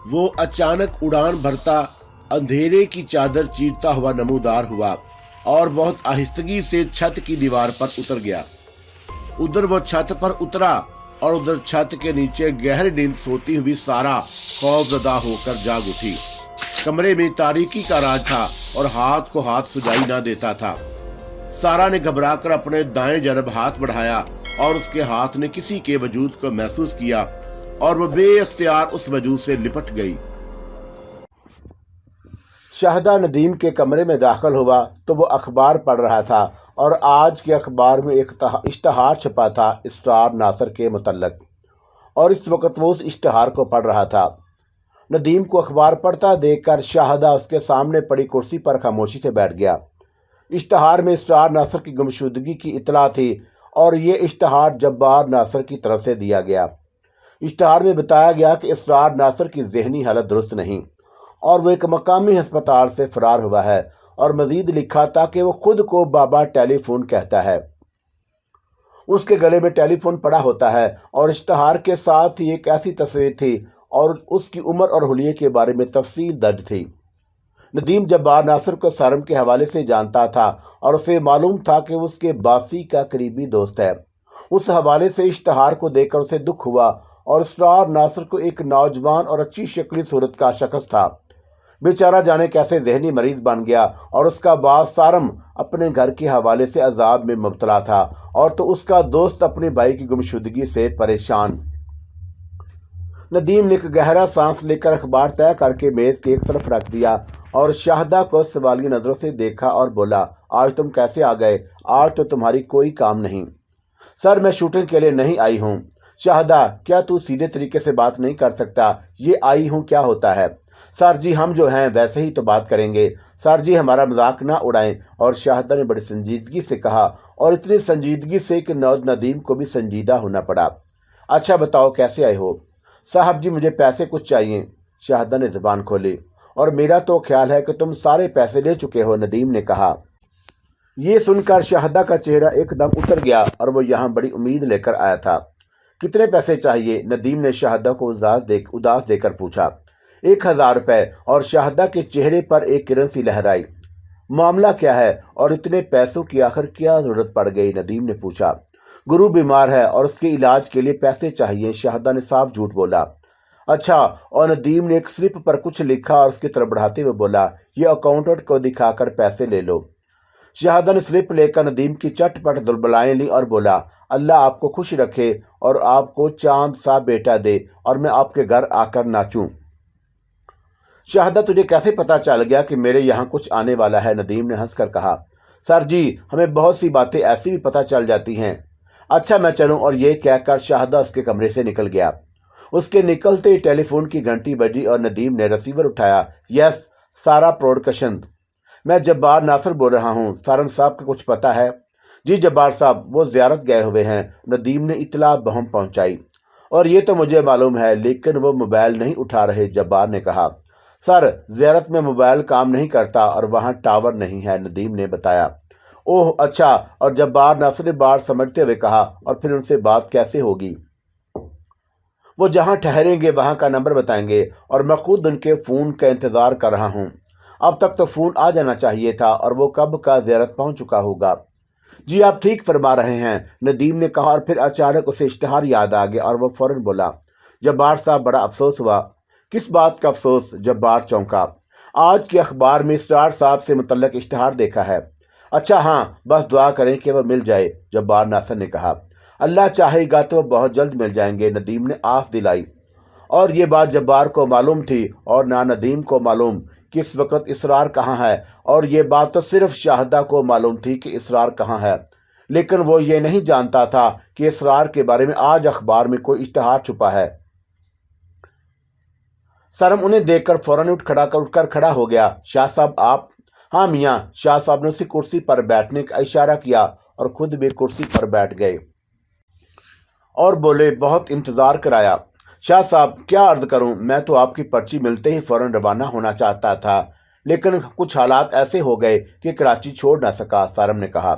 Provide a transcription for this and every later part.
वो अचानक उड़ान भरता अंधेरे की चादर चीरता हुआ नमूदार हुआ और बहुत आहिस्तगी से छत की दीवार पर उतर गया। उधर वो छत पर उतरा और उधर छत के नीचे गहरी नींद सोती हुई सारा खौफजदा होकर जाग उठी। कमरे में तारीकी का राज था और हाथ को हाथ सुझाई ना देता था। सारा ने घबराकर अपने दाएं जानब हाथ बढ़ाया और उसके हाथ ने किसी के वजूद को महसूस किया और वो बेइख्तियार उस वजूद से लिपट गई। शाहदा नदीम के कमरे में दाखिल हुआ तो वो अखबार पढ़ रहा था और आज के अखबार में एक इश्तहार छपा था इसरार नासर के मुतल्लक, और इस वक्त वो उस इश्तहार को पढ़ रहा था। नदीम को अखबार पढ़ता देखकर शाहदा उसके सामने पड़ी कुर्सी पर खामोशी से बैठ गया। इश्तहार में इसरार नासर की गुमशुदगी की इतला थी और ये इश्तहार जब्बार नासर की तरफ से दिया गया। इश्तहार में बताया गया कि इसरार नासर की ज़हनी हालत दुरुस्त नहीं और वो एक मकामी अस्पताल से फरार हुआ है, और मजीद लिखा था कि वो खुद को बाबा टेलीफोन कहता है। उसके गले में टेलीफोन पड़ा होता है और इश्तहार के साथ ही एक ऐसी तस्वीर थी और उसकी उम्र और हुलिये के बारे में तफसील दर्ज थी। नदीम जब्बार नासर को सारम के हवाले से जानता था और उसे मालूम था कि वो उसके बासी का करीबी दोस्त है। उस हवाले से इश्तहार को देखकर उसे दुख हुआ और इसरार नासर को एक नौजवान और अच्छी शक्ली सूरत का शख्स था। बेचारा जाने कैसे जहनी मरीज बन गया और उसका बाप सारम अपने घर के हवाले से अजाब में मुब्तला था और तो उसका दोस्त अपने भाई की गुमशुदगी से परेशान। नदीम ने एक गहरा सांस लेकर अखबार तय करके मेज की एक तरफ रख दिया और शाहदा को सवालिया नजरों से देखा और बोला, आज तुम कैसे आ गए? आज तो तुम्हारी कोई काम नहीं। सर, मैं शूटिंग के लिए नहीं आई हूँ। शाहदा, क्या तू सीधे तरीके से बात नहीं कर सकता? ये आई हूँ क्या होता है? सर जी, हम जो हैं वैसे ही तो बात करेंगे। सर जी, हमारा मजाक ना उड़ाएं। और शाहदा ने बड़ी संजीदगी से कहा और इतनी संजीदगी से कि नदीम को भी संजीदा होना पड़ा। अच्छा बताओ, कैसे आए हो? साहब जी, मुझे पैसे कुछ चाहिए। शाहदा ने जुबान खोली। और मेरा तो ख्याल है कि तुम सारे पैसे ले चुके हो, नदीम ने कहा। ये सुनकर शाहदा का चेहरा एकदम उतर गया और वो यहाँ बड़ी उम्मीद लेकर आया था। कितने पैसे चाहिए? नदीम ने शाहदा को उदास देकर पूछा। 1000 रुपये। और शाहदा के चेहरे पर एक किरण सी लहराई। मामला क्या है और इतने पैसों की आखिर क्या जरूरत पड़ गई? नदीम ने पूछा। गुरु बीमार है और उसके इलाज के लिए पैसे चाहिए। शाहदा ने साफ झूठ बोला। अच्छा। और नदीम ने एक स्लिप पर कुछ लिखा और उसकी तरफ बढ़ाते हुए बोला, ये अकाउंटेंट को दिखाकर पैसे ले लो। शाहदा ने स्लिप लेकर नदीम की चटपट दुलबलाएं ली और बोला, अल्लाह आपको खुश रखे और आपको चांद सा बेटा दे और मैं आपके घर आकर नाचूं। शाहदा, तुझे कैसे पता चल गया कि मेरे यहाँ कुछ आने वाला है? नदीम ने हंसकर कहा। सर जी, हमें बहुत सी बातें ऐसी भी पता चल जाती हैं। अच्छा, मैं चलूं? और ये कहकर शाहदा उसके कमरे से निकल गया। उसके निकलते ही टेलीफोन की घंटी बजी और नदीम ने रिसीवर उठाया। यस, सारा प्रोडक्शन। मैं जब्बार नासर बोल रहा हूँ। सारम साहब का कुछ पता है? जी जब्बार साहब, वो ज़ियारत गए हुए हैं। नदीम ने इतला बहम पहुँचाई। और ये तो मुझे मालूम है, लेकिन वो मोबाइल नहीं उठा रहे। जब्बार ने कहा। सर, ज़ियारत में मोबाइल काम नहीं करता और वहाँ टावर नहीं है, नदीम ने बताया। ओह अच्छा। और जब्बार नासर ने बात समझते हुए कहा, और फिर उनसे बात कैसे होगी? वो जहाँ ठहरेंगे वहाँ का नंबर बताएंगे और मैं खुद उनके फ़ोन का इंतज़ार कर रहा हूँ। अब तक तो फ़ोन आ जाना चाहिए था और वो कब का ज़ियारत पहुँच चुका होगा। जी आप ठीक फरमा रहे हैं, नदीम ने कहा। और फिर अचानक उसे इश्तहार याद आ गया और वह फ़ौरन बोला, जब्बार साहब, बड़ा अफसोस हुआ। किस बात का अफसोस? जब्बार चौंका। आज के अखबार में इसरार साहब से मुतल्लक इश्तहार देखा है। अच्छा हाँ, बस दुआ करें कि वह मिल जाए, जब्बार नासर ने कहा। अल्लाह चाहेगा तो वह बहुत जल्द मिल जाएंगे, नदीम ने आस दिलाई। और ये बात जब्बार को मालूम थी और ना नदीम को मालूम कि इस वक्त इसरार कहाँ है, और ये बात तो सिर्फ शाहदा को मालूम थी कि इसरार कहाँ है, लेकिन वो ये नहीं जानता था कि इसरार के बारे में आज अखबार में कोई इश्तहार छुपा है। सरम उन्हें देखकर फौरन उठकर खड़ा हो गया। शाह साहब आप? हाँ मियाँ। शाह साहब ने उसी कुर्सी पर बैठने का इशारा किया और खुद भी कुर्सी पर बैठ गए और बोले, बहुत इंतज़ार कराया। शाह साहब, क्या अर्ज़ करूं, मैं तो आपकी पर्ची मिलते ही फ़ौरन रवाना होना चाहता था, लेकिन कुछ हालात ऐसे हो गए कि कराची छोड़ ना सका, सारम ने कहा।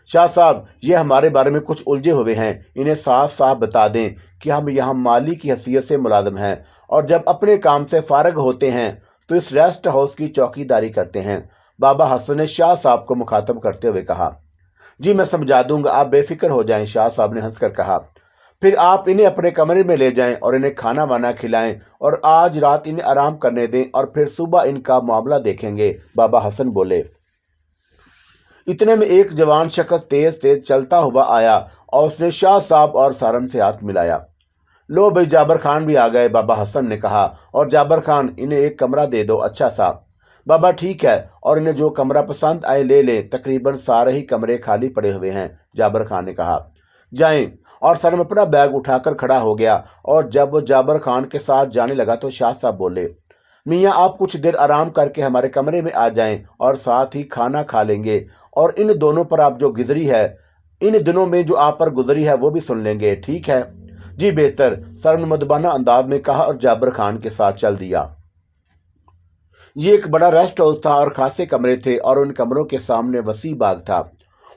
शाह साहब, ये हमारे बारे में कुछ उलझे हुए हैं, इन्हें साफ साफ बता दें कि हम यहाँ माली की हैसियत से मुलाजिम हैं और जब अपने काम से फारग होते हैं तो इस रेस्ट हाउस की चौकीदारी करते हैं। बाबा हसन ने शाह साहब को मुखातब करते हुए कहा। जी मैं समझा दूंगा, आप बेफिक्र हो जाएं, शाह साहब ने हंसकर कहा। फिर आप इन्हें अपने कमरे में ले जाएं और इन्हें खाना वाना खिलाएं और आज रात इन्हें आराम करने दें और फिर सुबह इनका मामला देखेंगे, बाबा हसन बोले। इतने में एक जवान शख्स तेज तेज चलता हुआ आया और उसने शाह साहब और सारम से हाथ मिलाया। लो भाई, जाबर खान भी आ गए, बाबा हसन ने कहा। और जाबर खान, इन्हें एक कमरा दे दो। अच्छा सा बाबा, ठीक है, और इन्हें जो कमरा पसंद आए ले लें, तकरीबन सारे ही कमरे खाली पड़े हुए हैं, जाबर खान ने कहा। जाएं। और सरम अपना बैग उठाकर खड़ा हो गया और जब वो जाबर खान के साथ जाने लगा तो शाह साहब बोले, मियाँ आप कुछ देर आराम करके हमारे कमरे में आ जाएं और साथ ही खाना खा लेंगे और इन दोनों पर आप जो गुजरी है, इन दिनों में जो आप पर गुजरी है वो भी सुन लेंगे, ठीक है? जी बेहतर, सर ने मदबाना अंदाज में कहा और जाबर खान के साथ चल दिया। ये एक बड़ा रेस्ट हाउस था और खासे कमरे थे और उन कमरों के सामने वसी बाग था।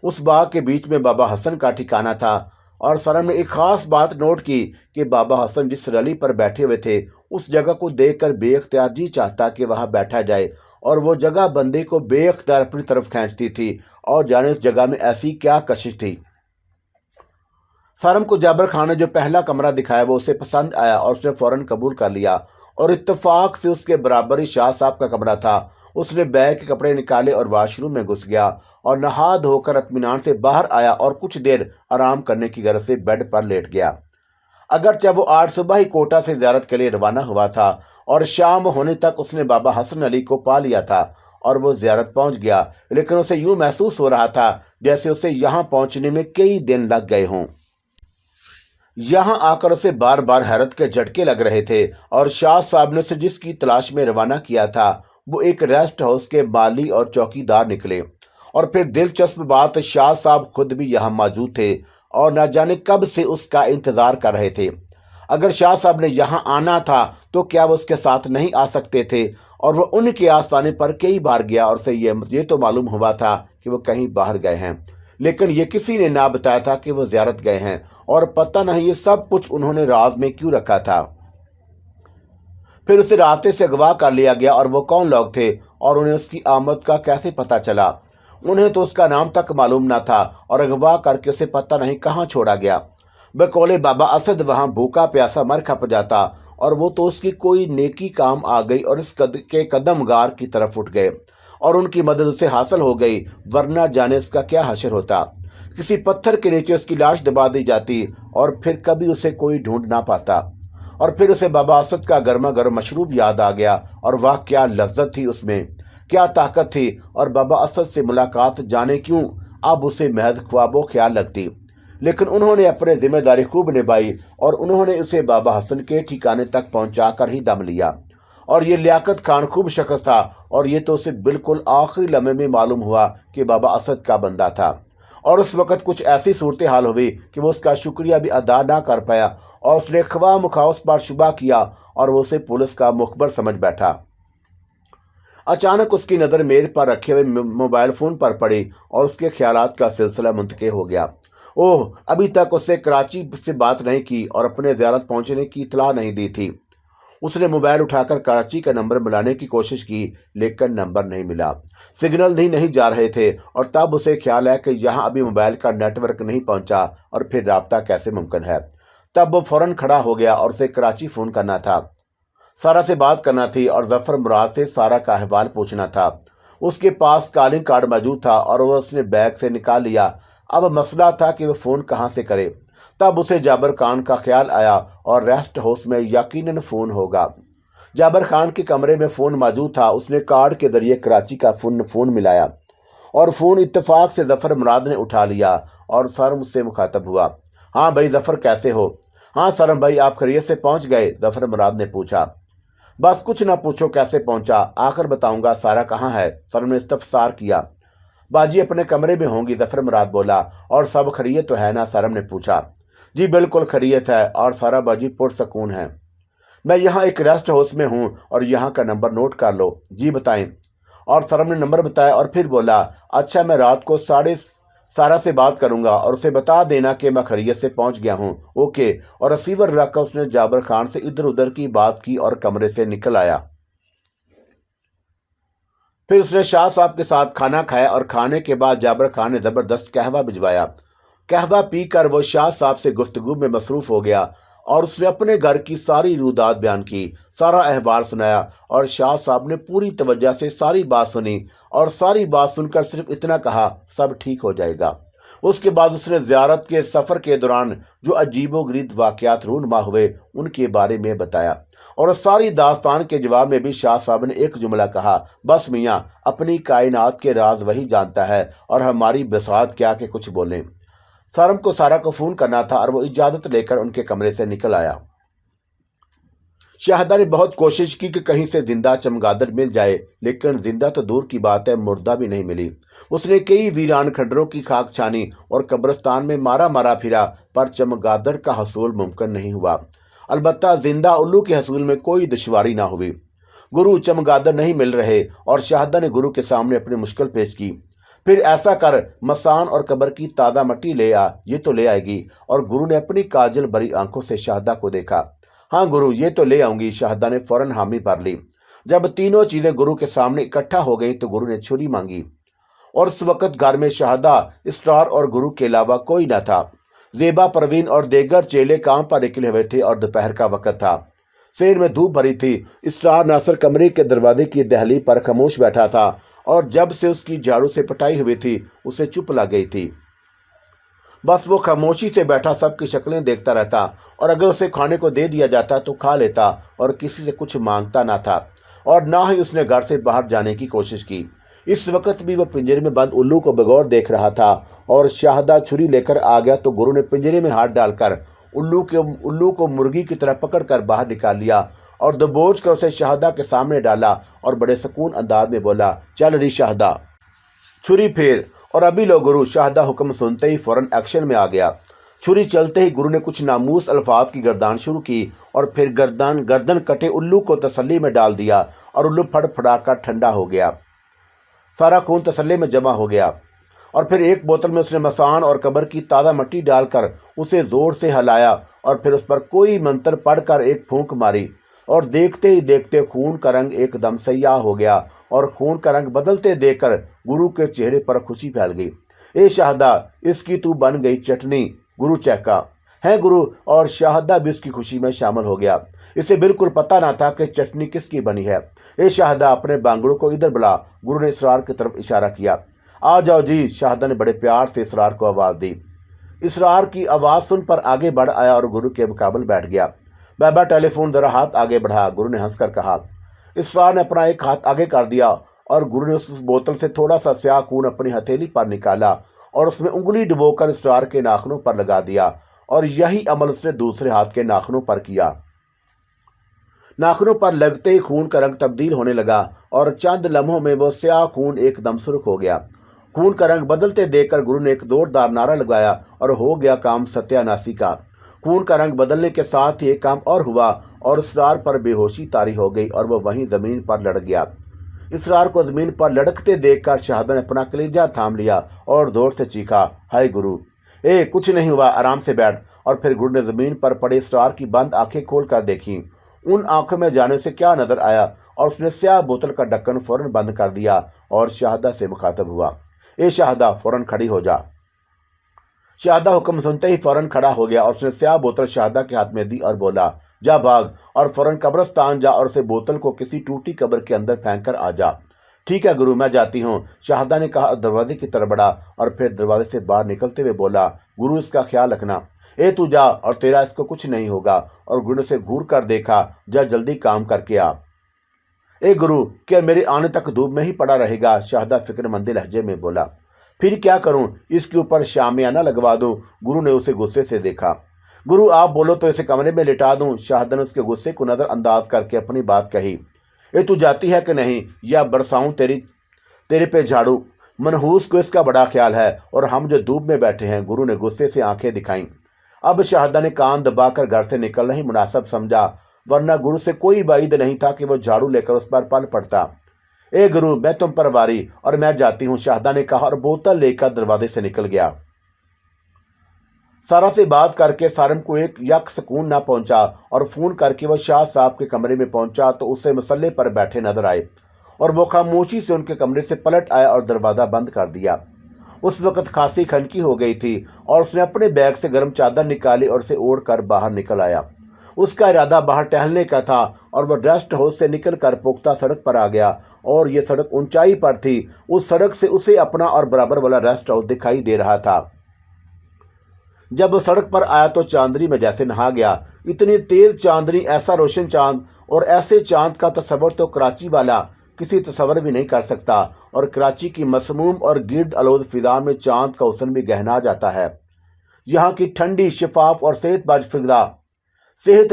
उस बाग के बीच में बाबा हसन का ठिकाना था और सरम ने एक खास बात नोट की कि बाबा हसन जिस रली पर बैठे हुए थे उस जगह को देखकर बेख्तियार जी चाहता कि वहां बैठा जाए और वो जगह बंदे को बेख्तियार अपनी तरफ खींचती थी और जाने उस जगह में ऐसी क्या कशिश थी। सरम को जाबर खान ने जो पहला कमरा दिखाया वो उसे पसंद आया और उसने फौरन कबूल कर लिया और इत्तेफाक से उसके बराबर ही शाह साहब का कमरा था। उसने बैग के कपड़े निकाले और वाशरूम में घुस गया और नहा धोकर इत्मीनान से बाहर आया और कुछ देर आराम करने की गरज से बेड पर लेट गया। अगरचे वो 8 सुबह ही कोटा से ज़ियारत के लिए रवाना हुआ था और शाम होने तक उसने बाबा हसन अली को पा लिया था और वो ज़ियारत पहुंच गया, लेकिन उसे यूं महसूस हो रहा था जैसे उसे यहाँ पहुंचने में कई दिन लग गए हों। यहाँ आकर उसे बार बार हैरत के झटके लग रहे थे और शाह साहब ने उसे जिसकी तलाश में रवाना किया था वो एक रेस्ट हाउस के माली और चौकीदार निकले। और फिर दिलचस्प बात, शाह साहब खुद भी यहाँ मौजूद थे और न जाने कब से उसका इंतजार कर रहे थे। अगर शाह साहब ने यहाँ आना था तो क्या वो उसके साथ नहीं आ सकते थे? और वो उनके आस्थाने पर कई बार गया और उसे ये तो मालूम हुआ था कि वो कहीं बाहर गए हैं, लेकिन ये किसी ने ना बताया था कि वो ज़ियारत गए हैं और पता नहीं ये सब कुछ उन्होंने राज में क्यों रखा था। फिर उसे रास्ते से अगवा कर लिया गया और वो कौन लोग थे और उन्हें उसकी आमद का कैसे पता चला? उन्हें तो उसका नाम तक मालूम ना था और अगवा करके उसे पता नहीं कहाँ छोड़ा गया। बकौले बाबा असद वहाँ भूखा प्यासा मर खप जाता और वो तो उसकी कोई नेकी काम आ गई और इस के कदमगार की तरफ उठ गए और उनकी मदद उसे हासिल हो गई, वरना जाने उसका क्या हशर होता। किसी पत्थर के नीचे उसकी लाश दबा दी जाती और फिर कभी उसे कोई ढूंढ ना पाता। और फिर उसे बाबा असद का गर्मा गर्म मशरूब याद आ गया और वह क्या लज्जत थी उसमें, क्या ताकत थी। और बाबा असद से मुलाकात जाने क्यों अब उसे महज ख्वाबो ख्याल लगती, लेकिन उन्होंने अपनी जिम्मेदारी खूब निभाई और उन्होंने उसे बाबा हसन के ठिकाने तक पहुंचा कर ही दम लिया। और ये लियाकत खान खूब शख्स था और ये तो उसे बिल्कुल आखिरी लम्हे में मालूम हुआ कि बाबा असद का बंदा था। और उस वक़्त कुछ ऐसी सूरत हाल हुई कि वो उसका शुक्रिया भी अदा ना कर पाया और उसने ख्वा मुखा उस पर शुबा किया और वो उसे पुलिस का मुखबर समझ बैठा। अचानक उसकी नज़र मेज पर रखे हुए मोबाइल फ़ोन पर पड़ी और उसके ख्यालात का सिलसिला मुंतक़िल हो गया। ओह, अभी तक उससे कराची से बात नहीं की और अपने ज़ियारत पहुंचने की इत्तला नहीं दी थी। उसने मोबाइल उठाकर कराची का नंबर मिलाने की कोशिश की, लेकिन नंबर नहीं मिला, सिग्नल ही नहीं जा रहे थे। और तब उसे ख्याल है कि यहाँ अभी मोबाइल का नेटवर्क नहीं पहुँचा और फिर राब्ता कैसे मुमकिन है। तब वो फ़ौरन खड़ा हो गया और उसे कराची फ़ोन करना था, सारा से बात करना थी और जफ़र मुराद से सारा का अहवाल पूछना था। उसके पास कॉलिंग कार्ड मौजूद था और वह उसने बैग से निकाल लिया। अब मसला था कि वह फ़ोन कहाँ से करे। तब उसे जाबर खान का ख्याल आया और रेस्ट हाउस में यकीनन फ़ोन होगा। जाबर खान के कमरे में फ़ोन मौजूद था। उसने कार्ड के ज़रिए कराची का फ़ोन मिलाया और फ़ोन इत्तेफाक से जफ़र मुराद ने उठा लिया और सरम उससे मुखातब हुआ। हाँ भाई ज़फ़र, कैसे हो? हाँ सरम भाई, आप खैरियत से पहुँच गए? जफ़र मुराद ने पूछा। बस कुछ ना पूछो, कैसे पहुँचा, आकर बताऊँगा। सारा कहाँ है? सरम ने इस्तफसार किया। बाजी अपने कमरे में होंगी, जफ़र मुराद बोला। और सब खैरियत तो है ना? सरम ने पूछा। जी बिल्कुल खैरियत है और सारा बाजी पुरसकून है। मैं यहाँ एक रेस्ट हाउस में हूँ और यहाँ का नंबर नोट कर लो। जी बताएं। और सरम ने नंबर बताया और फिर बोला, अच्छा मैं रात को سارا سے بات کروں گا اور اسے بتا دینا کہ میں خیریت سے پہنچ گیا ہوں۔ اوکے۔ اور ریسیور رکھ کر اس نے جابر خان سے ادھر ادھر کی بات کی اور کمرے سے نکل آیا۔ پھر اس نے شاہ صاحب کے ساتھ کھانا کھایا اور کھانے کے بعد جابر خان نے زبردست قہوہ بھجوایا۔ قہوہ پی کر وہ شاہ صاحب سے گفتگو میں مصروف ہو گیا اور اس نے اپنے گھر کی ساری رویداد بیان کی، سارا احوال سنایا اور شاہ صاحب نے پوری توجہ سے ساری بات سنی اور ساری بات سن کر صرف اتنا کہا، سب ٹھیک ہو جائے گا۔ اس کے بعد اس نے زیارت کے سفر کے دوران جو عجیب و غریب واقعات رونما ہوئے ان کے بارے میں بتایا، اور ساری داستان کے جواب میں بھی شاہ صاحب نے ایک جملہ کہا، بس میاں، اپنی کائنات کے راز وہی جانتا ہے اور ہماری بساط کیا کہ کچھ بولیں۔ سارم کو سارا کو فون کرنا تھا اور وہ اجازت لے کر ان کے کمرے سے نکل آیا۔ شاہدہ نے بہت کوشش کی کہ کہیں سے زندہ چمگادڑ مل جائے، لیکن زندہ تو دور کی بات ہے، مردہ بھی نہیں ملی۔ اس نے کئی ویران کھنڈروں کی خاک چھانی اور قبرستان میں مارا مارا پھرا، پر چمگادڑ کا حصول ممکن نہیں ہوا۔ البتہ زندہ الو کے حصول میں کوئی دشواری نہ ہوئی۔ گرو چمگادڑ نہیں مل رہے اور شاہدہ نے گرو کے سامنے اپنی مشکل پیش کی۔ پھر ایسا کر، مسان اور قبر کی تازہ مٹی لے آ، یہ تو لے آئے گی۔ اور گرو نے اپنی کاجل بری آنکھوں سے شاہدہ کو دیکھا۔ ہاں گرو، یہ تو لے آؤں گی، شاہدہ نے فوراً حامی بھر لی۔ جب تینوں چیزیں گرو کے سامنے اکٹھا ہو گئیں تو گرو نے چھری مانگی، اور اس وقت گھر میں شاہدہ، اسرار اور گرو کے علاوہ کوئی نہ تھا۔ زیبا، پروین اور دیگر چیلے کام پر نکلے ہوئے تھے اور دوپہر کا وقت تھا۔ شہر میں دھوپ بھری تھی۔ اسرار ناصر کمرے کے دروازے کی دہلی پر خاموش بیٹھا تھا، اور جب سے اس کی جھاڑو سے پٹائی ہوئی تھی اسے چپ لگ گئی تھی۔ بس وہ خاموشی سے بیٹھا سب کی شکلیں دیکھتا رہتا، اور اگر اسے کھانے کو دے دیا جاتا تو کھا لیتا اور کسی سے کچھ مانگتا نہ تھا، اور نہ ہی اس نے گھر سے باہر جانے کی کوشش کی۔ اس وقت بھی وہ پنجرے میں بند الو کو بغور دیکھ رہا تھا، اور شاہدہ چھری لے کر آ گیا تو گرو نے پنجرے میں ہاتھ ڈال کر الو کو مرغی کی طرح پکڑ کر باہر نکال لیا اور دبوچ کر اسے شاہدہ کے سامنے ڈالا اور بڑے سکون انداز میں بولا، چل رہی شاہدہ، چھری پھیر۔ اور ابھی لو گرو، شاہدہ حکم سنتے ہی فوراً ایکشن میں آ گیا۔ چھری چلتے ہی گرو نے کچھ ناموس الفاظ کی گردان شروع کی، اور پھر گردن کٹے الو کو تسلی میں ڈال دیا اور الو پھڑ پھڑا کر ٹھنڈا ہو گیا۔ سارا خون تسلی میں جمع ہو گیا، اور پھر ایک بوتل میں اس نے مسان اور قبر کی تازہ مٹی ڈال کر اسے زور سے ہلایا، اور پھر اس پر کوئی منتر پڑھ کر ایک پھونک ماری، اور دیکھتے ہی دیکھتے خون کا رنگ ایک دم سیاہ ہو گیا، اور خون کا رنگ بدلتے دیکھ کر گرو کے چہرے پر خوشی پھیل گئی۔ اے شاہدہ، اس کی تو بن گئی چٹنی، گرو چہکا۔ ہے گرو، اور شاہدہ بھی اس کی خوشی میں شامل ہو گیا۔ اسے بالکل پتہ نہ تھا کہ چٹنی کس کی بنی ہے۔ اے شاہدہ، اپنے بانگڑوں کو ادھر بلا، گرو نے اسرار کی طرف اشارہ کیا۔ آ جاؤ جی، شاہدہ نے بڑے پیار سے اسرار کو آواز دی۔ اسرار کی آواز سن پر آگے بڑھ آیا اور گرو کے مقابل بیٹھ گیا۔ بابا، ٹیلی فون ذرا ہاتھ آگے بڑھا، گرو نے ہنس کر کہا۔ اسرار نے اپنا ایک ہاتھ آگے کر دیا، اور گرو نے اس بوتل سے تھوڑا سا سیاہ خون اپنی ہتھیلی پر نکالا اور اس میں انگلی ڈبو کر اسرار کے ناخنوں پر لگا دیا، اور یہی عمل اس نے دوسرے ہاتھ کے ناخنوں پر کیا۔ ناخنوں پر لگتے ہی خون کا رنگ تبدیل ہونے لگا، اور چند لمحوں میں وہ سیاہ خون ایک دم سرخ ہو گیا۔ خون کا رنگ بدلتے دیکھ کر گرو نے ایک زوردار نعرہ لگایا، اور ہو گیا کام ستیہ ناسی کا۔ خون کا رنگ بدلنے کے ساتھ ہی ایک کام اور ہوا، اور اسرار پر بے ہوشی طاری ہو گئی اور وہ وہیں زمین پر لڑ گیا۔ اسرار کو زمین پر لڑکتے دیکھ کر شاہدہ نے اپنا کلیجہ تھام لیا اور زور سے چیخا، ہائے گرو! اے، کچھ نہیں ہوا، آرام سے بیٹھ۔ اور پھر گرو نے زمین پر پڑے اسرار کی بند آنکھیں کھول کر دیکھیں۔ ان آنکھوں میں جانے سے کیا نظر آیا، اور اس نے سیاہ بوتل کا ڈھکن فوراً بند کر دیا اور شاہدہ سے مخاطب ہوا، اے شاہدہ، فوراً کھڑی ہو جا۔ شاہدہ حکم سنتے ہی فوراً کھڑا ہو گیا، اور اس نے سیاہ بوتل شاہدہ کے ہاتھ میں دی اور بولا، جا بھاگ اور فوراً قبرستان جا اور اسے بوتل کو کسی ٹوٹی قبر کے اندر پھینک کر آ جا۔ ٹھیک ہے گرو، میں جاتی ہوں، شاہدہ نے کہا اور دروازے کی طرف بڑھا، اور پھر دروازے سے باہر نکلتے ہوئے بولا، گرو، اس کا خیال رکھنا۔ اے تو جا، اور تیرا اس کو کچھ نہیں ہوگا۔ اور گرو نے اسے گھور کر دیکھا، جا جلدی کام کر کے آ۔ اے گرو، کیا میرے آنے تک دھوپ میں ہی پڑا رہے گا؟ شاہدہ فکر مند لہجے میں بولا۔ پھر کیا کروں، اس کے اوپر شامیانہ لگوا دوں؟ گرو نے اسے غصے سے دیکھا۔ گرو، آپ بولو تو اسے کمرے میں لٹا دوں؟ شاہدہ نے اس کے غصے کو نظر انداز کر کے اپنی بات کہی۔ اے تو جاتی ہے کہ نہیں، یا برساؤں تیرے پہ جھاڑو؟ منحوس کو اس کا بڑا خیال ہے، اور ہم جو دھوپ میں بیٹھے ہیں۔ گرو نے غصے سے آنکھیں دکھائیں۔ اب شاہدہ نے کان دبا کر گھر سے نکلنا ہی مناسب سمجھا، ورنہ گرو سے کوئی بعید نہیں تھا کہ وہ جھاڑو لے کر اس پر پل پڑتا۔ ए गुरु, मैं तुम पर वारी और मैं जाती हूँ, शाहदा ने कहा और बोतल लेकर दरवाजे से निकल गया। सारा से बात करके सारम को एक यक सुकून ना पहुंचा और फोन करके वह शाह साहब के कमरे में पहुंचा तो उसे मसल्ले पर बैठे नजर आए और वो खामोशी से उनके कमरे से पलट आया और दरवाज़ा बंद कर दिया। उस वक्त खांसी खनकी हो गई थी और उसने अपने बैग से गर्म चादर निकाली और उसे ओढ़ कर बाहर निकल आया। उसका इरादा बाहर टहलने का था और वह रेस्ट हाउस से निकलकर पुख्ता सड़क पर आ गया और ये सड़क ऊंचाई पर थी। उस सड़क से उसे अपना और बराबर वाला रेस्ट हाउस दिखाई दे रहा था। जब वो सड़क पर आया तो चांदनी में जैसे नहा गया। इतनी तेज चांदनी, ऐसा रोशन चांद और ऐसे चांद का तस्वर तो कराची वाला किसी तस्वर भी नहीं कर सकता। और कराची की मसमूम और गिर्द आलूद फिजा में चांद का हुस्न भी गहना जाता है। यहाँ की ठंडी, शिफाफ और सेहत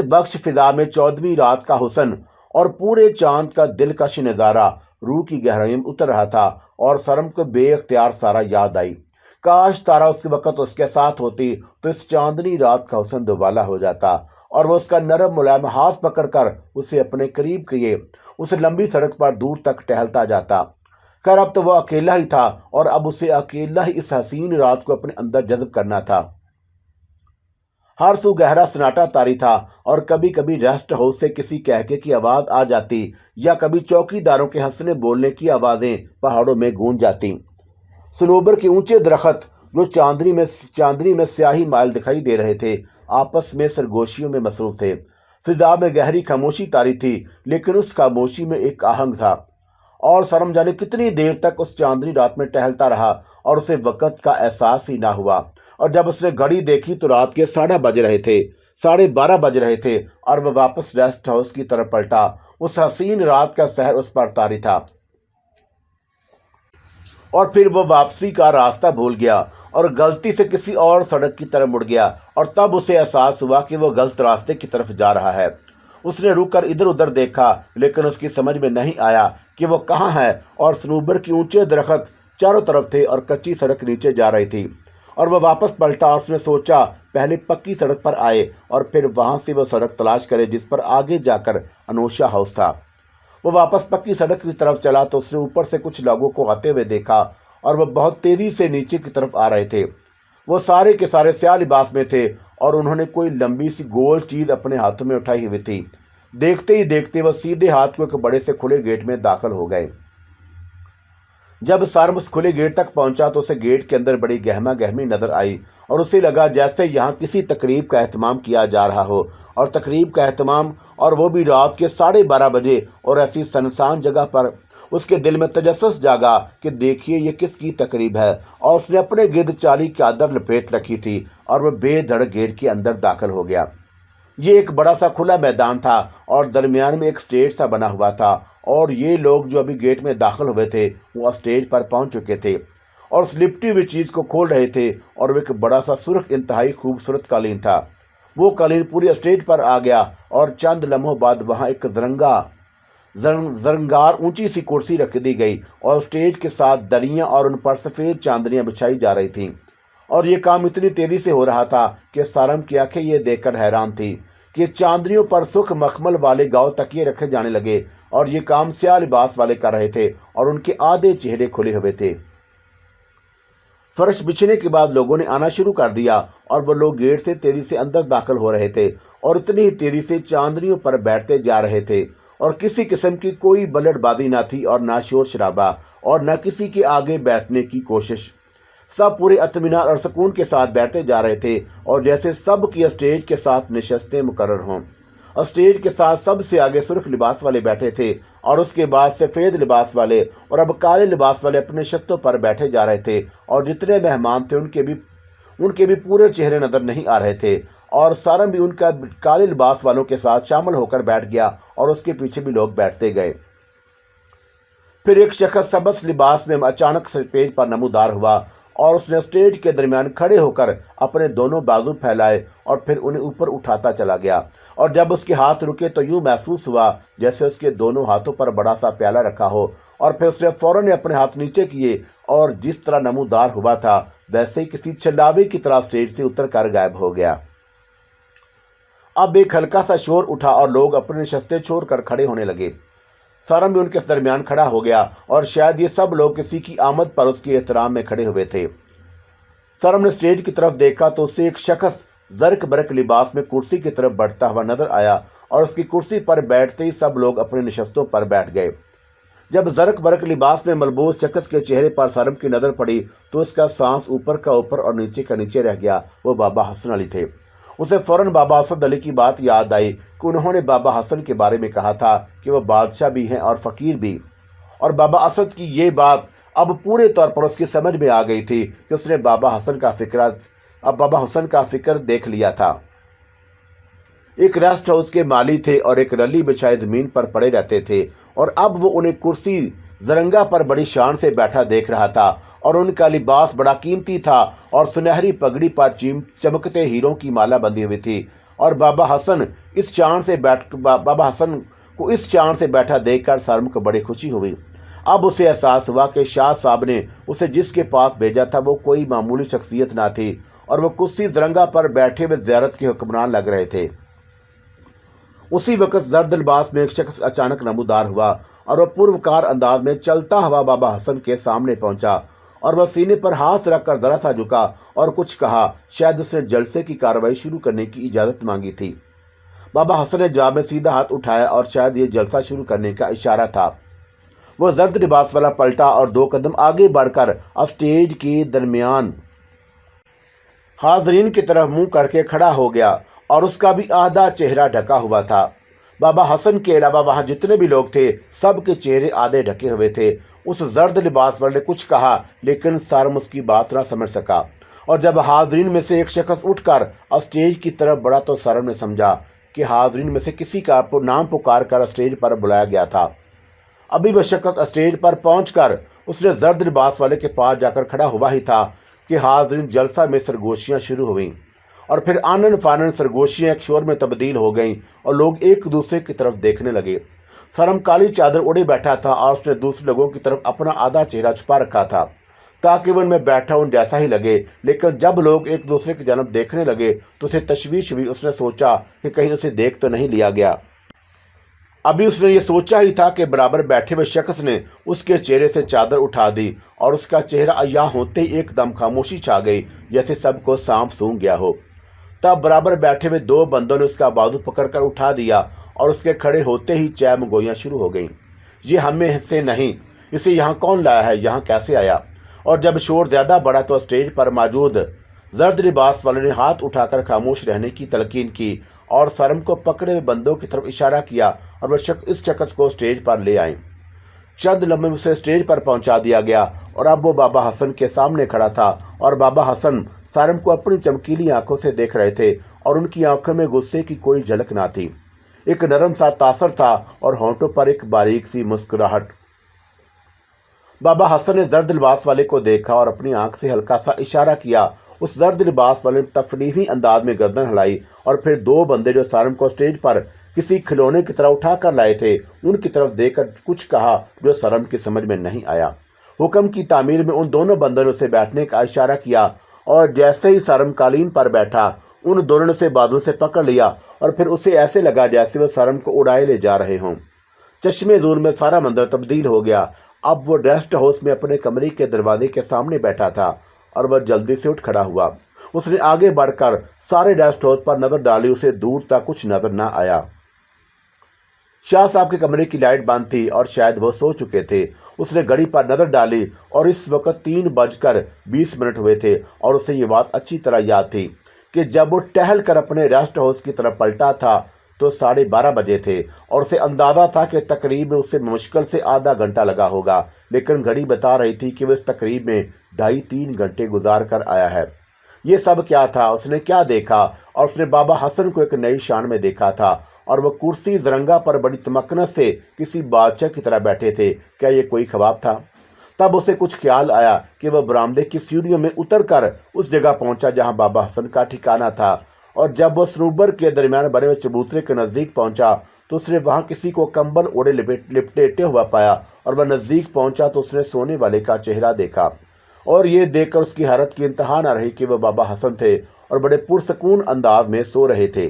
बख्श फिजा में 14वीं रात का हुस्न और पूरे चांद का दिलकश नज़ारा रूह की गहराई में उतर रहा था और सरम को बेइख्तियार सारा याद आई। काश तारा उसके वक्त उसके साथ होती तो इस चांदनी रात का हुस्न दोबाला हो जाता और वो उसका नरम मुलायम हाथ पकड़कर उसे अपने करीब किए उस लंबी सड़क पर दूर तक टहलता जाता। खैर, अब तो वह अकेला ही था और अब उसे अकेला ही इस हसीन रात को अपने अंदर जज्ब करना था। हर सू गहरा सन्नाटा तारी था और कभी कभी रेस्ट हाउस से किसी कहके की आवाज़ आ जाती या कभी चौकीदारों के हंसने बोलने की आवाज़ें पहाड़ों में गूंज जाती। सनोबर के ऊंचे दरख्त जो चांदनी में स्याही माइल दिखाई दे रहे थे, आपस में सरगोशियों में मसरूफ थे। फिजा में गहरी खामोशी तारी थी, लेकिन उस खामोशी में एक आहंग था। और सरम जाने कितनी देर तक उस चांदनी रात में टहलता रहा और उसे वक़्त का एहसास ही ना हुआ। और जब उसने घड़ी देखी तो रात के 12:30 बज रहे थे और वह वापस रेस्ट हाउस की तरफ पलटा। उस हसीन रात का सहर उस पर तारी था और फिर वह वापसी का रास्ता भूल गया और गलती से किसी और सड़क की तरफ मुड़ गया और तब उसे एहसास हुआ कि वह गलत रास्ते की तरफ जा रहा है। उसने रुक कर इधर उधर देखा, लेकिन उसकी समझ में नहीं आया कि वह कहाँ है। और सनूबर के ऊंचे दरख्त चारों तरफ थे और कच्ची सड़क नीचे जा रही थी। और वह वापस पलटा और उसने सोचा पहले पक्की सड़क पर आए और फिर वहाँ से वह सड़क तलाश करे जिस पर आगे जाकर अनोशा हाउस था। वो वापस पक्की सड़क की तरफ चला तो उसने ऊपर से कुछ लोगों को आते हुए देखा और वह बहुत तेज़ी से नीचे की तरफ आ रहे थे। वो सारे के सारे स्याह लिबास में थे और उन्होंने कोई लंबी सी गोल चीज़ अपने हाथों में उठाई हुई थी। देखते ही देखते वह सीधे हाथ को एक बड़े से खुले गेट में दाखिल हो गए। जब सारम उस खुले गेट तक पहुंचा तो उसे गेट के अंदर बड़ी गहमा गहमी नजर आई और उसे लगा जैसे यहाँ किसी तकरीब का एहतमाम किया जा रहा हो। और तकरीब का एहतमाम, और वो भी रात के 12:30 बजे और ऐसी सुनसान जगह पर। उसके दिल में तजस्सुस जागा कि देखिए ये किसकी तकरीब है। और उसने अपने गिर्द चाली चादर लपेट रखी थी और वह बेधड़क गेट के अंदर दाखिल हो गया। ये एक बड़ा सा खुला मैदान था और दरमियान में एक स्टेज सा बना हुआ था और ये लोग जो अभी गेट में दाखिल हुए थे वो स्टेज पर पहुंच चुके थे और उस लिपटी हुई चीज़ को खोल रहे थे। और वो एक बड़ा सा सुर्ख इंतहाई खूबसूरत कालीन था। वो कालीन पूरी स्टेज पर आ गया और चंद लम्हों बाद वहाँ एक जरंगार ऊंची सी कुर्सी रख दी गई और स्टेज के साथ दरियाँ और उन पर सफ़ेद चांदनियाँ बिछाई जा रही थीं। और ये काम इतनी तेज़ी से हो रहा था कि सारम की आंखें ये देखकर हैरान थी कि चांदनियों पर सुख मखमल वाले गाँव तकिए रखे जाने लगे और ये काम स्याह लिबास वाले कर रहे थे और उनके आधे चेहरे खुले हुए थे। फर्श बिछने के बाद लोगों ने आना शुरू कर दिया और वो लोग गेट से तेज़ी से अंदर दाखिल हो रहे थे और इतनी ही तेज़ी से चांदनियों पर बैठते जा रहे थे और किसी किस्म की कोई बल्लेबाजी ना थी और ना शोर शराबा और न किसी के आगे बैठने की कोशिश। सब पूरे इत्मीनान और सुकून के साथ बैठते जा रहे थे और जैसे सब की स्टेज के साथ नशस्तें मुकर्रर हों। स्टेज के साथ सबसे आगे सुर्ख लिबास वाले बैठे थे और उसके बाद सफ़ेद लिबास वाले और अब काले लिबास वाले अपने शस्तों पर बैठे जा रहे थे। और जितने मेहमान थे उनके भी पूरे चेहरे नज़र नहीं आ रहे थे। और सारम भी उनका काले लिबास वालों के साथ शामिल होकर बैठ गया और उसके पीछे भी लोग बैठते गए। फिर एक शख्स सबस लिबास में अचानक स्टेज पर नमूदार हुआ और उसने स्टेज के दरमियान खड़े होकर अपने दोनों बाजू फैलाए और फिर उन्हें ऊपर उठाता चला गया। और जब उसके हाथ रुके तो यूं महसूस हुआ जैसे उसके दोनों हाथों पर बड़ा सा प्याला रखा हो। और फिर उसने फौरन अपने हाथ नीचे किए और जिस तरह नमूदार हुआ था वैसे ही किसी छलावे की तरह स्टेज से उतर कर गायब हो गया। अब एक हल्का सा शोर उठा और लोग अपने नशस्तें छोड़कर खड़े होने लगे। सारम भी उनके दरमियान खड़ा हो गया और शायद ये सब लोग किसी की आमद पर उसके एहतराम में खड़े हुए थे। सारम ने स्टेज की तरफ देखा तो उसे एक शख्स जरक बरक लिबास में कुर्सी की तरफ बढ़ता हुआ नजर आया और उसकी कुर्सी पर बैठते ही सब लोग अपनी नशस्तों पर बैठ गए। जब जरक बरक लिबास में मलबूस शख्स के चेहरे पर सारम की नज़र पड़ी तो उसका सांस ऊपर का ऊपर और नीचे का नीचे रह गया। वो बाबा हसन अली थे। उसे फौरन बाबा असद अली की बात याद आई कि उन्होंने बाबा हसन के बारे में कहा था कि वह बादशाह भी हैं और फ़कीर भी। और बाबा असद की ये बात अब पूरे तौर पर उसकी समझ में आ गई थी कि उसने बाबा हसन का फिक्र देख लिया था। एक रेस्ट हाउस के माली थे और एक रली बिछाए ज़मीन पर पड़े रहते थे और अब वो उन्हें कुर्सी जरंगा पर बड़ी शान से बैठा देख रहा था और उनका लिबास बड़ा कीमती था और सुनहरी पगड़ी पर चमकते हीरों की माला बंधी हुई थी। और बाबा हसन को इस चांद से बैठा देखकर सारम को बड़ी खुशी हुई। अब उसे एहसास हुआ कि शाह साहब ने उसे जिसके पास भेजा था वो कोई मामूली शख्सियत ना थी और वो कुर्सी जरंगा पर बैठे हुए ज़ियारत के हुक्मरान लग रहे थे। उसी वक्त जर्द लिबास में एक शख्स अचानक नमूदार हुआ और वह पूर्वकार अंदाज में चलता हुआ बाबा हसन के सामने पहुंचा और वह सीने पर हाथ रखकर जरा सा झुका और कुछ कहा। शायद उसने जलसे की कार्रवाई शुरू करने की इजाज़त मांगी थी। बाबा हसन ने जवाब में सीधा हाथ उठाया और शायद ये जलसा शुरू करने का इशारा था। वह जर्द लिबास वाला पलटा और 2 कदम आगे बढ़कर अब स्टेज के दरमियान हाजरीन की तरफ मुंह करके खड़ा हो गया और उसका भी आधा चेहरा ढका हुआ था। बाबा हसन के अलावा वहाँ जितने भी लोग थे सब के चेहरे आधे ढके हुए थे। उस जर्द लिबास वाले ने कुछ कहा लेकिन सारम उसकी बात ना समझ सका और जब हाजरीन में से एक शख्स उठकर स्टेज की तरफ बढ़ा तो सारम ने समझा कि हाजरीन में से किसी का नाम पुकार कर स्टेज पर बुलाया गया था। अभी वह शख्स स्टेज पर पहुंचकर उसने जर्द लिबास वाले के पास जाकर खड़ा हुआ ही था कि हाजरीन जलसा में सरगोशियाँ शुरू हुईं और फिर आनन फानन सरगोशियाँ एक शोर में तब्दील हो गईं और लोग एक दूसरे की तरफ देखने लगे। सारम काली चादर ओढ़े बैठा था और उसने दूसरे लोगों की तरफ अपना आधा चेहरा छुपा रखा था ताकि वो उनमें बैठा उन जैसा ही लगे। लेकिन जब लोग एक दूसरे की जानब देखने लगे तो उसे तशवीश हुई। उसने सोचा कि कहीं उसे देख तो नहीं लिया गया। अभी उसने ये सोचा ही था कि बराबर बैठे हुए शख्स ने उसके चेहरे से चादर उठा दी और उसका चेहरा अय्या होते ही एकदम खामोशी छा गई जैसे सबको सांप सूंघ गया हो। तब बराबर बैठे हुए 2 बंदों ने उसका बाजू पकड़कर उठा दिया और उसके खड़े होते ही चैमगोइयाँ शुरू हो गईं। ये हमें से नहीं, इसे यहाँ कौन लाया है, यहाँ कैसे आया? और जब शोर ज़्यादा बढ़ा तो स्टेज पर मौजूद जर्द लिबास वाले ने हाथ उठाकर खामोश रहने की तलकीन की और सारम को पकड़े हुए बंदों की तरफ इशारा किया और वह इस शख्स को स्टेज पर ले आए। चंद लम्हे में उसे स्टेज पर पहुंचा दिया गया और अब वो बाबा हसन के सामने खड़ा था और बाबा हसन सारम को अपनी चमकीली आंखों से देख रहे थे और उनकी आंखों में गुस्से की कोई झलक ना थी। एक नरम सा तासर था और होंठों पर एक बारीक सी मुस्कुराहट। बाबा हसन ने जर्द लिबास वाले को देखा और अपनी आंख से हल्का सा इशारा किया। उस जर्द लिबास वाले ने तफरीही अंदाज में गर्दन हिलाई और फिर 2 बंदे जो सारम को स्टेज पर किसी खिलौने की तरह उठा कर लाए थे उनकी तरफ देखकर कुछ कहा जो सारम की समझ में नहीं आया। हुक्म की तामीर में उन दोनों बंदों ने उसे बैठने का इशारा किया और जैसे ही सारम कालीन पर बैठा उन दोनों ने उसे बाजू से पकड़ लिया और फिर उसे ऐसे लगा जैसे वह सारम को उड़ाए ले जा रहे हों। चश्मे ज़ोर में सारा मंजर तब्दील हो गया। अब वो रेस्ट हाउस में अपने कमरे के दरवाजे के सामने बैठा था और वह जल्दी से उठ खड़ा हुआ। उसने आगे बढ़कर सारे रेस्ट हाउस पर नज़र डाली। उसे दूर तक कुछ नजर न आया। शाह साहब के कमरे की लाइट बंद थी और शायद वो सो चुके थे। उसने घड़ी पर नज़र डाली और इस वक्त 3:20 हुए थे और उसे ये बात अच्छी तरह याद थी कि जब वो टहल कर अपने रेस्ट हाउस की तरफ पलटा था तो 12:30 बजे थे और उसे अंदाज़ा था कि तकरीब में उससे मुश्किल से आधा घंटा लगा होगा। लेकिन घड़ी बता रही थी कि वो इस तकरीब में 2.5-3 घंटे गुजार कर आया है। ये सब क्या था? उसने क्या देखा? और उसने बाबा हसन को एक नई शान में देखा था और वह कुर्सी जरंगा पर बड़ी तमक्कन से किसी बादशाह की तरह बैठे थे। क्या ये कोई ख्वाब था? तब उसे कुछ ख्याल आया कि वह बरामदे की सीढ़ियों में उतरकर उस जगह पहुंचा जहां बाबा हसन का ठिकाना था और जब वह सरूबर के दरमियान बने हुए चबूतरे के नज़दीक पहुंचा तो उसने वहां किसी को कंबल ओढ़े लिपटेटे हुआ पाया और वह नज़दीक पहुंचा तो उसने सोने वाले का चेहरा देखा और ये देखकर उसकी हैरत की इंतहा न रही कि वह बाबा हसन थे और बड़े पुरसकून अंदाज में सो रहे थे।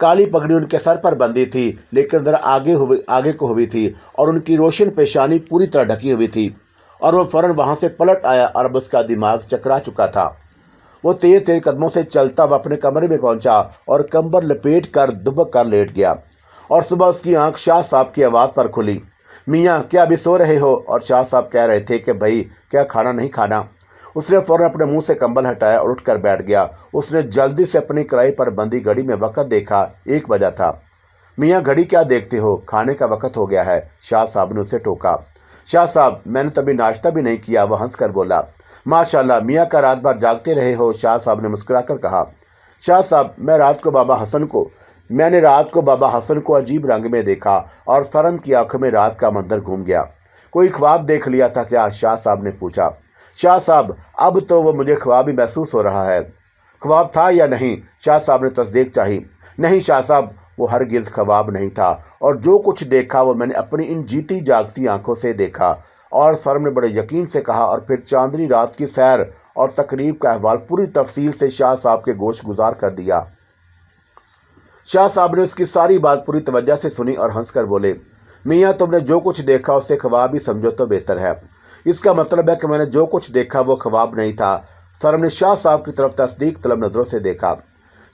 काली पगड़ी उनके सर पर बंधी थी, लेकिन ज़रा आगे को हुई थी और उनकी रोशन पेशानी पूरी तरह ढकी हुई थी। और वो फ़ौरन वहाँ से पलट आया और अब उसका दिमाग चकरा चुका था। वो तेज तेज कदमों से चलता हुआ अपने कमरे में पहुंचा और कंबल लपेट कर दुबक कर लेट गया। और सुबह उसकी आंख शाह साहब की आवाज़ पर खुली, मियाँ क्या अभी सो रहे हो? और शाह साहब कह रहे थे कि भाई क्या खाना नहीं खाना। उसने फ़ौरन अपने मुंह से कंबल हटाया और उठकर बैठ गया। उसने जल्दी से अपनी कलाई पर बंधी घड़ी में वक़्त देखा, 1 बजा था। मियाँ घड़ी क्या देखते हो, खाने का वक़्त हो गया है, शाह साहब ने उसे टोका। शाह साहब मैंने तभी नाश्ता भी नहीं किया, वह हंसकर बोला। माशाल्लाह, मियाँ का रात भर जागते रहे हो, शाह साहब ने मुस्कुराकर कहा। शाह साहब मैंने रात को बाबा हसन को अजीब रंग में देखा और शर्म की आंखों में रात का मंजर घूम गया। कोई ख्वाब देख लिया था क्या? शाह साहब ने पूछा। शाह साहब अब तो वो मुझे ख्वाब ही महसूस हो रहा है। ख्वाब था या नहीं? शाह साहब ने तस्दीक चाही। नहीं शाह साहब, वो हरगिज़ ख्वाब नहीं था और जो कुछ देखा वो मैंने अपनी इन जीती जागती आंखों से देखा। और सर ने बड़े यकीन से कहा और फिर चांदनी रात की सैर और तकरीब का अहवाल पूरी तफसील से शाह साहब के गोश गुजार कर दिया। शाह साहब ने उसकी सारी बात पूरी तवज्जो से सुनी और हंसकर बोले, मियाँ तुमने जो कुछ देखा उसे ख्वाब ही समझो तो बेहतर है। इसका मतलब है कि मैंने जो कुछ देखा वो ख्वाब नहीं था। सर ने शाह साहब की तरफ तस्दीक तलब नज़रों से देखा।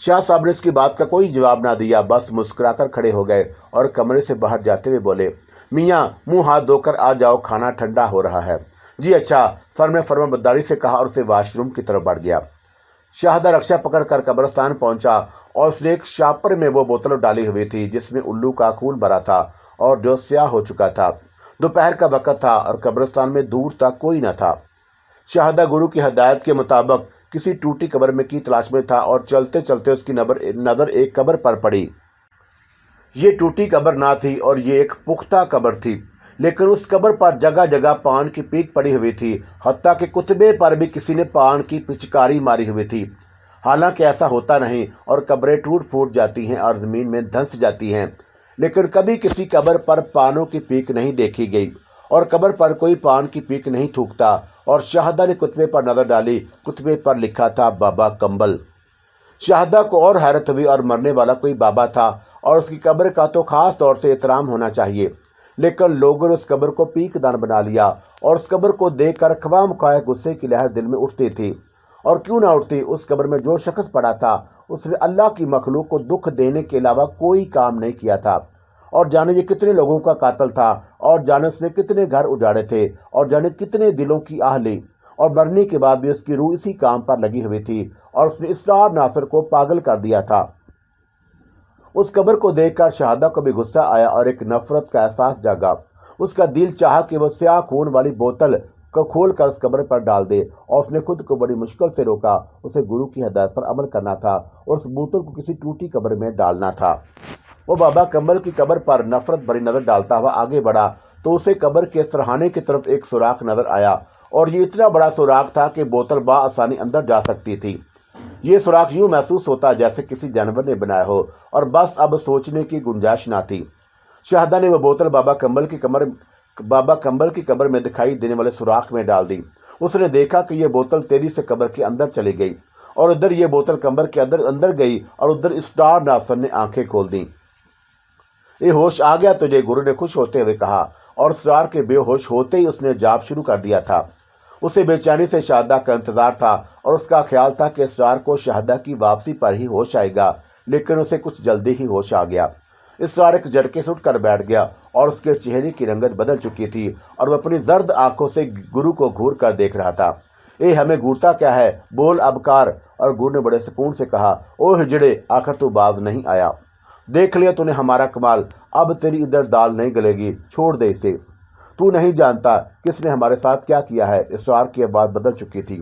शाह साहब ने इसकी बात का कोई जवाब ना दिया, बस मुस्कुराकर खड़े हो गए और कमरे से बाहर जाते हुए बोले, मियाँ मुंह हाथ धोकर आ जाओ, खाना ठंडा हो रहा है। जी अच्छा, सर ने फर्माबरदारी से कहा और उसे वाशरूम की तरफ बढ़ गया। शाहदा रक्षा पकड़कर कब्रिस्तान पहुंचा और उसने एक शापर में वो बोतल डाली हुई थी जिसमें उल्लू का खून भरा था और जो स्याह हो चुका था। दोपहर का वक़्त था और कब्रिस्तान में दूर तक कोई न था। शाहदा गुरु की हदायत के मुताबिक किसी टूटी कब्र में की तलाश में था और चलते चलते उसकी नज़र एक कब्र पर पड़ी। ये टूटी कब्र ना थी और ये एक पुख्ता कब्र थी, लेकिन उस कब्र पर जगह जगह पान की पीक पड़ी हुई थी। हत्ता के कुतबे पर भी किसी ने पान की पिचकारी मारी हुई थी। हालांकि ऐसा होता नहीं और कब्रें टूट फूट जाती हैं और ज़मीन में धंस जाती हैं, लेकिन कभी किसी कब्र पर पानों की पीक नहीं देखी गई और कब्र पर कोई पान की पीक नहीं थूकता। और शाहदा ने कुतबे पर नज़र डाली, कुतबे पर लिखा था बाबा कंबल। शाहदा को और हैरत हुई और मरने वाला कोई बाबा था और उसकी कब्र का तो ख़ास तौर से एहतराम होना चाहिए, लेकिन लोगों ने उस कब्र को पीकदान बना लिया और उस कब्र को देखकर ख्वामख्वाह गुस्से की लहर दिल में उठती थी। और क्यों ना उठती, उस कब्र में जो शख्स पड़ा था उसने अल्लाह की मखलूक को दुख देने के अलावा कोई काम नहीं किया था। और जाने ये कितने लोगों का कातिल था और जाने उसने कितने घर उजाड़े थे और जाने कितने दिलों की आह ली। और मरने के बाद भी उसकी रूह इसी काम पर लगी हुई थी और उसने इसरार नासिर को पागल कर दिया था। उस कब्र को देखकर शाहदा को भी गुस्सा आया और एक नफरत का एहसास जागा। उसका दिल चाहा कि वह स्याह खून वाली बोतल को खोलकर उस कब्र पर डाल दे और उसने खुद को बड़ी मुश्किल से रोका। उसे गुरु की हदायत पर अमल करना था और उस बोतल को किसी टूटी कब्र में डालना था। वो बाबा कंबल की कब्र पर नफरत भरी नजर डालता हुआ आगे बढ़ा तो उसे कब्र के सरहाने की तरफ एक सुराख नजर आया और ये इतना बड़ा सुराख था कि बोतल बआसानी अंदर जा सकती थी। ये सुराख यूं महसूस होता जैसे किसी जानवर ने बनाया हो और बस अब सोचने की गुंजाइश ना थी। शाहदा ने वह बोतल बाबा कंबल की कब्र में दिखाई देने वाले सुराख में डाल दी। उसने देखा कि यह बोतल तेजी से कब्र के अंदर चली गई और उधर यह बोतल कब्र के अंदर गई और उधर इसरार नासिर ने आंखें खोल दी। ये होश आ गया तुझे, गुरु ने खुश होते हुए कहा और इसरार के बेहोश होते ही उसने जाप शुरू कर दिया था। उसे बेचैनी से शाहदा का इंतजार था और उसका ख्याल था कि इसरार को शाहदा की वापसी पर ही होश आएगा, लेकिन उसे कुछ जल्दी ही होश आ गया। इसरार एक झटके से उठकर बैठ गया और उसके चेहरे की रंगत बदल चुकी थी और वह अपनी जर्द आंखों से गुरु को घूर कर देख रहा था। ए हमें घूरता क्या है, बोल अबकार। और गुरु ने बड़े सुकून से कहा, ओ हिजड़े, आखिर तू बाज नहीं आया। देख लिया तूने हमारा कमाल, अब तेरी इधर दाल नहीं गलेगी, छोड़ दे इसे। तू नहीं जानता किसने हमारे साथ क्या किया है। इसरार की बात बदल चुकी थी।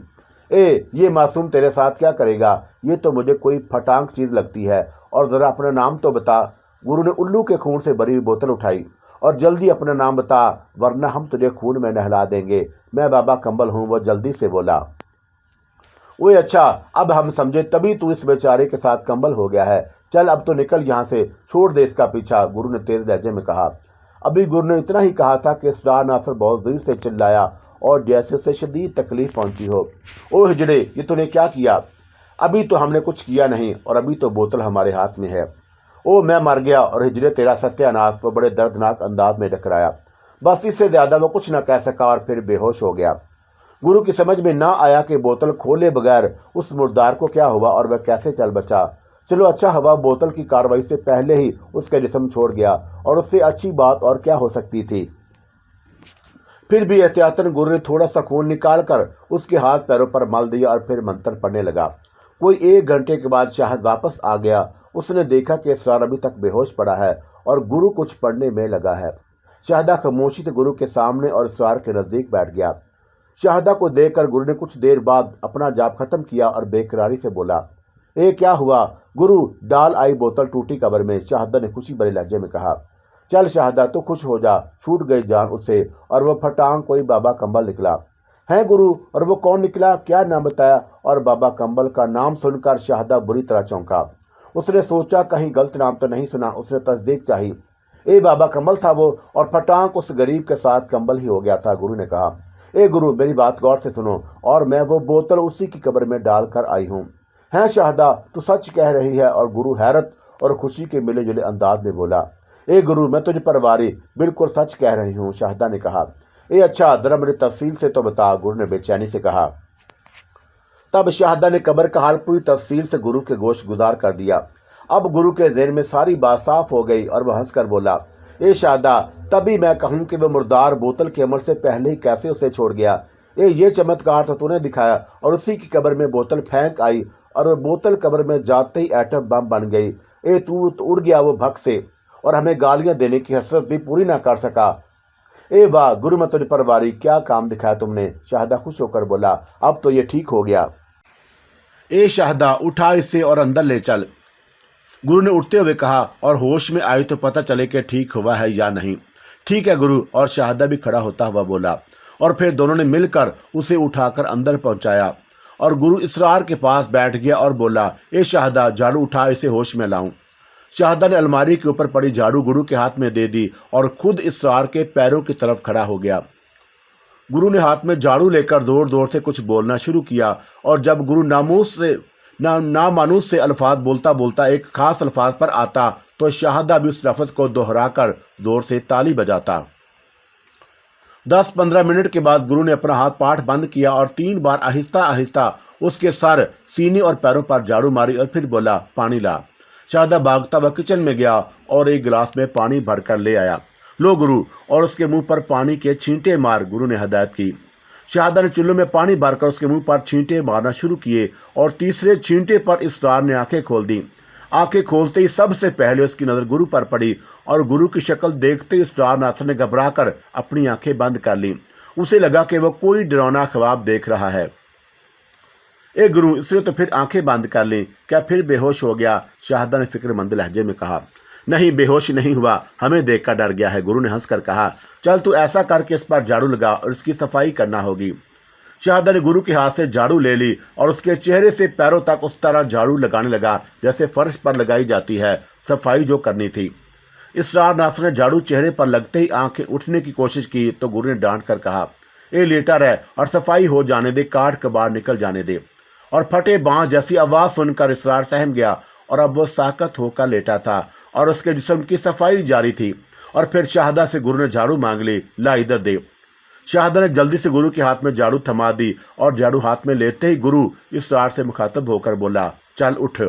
ये मासूम तेरे साथ क्या करेगा, ये तो मुझे कोई फटांक चीज़ लगती है, और ज़रा अपना नाम तो बता। गुरु ने उल्लू के खून से भरी हुई बोतल उठाई और जल्दी अपना नाम बता, वरना हम तुझे खून में नहला देंगे। मैं बाबा कंबल हूँ, वो जल्दी से बोला। ओए अच्छा, अब हम समझे, तभी तू इस बेचारे के साथ कंबल हो गया है। चल अब तो निकल यहाँ से, छोड़ दे इसका पीछा, गुरु ने तेज लहजे में कहा। अभी गुरु ने इतना ही कहा था कि इसरार नासिर बहुत देर से चिल्लाया और जैसे उसे शदीद तकलीफ पहुंची हो। ओ हिजड़े, ये तूने क्या किया? अभी तो हमने कुछ किया नहीं और अभी तो बोतल हमारे हाथ में है। ओ मैं मर गया, और हिजरे तेरा सत्यानाश को बड़े दर्दनाक अंदाज में टकराया। बस इससे ज्यादा वो कुछ न कह सका और फिर बेहोश हो गया। गुरु की समझ में ना आया कि बोतल खोले बगैर उस मुर्दार को क्या हुआ और वह कैसे चल बचा। चलो अच्छा हुआ बोतल की कार्रवाई से पहले ही उसका जिस्म छोड़ गया, और उससे अच्छी बात और क्या हो सकती थी। फिर भी एहतियातन गुरु ने थोड़ा सा खून निकालकर उसके हाथ पैरों पर मल दिया और फिर मंत्र पढ़ने लगा। कोई 1 घंटे के बाद शाहद वापस आ गया। उसने देखा कि इसरार अभी तक बेहोश पड़ा है और गुरु कुछ पढ़ने में लगा है। शाहदा खामोशी से गुरु के सामने और इसरार के नजदीक बैठ गया। शाहदा को देखकर गुरु ने कुछ देर बाद अपना जाप खत्म किया और बेकरारी से बोला, ए क्या हुआ? गुरु, डाल आई बोतल टूटी कब्र में, शाहदा ने खुशी भरे लहजे में कहा। चल शाहदा, तो खुश हो जा, छूट गई जान उससे। और वह फटांग कोई बाबा कंबल निकला है गुरु। और वो कौन निकला, क्या नाम बताया? और बाबा कंबल का नाम सुनकर शाहदा बुरी तरह चौंका। उसने सोचा कहीं गलत नाम तो नहीं सुना। उसने तस्दीक चाही। ए बाबा कंबल था वो, और फटांग उस गरीब के साथ कंबल ही हो गया था। गुरु ने कहा, ए गुरु, मेरी बात गौर से सुनो, और मैं वो बोतल उसी की कब्र में डाल कर आई हूँ। हैं शाहदा, तू सच कह रही है? और गुरु हैरत और खुशी के मिले जुले अंदाज में बोला, ए गुरु, मैं तुझ पर वारी बिल्कुल सच कह रही हूँ। शाहदा ने कहा, ए अच्छा, जरा मुझे तफसील से तो बता। गुरु ने बेचैनी से कहा। तब शाहदा ने कब्र का हाल पूरी तफसील से गुरु के गोश गुजार कर दिया। अब गुरु के ज़हन में सारी बात साफ हो गई और वह हंसकर बोला, ए शाहदा, तभी मैं कहूँ कि वह मुर्दार बोतल के अमर से पहले ही कैसे उसे छोड़ गया। ये चमत्कार तो तूने दिखाया, और उसी की कब्र में बोतल फेंक आई, और वह बोतल कब्र में जाते ही एटम बम बन गई। तू तो उड़ गया वो भग से, और हमें गालियां देने की हसरत भी पूरी ना कर सका। ए वाह गुरु, मैं तुझ पर वारी, क्या काम दिखाया तुमने। शाहदा खुश होकर बोला, अब तो ये ठीक हो गया। ए शाहदा, उठा इसे और अंदर ले चल। गुरु ने उठते हुए कहा, और होश में आई तो पता चले कि ठीक हुआ है या नहीं। ठीक है गुरु। और शाहदा भी खड़ा होता हुआ बोला, और फिर दोनों ने मिलकर उसे उठाकर अंदर पहुंचाया। और गुरु इसरार के पास बैठ गया और बोला, ए शाहदा, झाड़ू उठा, इसे होश में लाऊं। शाहदा ने अलमारी के ऊपर पड़ी झाड़ू गुरु के हाथ में दे दी और खुद इसरार के पैरों की तरफ खड़ा हो गया। गुरु ने हाथ में झाड़ू लेकर जोर जोर से कुछ बोलना शुरू किया, और जब गुरु नामानूस से अल्फाज बोलता बोलता एक खास अल्फाज पर आता तो शाहदा भी उस लफ्ज को दोहराकर जोर से ताली बजाता। 10-15 मिनट के बाद गुरु ने अपना हाथ पाठ बंद किया और 3 बार आहिस्ता आहिस्ता उसके सर, सीने और पैरों पर झाड़ू मारी और फिर बोला, पानी ला। शाहदा भागता हुआ किचन में गया और एक गिलास में पानी भरकर ले आया। लो गुरु, और उसके मुंह पर पानी के छींटे मार, गुरु ने हदायत की। शाहदा ने चुल्लू में पानी भरकर उसके मुंह पर छींटे मारना शुरू किए, और तीसरे छींटे पर इसरार ने आंखें खोल दी। आंखें खोलते ही सबसे पहले उसकी नज़र गुरु पर पड़ी, और गुरु की शक्ल देखते ही इसरार नासर ने घबराकर अपनी आंखें बंद कर लीं। उसे लगा कि वह कोई डरावना ख्वाब देख रहा है। ए गुरु, इसने तो फिर आंखें बंद कर लीं, क्या फिर बेहोश हो गया? शाहदा ने फिक्रमंद लहजे में कहा। नहीं, बेहोश नहीं हुआ, हमें देखकर डर गया है। गुरु ने हंसकर कहा, चल तू ऐसा करके इस पर झाड़ू लगा और इसकी सफाई करना होगी। शाहदा ने गुरु के हाथ से झाड़ू ले ली और उसके चेहरे से पैरों तक उस तरह झाड़ू लगाने लगा जैसे फर्श पर लगाई जाती है, सफाई जो करनी थी। इसरार नासर ने झाड़ू चेहरे पर लगते ही आंखें उठने की कोशिश की तो गुरु ने डांट कर कहा, ए लेटा रह और सफाई हो जाने दे, काट कबाड़ निकल जाने दे। और फटे बांस जैसी आवाज़ सुनकर इसरार सहम गया, और अब वो साकत होकर लेटा था और उसके जिस्म की सफाई जारी थी। और फिर शाहदा से गुरु ने झाड़ू मांग ली, ला इधर दे। शाहदा ने जल्दी से गुरु के हाथ में झाड़ू थमा दी, और झाड़ू हाथ में लेते ही गुरु इसरार से मुखातब होकर बोला, चल उठ।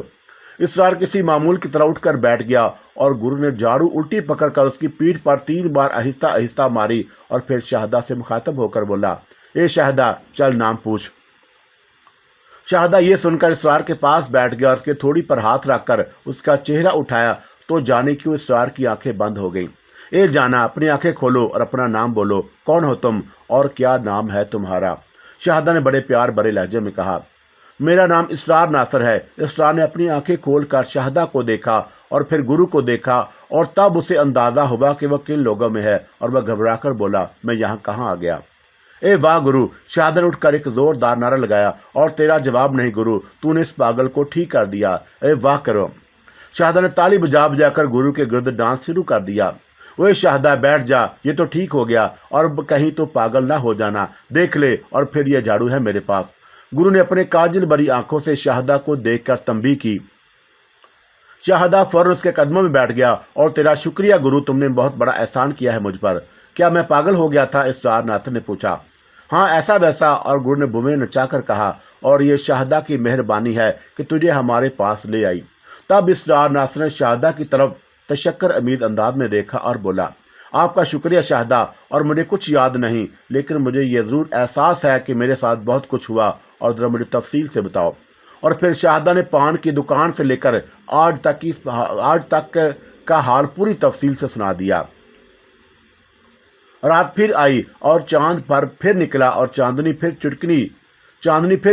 इसरार किसी मामूल की तरह उठकर बैठ गया, और गुरु ने झाड़ू उल्टी पकड़कर उसकी पीठ पर 3 बार आहिस्ता आहिस्ता मारी, और फिर शाहदा से मुखातब होकर बोला, ए शाहदा, चल नाम पूछ। शाहदा ये सुनकर इसरार के पास बैठ गया और उसके थोड़ी पर हाथ रखकर उसका चेहरा उठाया तो जाने क्यों इसरार की आंखें बंद हो गईं। ए जाना, अपनी आंखें खोलो और अपना नाम बोलो, कौन हो तुम और क्या नाम है तुम्हारा? शाहदा ने बड़े प्यार भरे लहजे में कहा, मेरा नाम इसरार नासर है। इसरार ने अपनी आंखें खोलकर शाहदा को देखा और फिर गुरु को देखा, और तब उसे अंदाज़ा हुआ कि वह किन लोगों में है, और वह घबराकर बोला, मैं यहाँ कहाँ आ गया? ए वाह गुरु, शाहदा ने उठकर एक जोरदार नारा लगाया, और तेरा जवाब नहीं गुरु, तूने इस पागल को ठीक कर दिया। ए वाह करो। शाहदा ने ताली बजा बजाकर गुरु के गिर्द डांस शुरू कर दिया। ओए शाहदा, बैठ जा, ये तो ठीक हो गया, और कहीं तो पागल ना हो जाना, देख ले, और फिर यह झाड़ू है मेरे पास। गुरु ने अपने काजल भरी आंखों से शाहदा को देखकर तंबीह की। शाहदा फौरन उसके कदमों में बैठ गया और तेरा शुक्रिया गुरु, तुमने बहुत बड़ा एहसान किया है मुझ पर। क्या मैं पागल हो गया था? इसरार नासिर ने पूछा। हाँ, ऐसा वैसा। और गुरु ने बुमें नचाकर कहा, और ये शाहदा की मेहरबानी है कि तुझे हमारे पास ले आई। तब इसरार नासिर ने शाहदा की तरफ तशक्कर अमीद अंदाज में देखा और बोला, आपका शुक्रिया शाहदा, और मुझे कुछ याद नहीं, लेकिन मुझे ये ज़रूर एहसास है कि मेरे साथ बहुत कुछ हुआ, और ज़रा मुझे तफसील से बताओ। और फिर शाहदा ने पान की दुकान से लेकर आज तक का हाल पूरी तफसील से सुना दिया। रात फिर आई और चांद पर फिर निकला और चांदनी फिर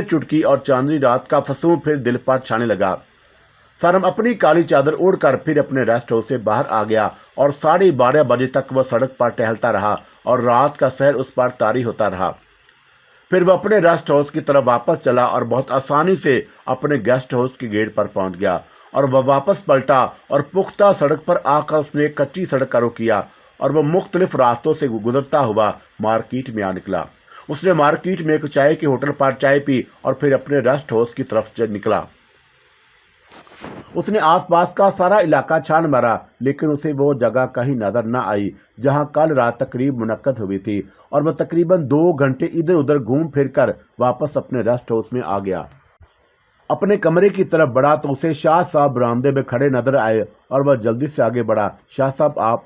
चुटकी और चांदनी रात का फसूं फिर दिल पर छाने लगा। सरम अपनी काली चादर ओढ़कर फिर अपने रेस्ट हाउस से बाहर आ गया और 12:30 बजे तक वह सड़क पर टहलता रहा और रात का सहर उस पर तारी होता रहा। फिर वह अपने रेस्ट हाउस की तरफ वापस चला और बहुत आसानी से अपने गेस्ट हाउस के गेट पर पहुंच गया और वह वापस पलटा और पुख्ता सड़क पर आकर उसने एक कच्ची सड़क का रुख किया और वह मुख्तलिफ रास्तों से गुजरता हुआ मार्केट में आ निकला। उसने मार्केट में एक चाय के होटल पर चाय पी और फिर अपने रेस्ट हाउस की तरफ निकला। उसने आसपास का सारा इलाका छान मारा, लेकिन उसे वो जगह कहीं नजर न आई जहां कल रात तकरीब मुनक्कद हुई थी, और वह तकरीबन 2 घंटे इधर उधर घूम फिर कर वापस अपने रेस्ट हाउस में आ गया। अपने कमरे की तरफ बढ़ा तो उसे शाह साहब बरामदे में खड़े नजर आए और वह जल्दी से आगे बढ़ा। शाह साहब, आप?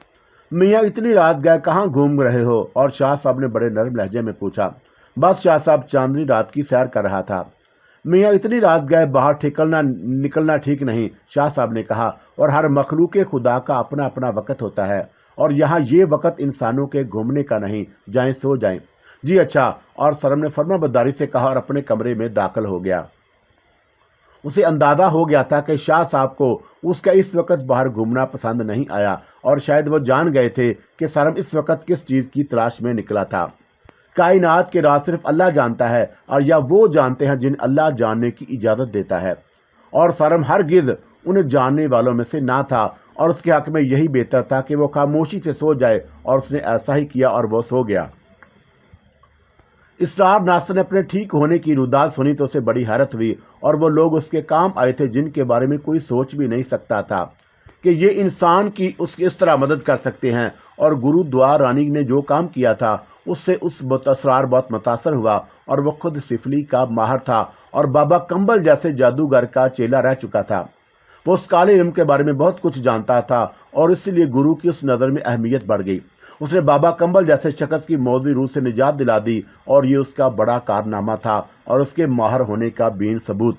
मियाँ, इतनी रात गए कहाँ घूम रहे हो? और शाह साहब ने बड़े नरम लहजे में पूछा। बस शाह साहब, चांदनी रात की सैर कर रहा था। मियाँ, इतनी रात गए बाहर निकलना ठीक नहीं, शाह साहब ने कहा, और हर मखलूक खुदा का अपना अपना वक़्त होता है, और यहाँ ये वक़्त इंसानों के घूमने का नहीं, जाएं सो जाएं। जी अच्छा। और सरम ने फर्माबरदारी से कहा और अपने कमरे में दाखिल हो गया। उसे अंदाज़ा हो गया था कि शाह साहब को उसका इस वक्त बाहर घूमना पसंद नहीं आया, और शायद वो जान गए थे कि सरम इस वक्त किस चीज़ की तलाश में निकला था। कायनात के राज सिर्फ अल्लाह जानता है, और या वो जानते हैं जिन अल्लाह जानने की इजाज़त देता है, और सरम हरगिज़ उन्हें जानने वालों में से ना था, और उसके हक़ में यही बेहतर था कि वो खामोशी से सो जाए, और उसने ऐसा ही किया और वो सो गया। इसरार नासिर ने अपने ठीक होने की रुदात सुनी तो उसे बड़ी हैरत हुई, और वो लोग उसके काम आए थे जिनके बारे में कोई सोच भी नहीं सकता था कि ये इंसान की उसकी इस तरह मदद कर सकते हैं। और गुरु दुआ रानी ने जो काम किया था उससे उस असरार बहुत मुतासर हुआ, और वो खुद सिफली का माहर था और बाबा कंबल जैसे जादूगर का चेला रह चुका था। वो उस काले इल्म के बारे में बहुत कुछ जानता था, और इसलिए गुरु की उस नज़र में अहमियत बढ़ गई। उसने बाबा कंबल जैसे शख्स की मौजी रूह से निजात दिला दी, और ये उसका बड़ा कारनामा था और उसके माहर होने का बेन सबूत।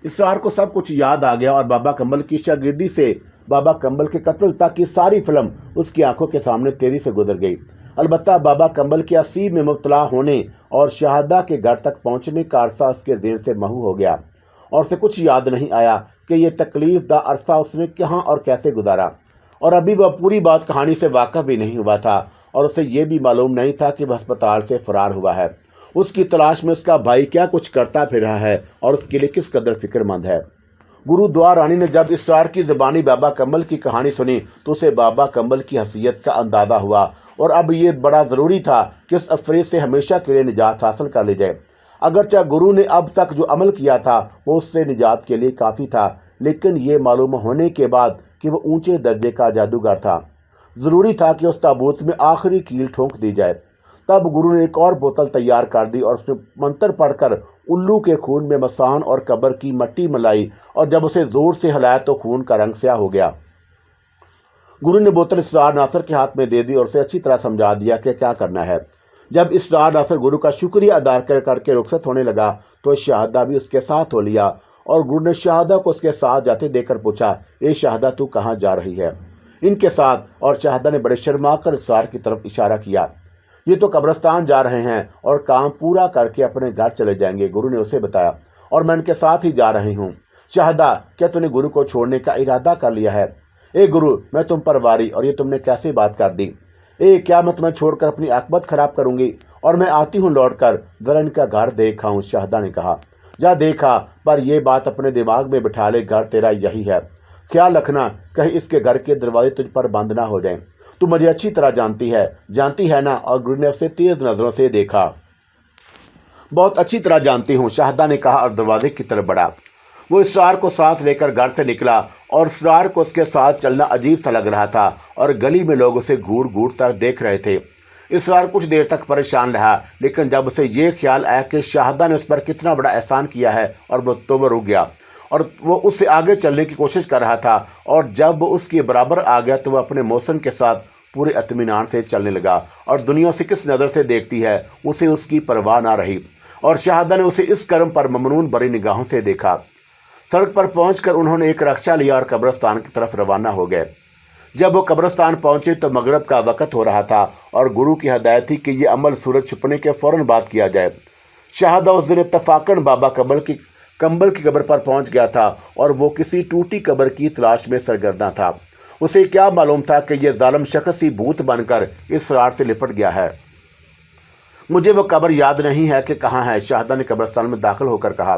इसरार को सब कुछ याद आ गया, और बाबा कंबल की शागिर्दी से बाबा कंबल के कत्ल तक की सारी फिल्म उसकी आंखों के सामने तेजी से गुजर गई। अलबत्ता बाबा कंबल के असीब में मुब्तला होने और शाहदा के घर तक पहुंचने का अरसा उसके ज़हन से महू हो गया, और उसे कुछ याद नहीं आया कि यह तकलीफ दा अरसा उसने कहाँ और कैसे गुजारा। और अभी वह पूरी बात कहानी से वाकिफ भी नहीं हुआ था, और उसे यह भी मालूम नहीं था कि वह अस्पताल से फरार हुआ है। उसकी तलाश में उसका भाई क्या कुछ करता फिर रहा है और उसके लिए किस कदर फिक्रमंद है। गुरु दुआ रानी ने जब इसरार की ज़बानी बाबा कंबल की कहानी सुनी तो उसे बाबा कंबल की हसीयत का अंदाज़ा हुआ, और अब ये बड़ा ज़रूरी था कि उस अफरीद से हमेशा के लिए निजात हासिल कर ली जाए। अगरचे गुरु ने अब तक जो अमल किया था वो उससे निजात के लिए काफ़ी था, लेकिन ये मालूम होने के बाद कि वह ऊंचे दर्जे का जादूगर था, ज़रूरी था कि उस ताबूत में आखिरी कील ठोंक दी जाए। तब गुरु ने एक और बोतल तैयार कर दी और उसमें मंत्र पढ़कर उल्लू के खून में मसान और कब्र की मट्टी मिलाई, और जब उसे जोर से हिलाया तो खून का रंग स्याह हो गया। गुरु ने बोतल इसरार नासिर के हाथ में दे दी और उसे अच्छी तरह समझा दिया कि क्या करना है। जब इसरार नासिर गुरु का शुक्रिया अदा करके रुखसत होने लगा तो शाहदा भी उसके साथ हो लिया, और गुरु ने शाहदा को उसके साथ जाते देखकर पूछा, ए शाहदा, तू कहाँ जा रही है? इनके साथ। और शाहदा ने बड़े शर्मा कर इसरार की तरफ इशारा किया। ये तो कब्रिस्तान जा रहे हैं और काम पूरा करके अपने घर चले जाएंगे, गुरु ने उसे बताया, और मैं इनके साथ ही जा रही हूँ। शाहदा, क्या तूने गुरु को छोड़ने का इरादा कर लिया है? ए गुरु, मैं तुम पर वारी, और ये तुमने कैसे बात कर दी? क्या मैं तुम्हें छोड़कर अपनी आकबत खराब करूंगी? और मैं आती हूँ लौट कर, जरा इनका घर देखा हूँ। शाहदा ने कहा, जा देखा, पर यह बात अपने दिमाग में बिठा ले, घर तेरा यही है। ख्याल रखना कहीं इसके घर के दरवाजे तुझ पर बंद ना हो जाएं। तू मुझे अच्छी तरह जानती है ना? और गुरु ने उसे तेज नजरों से देखा। बहुत अच्छी तरह जानती हूँ, शाहदा ने कहा और दरवाजे की तरफ बढ़ा। وہ اسرار کو ساتھ لے کر گھر سے نکلا اور اسرار کو اس کے ساتھ چلنا عجیب سا لگ رہا تھا اور گلی میں لوگ اسے گھور گھور کر دیکھ رہے تھے۔ اسرار کچھ دیر تک پریشان رہا، لیکن جب اسے یہ خیال آیا کہ شاہدہ نے اس پر کتنا بڑا احسان کیا ہے اور وہ رک گیا اور وہ اس سے آگے چلنے کی کوشش کر رہا تھا، اور جب وہ اس کے برابر آ گیا تو وہ اپنے محسن کے ساتھ پورے اطمینان سے چلنے لگا، اور دنیا اسے کس نظر سے دیکھتی ہے اسے اس کی پرواہ نہ رہی، اور شاہدہ نے اسے اس کرم پر ممنون بری نگاہوں سے دیکھا۔ سڑک پر پہنچ کر انہوں نے ایک رکشہ لیا اور قبرستان کی طرف روانہ ہو گئے۔ جب وہ قبرستان پہنچے تو مغرب کا وقت ہو رہا تھا اور گرو کی ہدایت تھی کہ یہ عمل سورج چھپنے کے فوراً بعد کیا جائے۔ شاہدہ اس دن اتفاقاً بابا کمبل کی قبر پر پہنچ گیا تھا اور وہ کسی ٹوٹی قبر کی تلاش میں سرگرداں تھا۔ اسے کیا معلوم تھا کہ یہ ظالم شخص ہی بھوت بن کر اس اسرار سے لپٹ گیا ہے۔ مجھے وہ قبر یاد نہیں ہے کہ کہاں ہے، شاہدہ نے قبرستان میں داخل ہو کر کہا،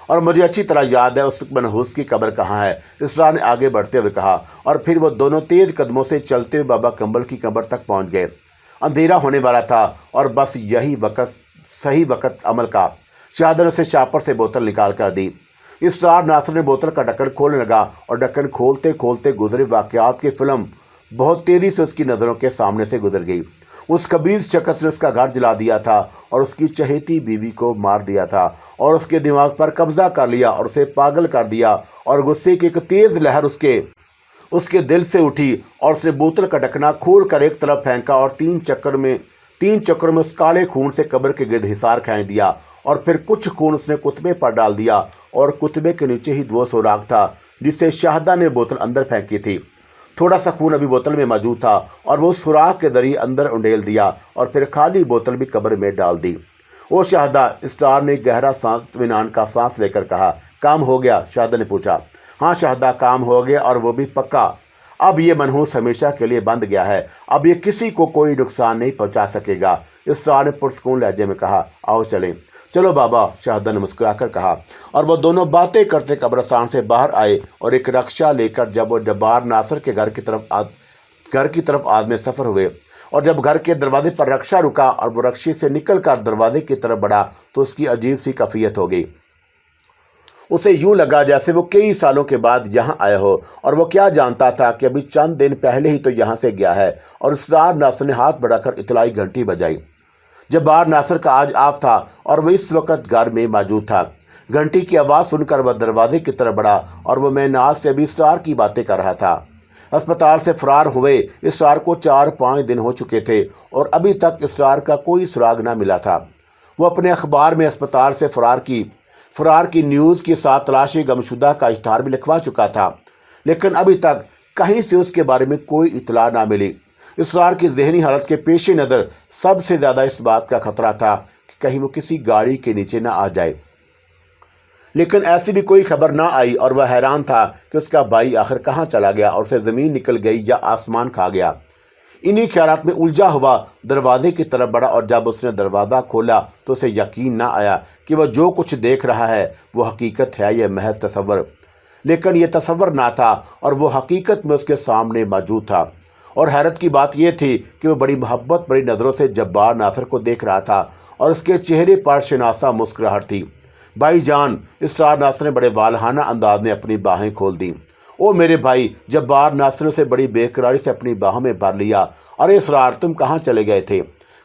اور مجھے اچھی طرح یاد ہے اس منحوس کی قبر کہاں ہے، اسرار نے آگے بڑھتے ہوئے کہا، اور پھر وہ دونوں تیز قدموں سے چلتے ہوئے بابا کمبل کی قبر تک پہنچ گئے۔ اندھیرا ہونے والا تھا اور بس یہی صحیح وقت عمل کا۔ شاہدہ نے اسے شاپر سے بوتل نکال کر دی۔ اسرار ناصر نے بوتل کا ڈھکن کھولنے لگا اور ڈھکن کھولتے کھولتے گزرے واقعات کی فلم بہت تیزی سے اس کی نظروں کے سامنے سے گزر گئی۔ اس خبیث شخص نے اس کا گھر جلا دیا تھا اور اس کی چہیتی بیوی کو مار دیا تھا اور اس کے دماغ پر قبضہ کر لیا اور اسے پاگل کر دیا، اور غصے کی ایک تیز لہر اس کے دل سے اٹھی اور اس نے بوتل کا ڈھکنا کھول کر ایک طرف پھینکا اور تین چکر میں اس کالے خون سے قبر کے گرد حصار کھینچ دیا، اور پھر کچھ خون اس نے کتبے پر ڈال دیا، اور کتبے کے نیچے ہی وہ سوراخ تھا جس سے شاہدہ نے بوتل اندر پھینکی تھی۔ تھوڑا سا خون ابھی بوتل میں موجود تھا اور وہ سوراخ کے ذریعے اندر انڈیل دیا اور پھر خالی بوتل بھی قبر میں ڈال دی۔ وہ شاہدہ، اسرار نے گہرا اطمینان کا سانس لے کر کہا۔ کام ہو گیا؟ شاہدہ نے پوچھا۔ ہاں شاہدہ، کام ہو گیا، اور وہ بھی پکا۔ اب یہ منحوس ہمیشہ کے لیے بند گیا ہے، اب یہ کسی کو کوئی نقصان نہیں پہنچا سکے گا، اسرار نے پرسکون لہجے میں کہا۔ آؤ چلیں۔ چلو بابا، شاہدہ نے مسکرا کر کہا، اور وہ دونوں باتیں کرتے قبرستان سے باہر آئے اور ایک رکشہ لے کر جب وہ جبار ناصر کے گھر کی طرف آدمی سفر ہوئے، اور جب گھر کے دروازے پر رکشہ رکا اور وہ رکشے سے نکل کر دروازے کی طرف بڑھا تو اس کی عجیب سی کیفیت ہو گئی۔ اسے یوں لگا جیسے وہ کئی سالوں کے بعد یہاں آیا ہو، اور وہ کیا جانتا تھا کہ ابھی چند دن پہلے ہی تو یہاں سے گیا ہے۔ اور اسرار ناصر نے ہاتھ بڑھا کر اطلاعی گھنٹی بجائی۔ جبار ناصر کا آج آف تھا اور وہ اس وقت گھر میں موجود تھا۔ گھنٹی کی آواز سن کر وہ دروازے کی طرف بڑھا اور وہ میں ناز سے ابھی اسرار کی باتیں کر رہا تھا۔ اسپتال سے فرار ہوئے اسرار کو 4-5 دن ہو چکے تھے اور ابھی تک اسرار کا کوئی سراغ نہ ملا تھا۔ وہ اپنے اخبار میں اسپتال سے فرار کی نیوز کے ساتھ تلاشی گمشدہ کا اشتہار بھی لکھوا چکا تھا، لیکن ابھی تک کہیں سے اس کے بارے میں کوئی اطلاع نہ ملی۔ اسرار کی ذہنی حالت کے پیش نظر سب سے زیادہ اس بات کا خطرہ تھا کہ کہیں وہ کسی گاڑی کے نیچے نہ آ جائے، لیکن ایسی بھی کوئی خبر نہ آئی اور وہ حیران تھا کہ اس کا بھائی آخر کہاں چلا گیا اور اسے زمین نکل گئی یا آسمان کھا گیا۔ انہی خیالات میں الجھا ہوا دروازے کی طرف بڑھا، اور جب اس نے دروازہ کھولا تو اسے یقین نہ آیا کہ وہ جو کچھ دیکھ رہا ہے وہ حقیقت ہے یا محض تصور، لیکن یہ تصور نہ تھا اور وہ حقیقت میں اس کے سامنے موجود تھا۔ اور حیرت کی بات یہ تھی کہ وہ بڑی محبت بڑی نظروں سے جبار ناصر کو دیکھ رہا تھا اور اس کے چہرے پر شناسا مسکراہٹ تھی۔ بھائی جان، اسرار ناصر نے بڑے والہانہ انداز میں اپنی باہیں کھول دیں۔ او میرے بھائی، جبار ناصر سے بڑی بے قراری سے اپنی باہوں میں بھر لیا۔ ارے اسرار، تم کہاں چلے گئے تھے؟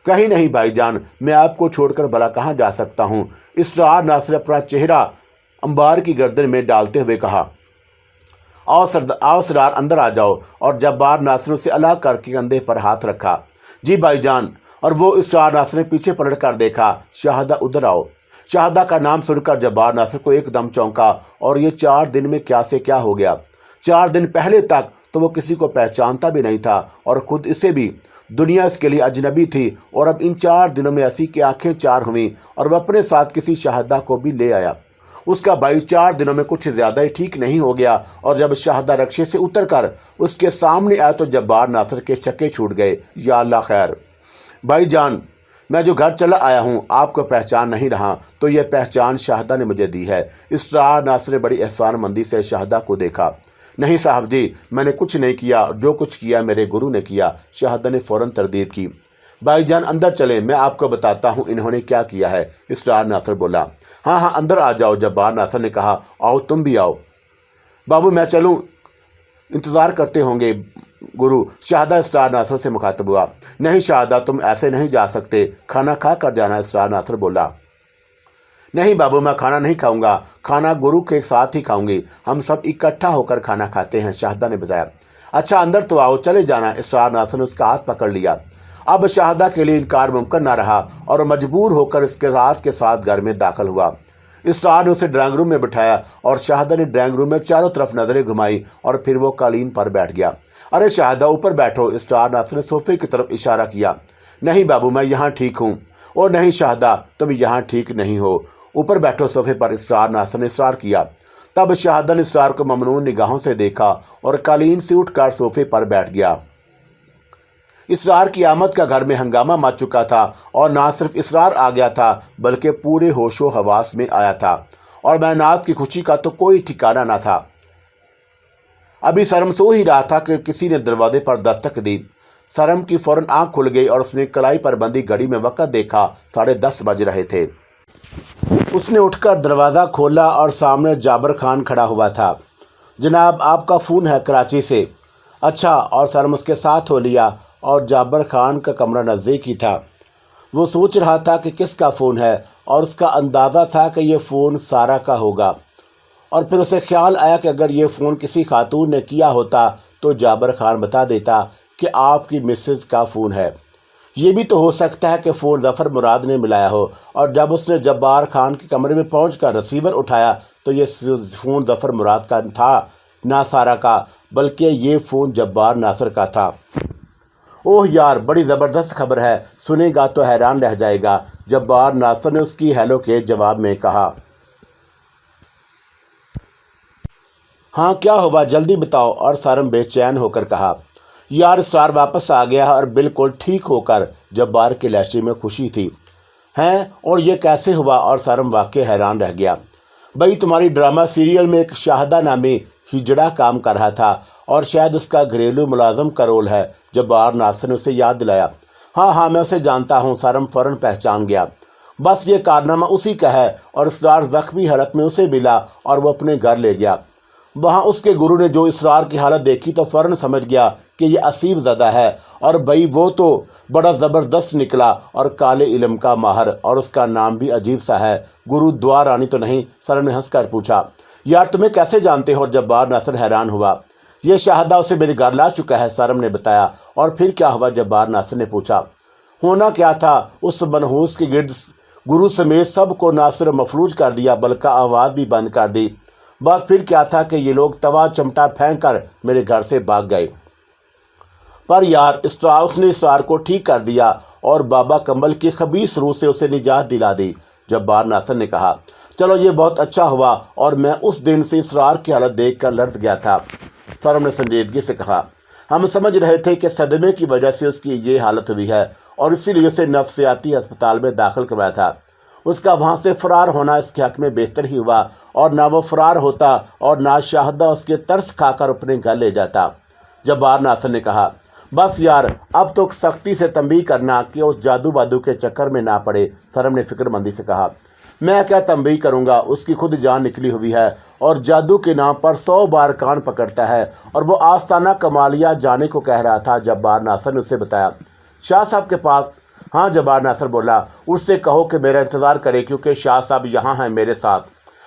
کہیں نہیں بھائی جان، میں آپ کو چھوڑ کر بھلا کہاں جا سکتا ہوں؟ اسرار ناصر اپنا چہرہ انبار کی گردن میں ڈالتے ہوئے کہا۔ آؤ اسرار، اندر آ جاؤ، اور جبار ناصر سے الگ کر کے کندھے پر ہاتھ رکھا۔ جی بھائی جان، اور وہ اسرار ناصر نے پیچھے پلٹ کر دیکھا۔ شاہدہ، ادھر آؤ۔ شاہدہ کا نام سن کر جبار ناصر کو ایک دم چونکا، اور یہ 4 دن میں کیا سے کیا ہو گیا۔ 4 دن پہلے تک تو وہ کسی کو پہچانتا بھی نہیں تھا اور خود اسے بھی، دنیا اس کے لیے اجنبی تھی، اور اب ان 4 دنوں میں ایسی کہ آنکھیں 4 ہوئیں اور وہ اپنے ساتھ کسی شاہدہ کو بھی لے آیا۔ اس کا بھائی 4 دنوں میں کچھ زیادہ ہی ٹھیک نہیں ہو گیا، اور جب شاہدہ رکشے سے اتر کر اس کے سامنے آیا تو جبار ناصر کے چکے چھوٹ گئے۔ یا اللہ خیر! بھائی جان، میں جو گھر چلا آیا ہوں آپ کو پہچان نہیں رہا، تو یہ پہچان شاہدہ نے مجھے دی ہے۔ اسرار ناصر نے بڑی احسان مندی سے شاہدہ کو دیکھا۔ نہیں صاحب جی، میں نے کچھ نہیں کیا، جو کچھ کیا میرے گرو نے کیا، شاہدہ نے فوراً تردید کی۔ بھائی جان اندر چلیں، میں آپ کو بتاتا ہوں انہوں نے کیا کیا ہے، اسرار ناصر بولا۔ ہاں ہاں اندر آ جاؤ، جبار ناصر نے کہا۔ آؤ تم بھی آؤ۔ بابو میں چلوں، انتظار کرتے ہوں گے گرو، شاہدہ اسرار ناصر سے مخاطب ہوا۔ نہیں شاہدہ، تم ایسے نہیں جا سکتے، کھانا کھا کر جانا، اسرار ناصر بولا۔ نہیں بابو، میں کھانا نہیں کھاؤں گا، کھانا گرو کے ساتھ ہی کھاؤں گی، ہم سب اکٹھا ہو کر کھانا کھاتے ہیں، شاہدہ نے بتایا۔ اچھا اندر تو آؤ، چلے جانا، اسرار ناصر نے اس کا ہاتھ پکڑ لیا۔ اب شاہدہ کے لیے انکار ممکن نہ رہا اور مجبور ہو کر اس کے ہاتھ کے ساتھ گھر میں داخل ہوا۔ اسرار نے اسے ڈرائنگ روم میں بٹھایا اور شاہدہ نے ڈرائنگ روم میں چاروں طرف نظریں گھمائی اور پھر وہ قالین پر بیٹھ گیا۔ ارے شاہدہ اوپر بیٹھو، اسرار ناصر نے صوفے کی طرف اشارہ کیا۔ نہیں بابو، میں یہاں ٹھیک ہوں۔ او نہیں شاہدہ، تم یہاں ٹھیک نہیں ہو، اوپر بیٹھو صوفے پر، اسرار ناصر نے اصرار کیا۔ تب شاہدہ نے اسرار کو ممنون نگاہوں سے دیکھا اور قالین سے اٹھ کر صوفے پر بیٹھ گیا۔ اسرار کی آمد کا گھر میں ہنگامہ مچ چکا تھا اور نہ صرف اسرار آ گیا تھا بلکہ پورے ہوش و حواس میں آیا تھا، اور میناز کی خوشی کا تو کوئی ٹھکانہ نہ تھا۔ ابھی سرم سو ہی رہا تھا کہ کسی نے دروازے پر دستک دی۔ سرم کی فوراً آنکھ کھل گئی اور اس نے کلائی پر بندی گھڑی میں وقت دیکھا، 10:30 بج رہے تھے۔ اس نے اٹھ کر دروازہ کھولا اور سامنے جابر خان کھڑا ہوا تھا۔ جناب آپ کا فون ہے کراچی سے۔ اچھا، اور سرم اس کے ساتھ ہو لیا اور جابر خان کا کمرہ نزدیک ہی تھا۔ وہ سوچ رہا تھا کہ کس کا فون ہے اور اس کا اندازہ تھا کہ یہ فون سارا کا ہوگا، اور پھر اسے خیال آیا کہ اگر یہ فون کسی خاتون نے کیا ہوتا تو جابر خان بتا دیتا کہ آپ کی مسز کا فون ہے۔ یہ بھی تو ہو سکتا ہے کہ فون ظفر مراد نے ملایا ہو، اور جب اس نے جبار خان کے کمرے میں پہنچ کر ریسیور اٹھایا تو یہ فون ظفر مراد کا تھا، نہ سارا کا، بلکہ یہ فون جبار ناصر کا تھا۔ اوہ یار، بڑی زبردست خبر ہے، سنے گا تو حیران رہ جائے گا، جبار ناصر نے اس کی ہیلو کے جواب میں کہا۔ ہاں کیا ہوا، جلدی بتاؤ، اور سرم بے چین ہو کر کہا۔ یار اسرار واپس آ گیا اور بالکل ٹھیک ہو کر، جبار کے لہجے میں خوشی تھی۔ ہیں، اور یہ کیسے ہوا، اور سرم واقع حیران رہ گیا۔ بھئی تمہاری ڈرامہ سیریل میں ایک شاہدہ نامی ہجڑا کام کر رہا تھا اور شاید اس کا گھریلو ملازم کا رول ہے، جبار ناصر نے اسے یاد دلایا۔ ہاں میں اسے جانتا ہوں، سرم فوراً پہچان گیا۔ بس یہ کارنامہ اسی کا ہے، اور اسرار زخمی حالت میں اسے ملا اور وہ اپنے گھر لے گیا۔ وہاں اس کے گرو نے جو اسرار کی حالت دیکھی تو فوراً سمجھ گیا کہ یہ اسیب زدہ ہے، اور بھئی وہ تو بڑا زبردست نکلا اور کالے علم کا ماہر، اور اس کا نام بھی عجیب سا ہے، گرو دعا رانی تو نہیں؟ سرم نے ہنس کر پوچھا۔ یار تمہیں کیسے جانتے ہو؟ جبار ناصر حیران ہوا۔ یہ شاہدہ اسے میرے گھر لا چکا ہے، سرم نے بتایا۔ اور پھر کیا ہوا؟ جبار ناصر نے پوچھا۔ ہونا کیا تھا، اس منحوس کے گرد گرو سمیت سب کو نہ صرف مفلوج کر دیا بلکہ آواز بھی بند کر دی۔ بس پھر کیا تھا کہ یہ لوگ توا چمٹا پھینک کر میرے گھر سے بھاگ گئے۔ پر یار اس نے اسرار کو ٹھیک کر دیا اور بابا کمبل کی خبیث روح سے اسے نجات دلا دی، جبار ناصر نے کہا۔ چلو یہ بہت اچھا ہوا، اور میں اس دن سے اسرار کی حالت دیکھ کر لرز گیا تھا، سرم نے سنجیدگی سے کہا۔ ہم سمجھ رہے تھے کہ صدمے کی وجہ سے اس کی یہ حالت ہوئی ہے، اور اسی لیے اسے نفسیاتی ہسپتال میں داخل کروایا تھا۔ اس کا وہاں سے فرار ہونا اس کے حق میں بہتر ہی ہوا، اور نہ وہ فرار ہوتا اور نہ شاہدہ اس کے ترس کھا کر اپنے گھر لے جاتا، جبار ناصر نے کہا۔ بس یار اب تو سختی سے تنبیہ کرنا کہ اس جادو بادو کے چکر میں نہ پڑے، سرم نے فکر مندی سے کہا۔ میں کیا تنبیہ کروں گا، اس کی خود جان نکلی ہوئی ہے اور جادو کے نام پر 100 بار کان پکڑتا ہے، اور وہ آستانہ کمالیہ جانے کو کہہ رہا تھا، جبار ناصر نے اسے بتایا۔ شاہ صاحب کے پاس؟ ہاں، جبار ناصر بولا۔ اس سے کہو کہ میرا انتظار کرے کیونکہ شاہ صاحب یہاں ہیں میرے ساتھ۔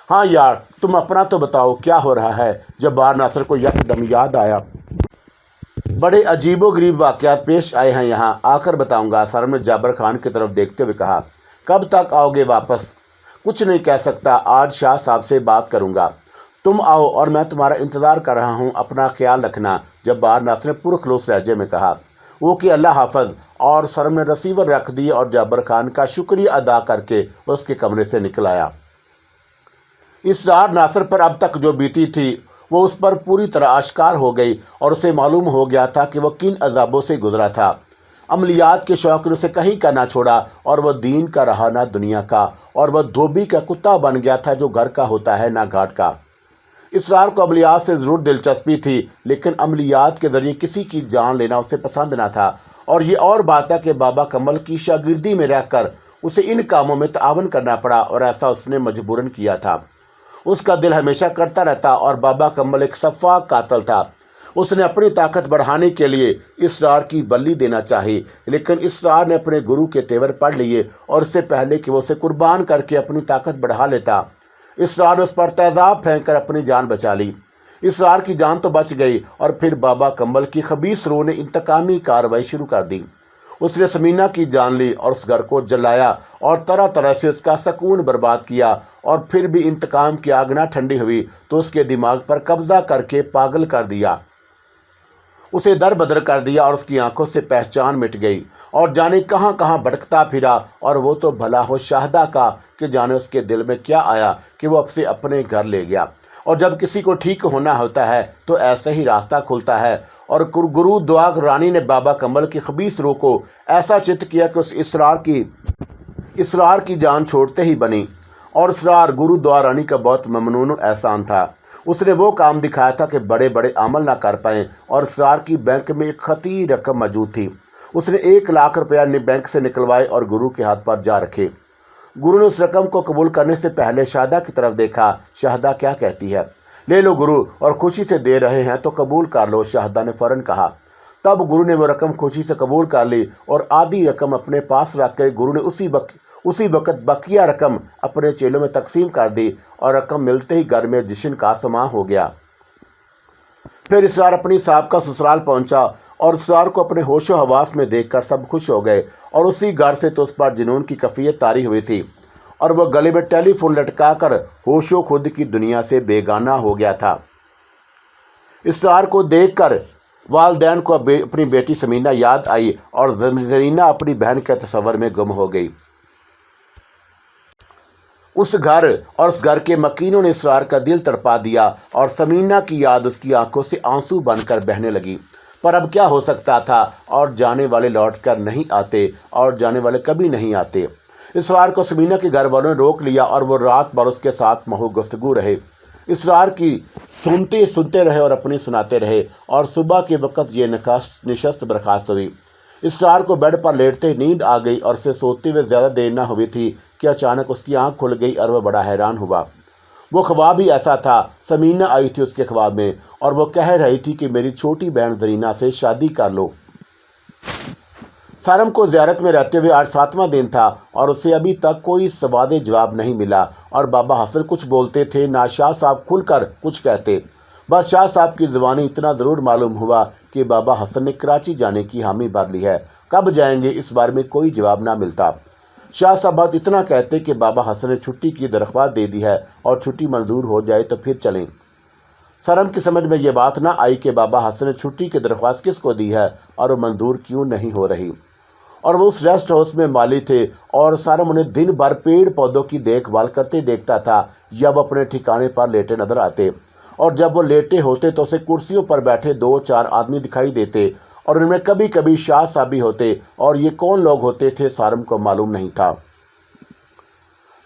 ہاں یار تم اپنا تو بتاؤ، کیا ہو رہا ہے؟ جبار ناصر کو یکدم یاد آیا۔ بڑے عجیب و غریب واقعات پیش آئے ہیں یہاں، آ کر بتاؤں گا، سرم نے جابر خان کی طرف دیکھتے ہوئے کہا۔ کب تک آؤ گے واپس؟ کچھ نہیں کہہ سکتا، آج شاہ صاحب سے بات کروں گا۔ تم آؤ اور میں تمہارا انتظار کر رہا ہوں، اپنا خیال رکھنا، جبار ناصر نے پرخلوص لہجے میں کہا۔ وہ کہ اللہ حافظ، اور سرم نے ریسیور رکھ دی اور جابر خان کا شکریہ ادا کر کے اس کے کمرے سے نکل آیا۔ اسرار ناصر پر اب تک جو بیتی تھی وہ اس پر پوری طرح آشکار ہو گئی، اور اسے معلوم ہو گیا تھا کہ وہ کن عذابوں سے گزرا تھا۔ عملیات کے شوق نے اسے کہیں کا نہ چھوڑا، اور وہ دین کا رہا نہ دنیا کا، اور وہ دھوبی کا کتا بن گیا تھا جو گھر کا ہوتا ہے نہ گھاٹ کا۔ اسرار کو عملیات سے ضرور دلچسپی تھی، لیکن عملیات کے ذریعے کسی کی جان لینا اسے پسند نہ تھا، اور یہ اور بات ہے کہ بابا کمل کی شاگردی میں رہ کر اسے ان کاموں میں تعاون کرنا پڑا، اور ایسا اس نے مجبوراً کیا تھا۔ اس کا دل ہمیشہ کرتا رہتا، اور بابا کمل ایک سفاک قاتل تھا۔ اس نے اپنی طاقت بڑھانے کے لیے اسرار کی بلی دینا چاہی، لیکن اسرار نے اپنے گرو کے تیور پڑھ لیے، اور اس سے پہلے کہ وہ اسے قربان کر کے اپنی طاقت بڑھا لیتا، اسرار نے اس پر تیزاب پھینک کر اپنی جان بچا لی۔ اسرار کی جان تو بچ گئی، اور پھر بابا کمل کی خبیث روح نے انتقامی کارروائی شروع کر دی۔ اس نے سمینہ کی جان لی اور اس گھر کو جلایا، اور طرح طرح سے اس کا سکون برباد کیا، اور پھر بھی انتقام کی آگ نہ ٹھنڈی ہوئی تو اس کے دماغ پر قبضہ کر کے پاگل کر دیا، اسے در بدر کر دیا، اور اس کی آنکھوں سے پہچان مٹ گئی، اور جانے کہاں کہاں بھٹکتا پھرا۔ اور وہ تو بھلا ہو شاہدہ کا کہ جانے اس کے دل میں کیا آیا کہ وہ اب سے اپنے گھر لے گیا۔ اور جب کسی کو ٹھیک ہونا ہوتا ہے تو ایسے ہی راستہ کھلتا ہے، اور گرو دعا رانی نے بابا کمل کی خبیث روح کو ایسا چت کیا کہ اس اسرار کی جان چھوڑتے ہی بنی۔ اور اسرار گرو دعا رانی کا بہت ممنون و احسان تھا۔ اس نے وہ کام دکھایا تھا کہ بڑے بڑے عمل نہ کر پائیں، اور اسرار کی بینک میں ایک خطیر رقم موجود تھی۔ اس نے 1,00,000 روپیہ بینک سے نکلوائے اور گرو کے ہاتھ پر جا رکھے۔ گرو نے اس رقم کو قبول کرنے سے پہلے شاہدہ کی طرف دیکھا۔ شاہدہ کیا کہتی ہے؟ لے لو گرو، اور خوشی سے دے رہے ہیں تو قبول کر لو، شاہدہ نے فوراً کہا۔ تب گرو نے وہ رقم خوشی سے قبول کر لی، اور آدھی رقم اپنے پاس رکھ کے گرو نے اسی وقت بقیہ رقم اپنے چیلوں میں تقسیم کر دی، اور رقم ملتے ہی گھر میں جشن کا سماں ہو گیا۔ پھر اسرار اپنی سابقہ سسرال پہنچا، اور اسرار کو اپنے ہوش و حواس میں دیکھ کر سب خوش ہو گئے، اور اسی گھر سے تو اس پر جنون کی کیفیت طاری ہوئی تھی، اور وہ گلے میں ٹیلی فون لٹکا کر ہوش و خود کی دنیا سے بیگانہ ہو گیا تھا۔ اسرار کو دیکھ کر والدین کو اپنی بیٹی سمینہ یاد آئی، اور زرینہ اپنی بہن کے تصور میں گم ہو گئی۔ اس گھر کے مکینوں نے اسرار کا دل تڑپا دیا، اور سمینہ کی یاد اس کی آنکھوں سے آنسو بن کر بہنے لگی۔ پر اب کیا ہو سکتا تھا، اور جانے والے لوٹ کر نہیں آتے، اور جانے والے کبھی نہیں آتے۔ اسرار کو سمینہ کے گھر والوں نے روک لیا، اور وہ رات بھر اس کے ساتھ محو گفتگو رہے، اسرار کی سنتے رہے اور اپنی سناتے رہے، اور صبح کے وقت یہ نشست برخاست ہوئی۔ اسرار کو بیڈ پر لیٹتے نیند آ گئی، اور اسے سوتے ہوئے زیادہ دیر نہ ہوئی تھی کہ اچانک اس کی آنکھ کھل گئی، اور وہ بڑا حیران ہوا۔ وہ خواب ہی ایسا تھا۔ سمینہ آئی تھی اس کے خواب میں، اور وہ کہہ رہی تھی کہ میری چھوٹی بہن زرینہ سے شادی کر لو۔ سارم کو زیارت میں رہتے ہوئے آج 7واں دن تھا، اور اسے ابھی تک کوئی سواد جواب نہیں ملا، اور بابا حسن کچھ بولتے تھے نہ شاہ صاحب کھل کر کچھ کہتے۔ بس شاہ صاحب کی زبانی اتنا ضرور معلوم ہوا کہ بابا حسن نے کراچی جانے کی حامی بھر لی ہے، کب جائیں گے اس بارے میں کوئی جواب نہ ملتا۔ شاہ صاحب بات اتنا کہتے کہ بابا حسن نے چھٹی کی درخواست دے دی ہے، اور چھٹی منظور ہو جائے تو پھر چلیں۔ سرم کی سمجھ میں یہ بات نہ آئی کہ بابا حسن نے چھٹی کی درخواست کس کو دی ہے، اور وہ منظور کیوں نہیں ہو رہی، اور وہ اس ریسٹ ہاؤس میں مالی تھے، اور سارم انہیں دن بھر پیڑ پودوں کی دیکھ بھال کرتے دیکھتا تھا، یا وہ اپنے ٹھکانے پر لیٹے نظر آتے، اور جب وہ لیٹے ہوتے تو اسے کرسیوں پر بیٹھے 2-4 آدمی دکھائی دیتے، اور ان میں کبھی کبھی شاہ صاحب بھی ہوتے، اور یہ کون لوگ ہوتے تھے سارم کو معلوم نہیں تھا۔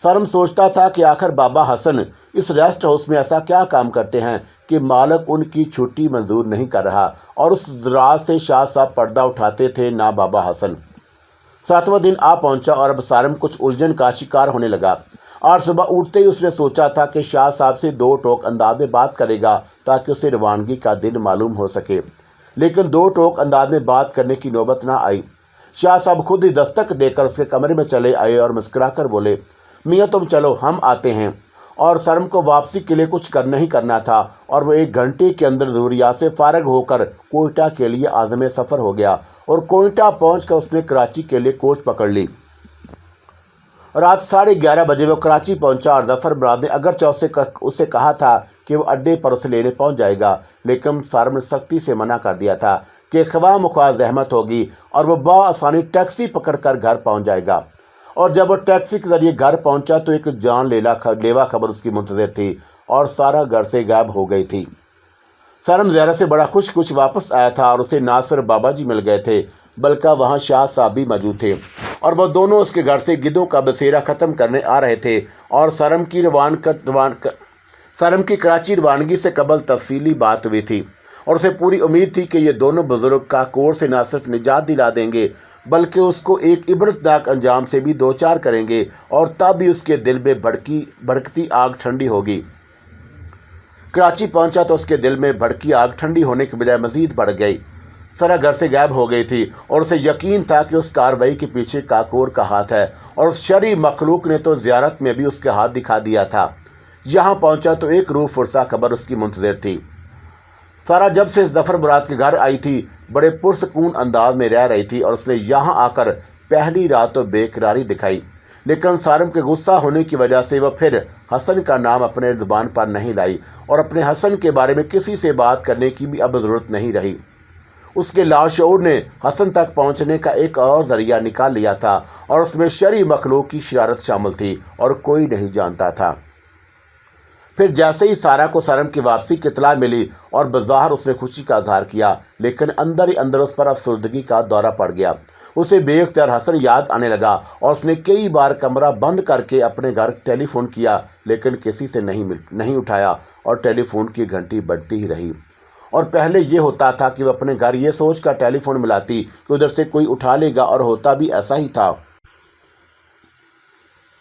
سارم سوچتا تھا کہ آخر بابا حسن اس ریسٹ ہاؤس میں ایسا کیا کام کرتے ہیں کہ مالک ان کی چھٹی منظور نہیں کر رہا، اور اس رات سے شاہ صاحب پردہ اٹھاتے تھے نہ بابا حسن۔ 7واں دن آ پہنچا، اور اب سارم کچھ الجھن کا شکار ہونے لگا۔ آج صبح اٹھتے ہی اس نے سوچا تھا کہ شاہ صاحب سے 2 ٹوک انداز میں بات کرے گا تاکہ اسے روانگی کا دن معلوم ہو سکے، لیکن 2 ٹوک انداز میں بات کرنے کی نوبت نہ آئی۔ شاہ صاحب خود ہی دستک دے کر اس کے کمرے میں چلے آئے، اور مسکرا کر بولے، میاں تم چلو، ہم آتے ہیں۔ اور سرم کو واپسی کے لیے کچھ نہیں کرنا تھا، اور وہ 1 گھنٹے کے اندر ضروریات سے فارغ ہو کر کوئٹہ کے لیے عازم سفر ہو گیا، اور کوئٹہ پہنچ کر اس نے کراچی کے لیے کوچ پکڑ لی۔ رات 11:30 بجے وہ کراچی پہنچا، اور ظفر براد نے اگرچہ اسے کہا تھا کہ وہ اڈے پر اسے لینے پہنچ جائے گا، لیکن سارم نے سختی سے منع کر دیا تھا کہ خواہ مخواہ زحمت ہوگی، اور وہ بآسانی ٹیکسی پکڑ کر گھر پہنچ جائے گا۔ اور جب وہ ٹیکسی کے ذریعے گھر پہنچا تو ایک جان لیوا خبر اس کی منتظر تھی، اور سارا گھر سے غائب ہو گئی تھی۔ سارم زیارت سے بڑا خوش واپس آیا تھا، اور اسے نہ صرف بابا جی مل گئے تھے بلکہ وہاں شاہ صاحب بھی موجود تھے، اور وہ دونوں اس کے گھر سے گدوں کا بسیرا ختم کرنے آ رہے تھے، اور سارم کی کراچی روانگی سے قبل تفصیلی بات ہوئی تھی، اور اسے پوری امید تھی کہ یہ دونوں بزرگ کاکور سے نہ صرف نجات دلا دیں گے بلکہ اس کو ایک عبرتناک انجام سے بھی دوچار کریں گے، اور تب بھی اس کے دل میں بھڑکتی آگ ٹھنڈی ہوگی۔ کراچی پہنچا تو اس کے دل میں بھڑکی آگ ٹھنڈی ہونے کے بجائے مزید بڑھ گئی۔ سارا گھر سے غائب ہو گئی تھی اور اسے یقین تھا کہ اس کارروائی کے پیچھے کاکور کا ہاتھ ہے، اور اس شرعی مخلوق نے تو زیارت میں بھی اس کے ہاتھ دکھا دیا تھا۔ یہاں پہنچا تو ایک روح فرسا خبر اس کی منتظر تھی۔ سارا جب سے ظفر مراد کے گھر آئی تھی بڑے پرسکون انداز میں رہ رہی تھی، اور اس نے یہاں آ کر پہلی رات تو بے قراری دکھائی، لیکن سارم کے غصہ ہونے کی وجہ سے وہ پھر حسن کا نام اپنے زبان پر نہیں لائی، اور اپنے حسن کے بارے میں کسی سے بات کرنے کی بھی اب ضرورت نہیں رہی۔ اس کے لاشعور نے حسن تک پہنچنے کا ایک اور ذریعہ نکال لیا تھا، اور اس میں شرعی مخلوق کی شرارت شامل تھی اور کوئی نہیں جانتا تھا۔ پھر جیسے ہی سارا کو سارم کی واپسی کی اطلاع ملی اور بظاہر اس نے خوشی کا اظہار کیا، لیکن اندر ہی اندر اس پر افسردگی کا دورہ پڑ گیا۔ اسے بے اختیار حسن یاد آنے لگا، اور اس نے کئی بار کمرہ بند کر کے اپنے گھر ٹیلی فون کیا، لیکن کسی سے نہیں اٹھایا، اور ٹیلی فون کی گھنٹی بجتی ہی رہی۔ اور پہلے یہ ہوتا تھا کہ وہ اپنے گھر یہ سوچ کر ٹیلی فون ملاتی کہ ادھر سے کوئی اٹھا لے گا، اور ہوتا بھی ایسا ہی تھا۔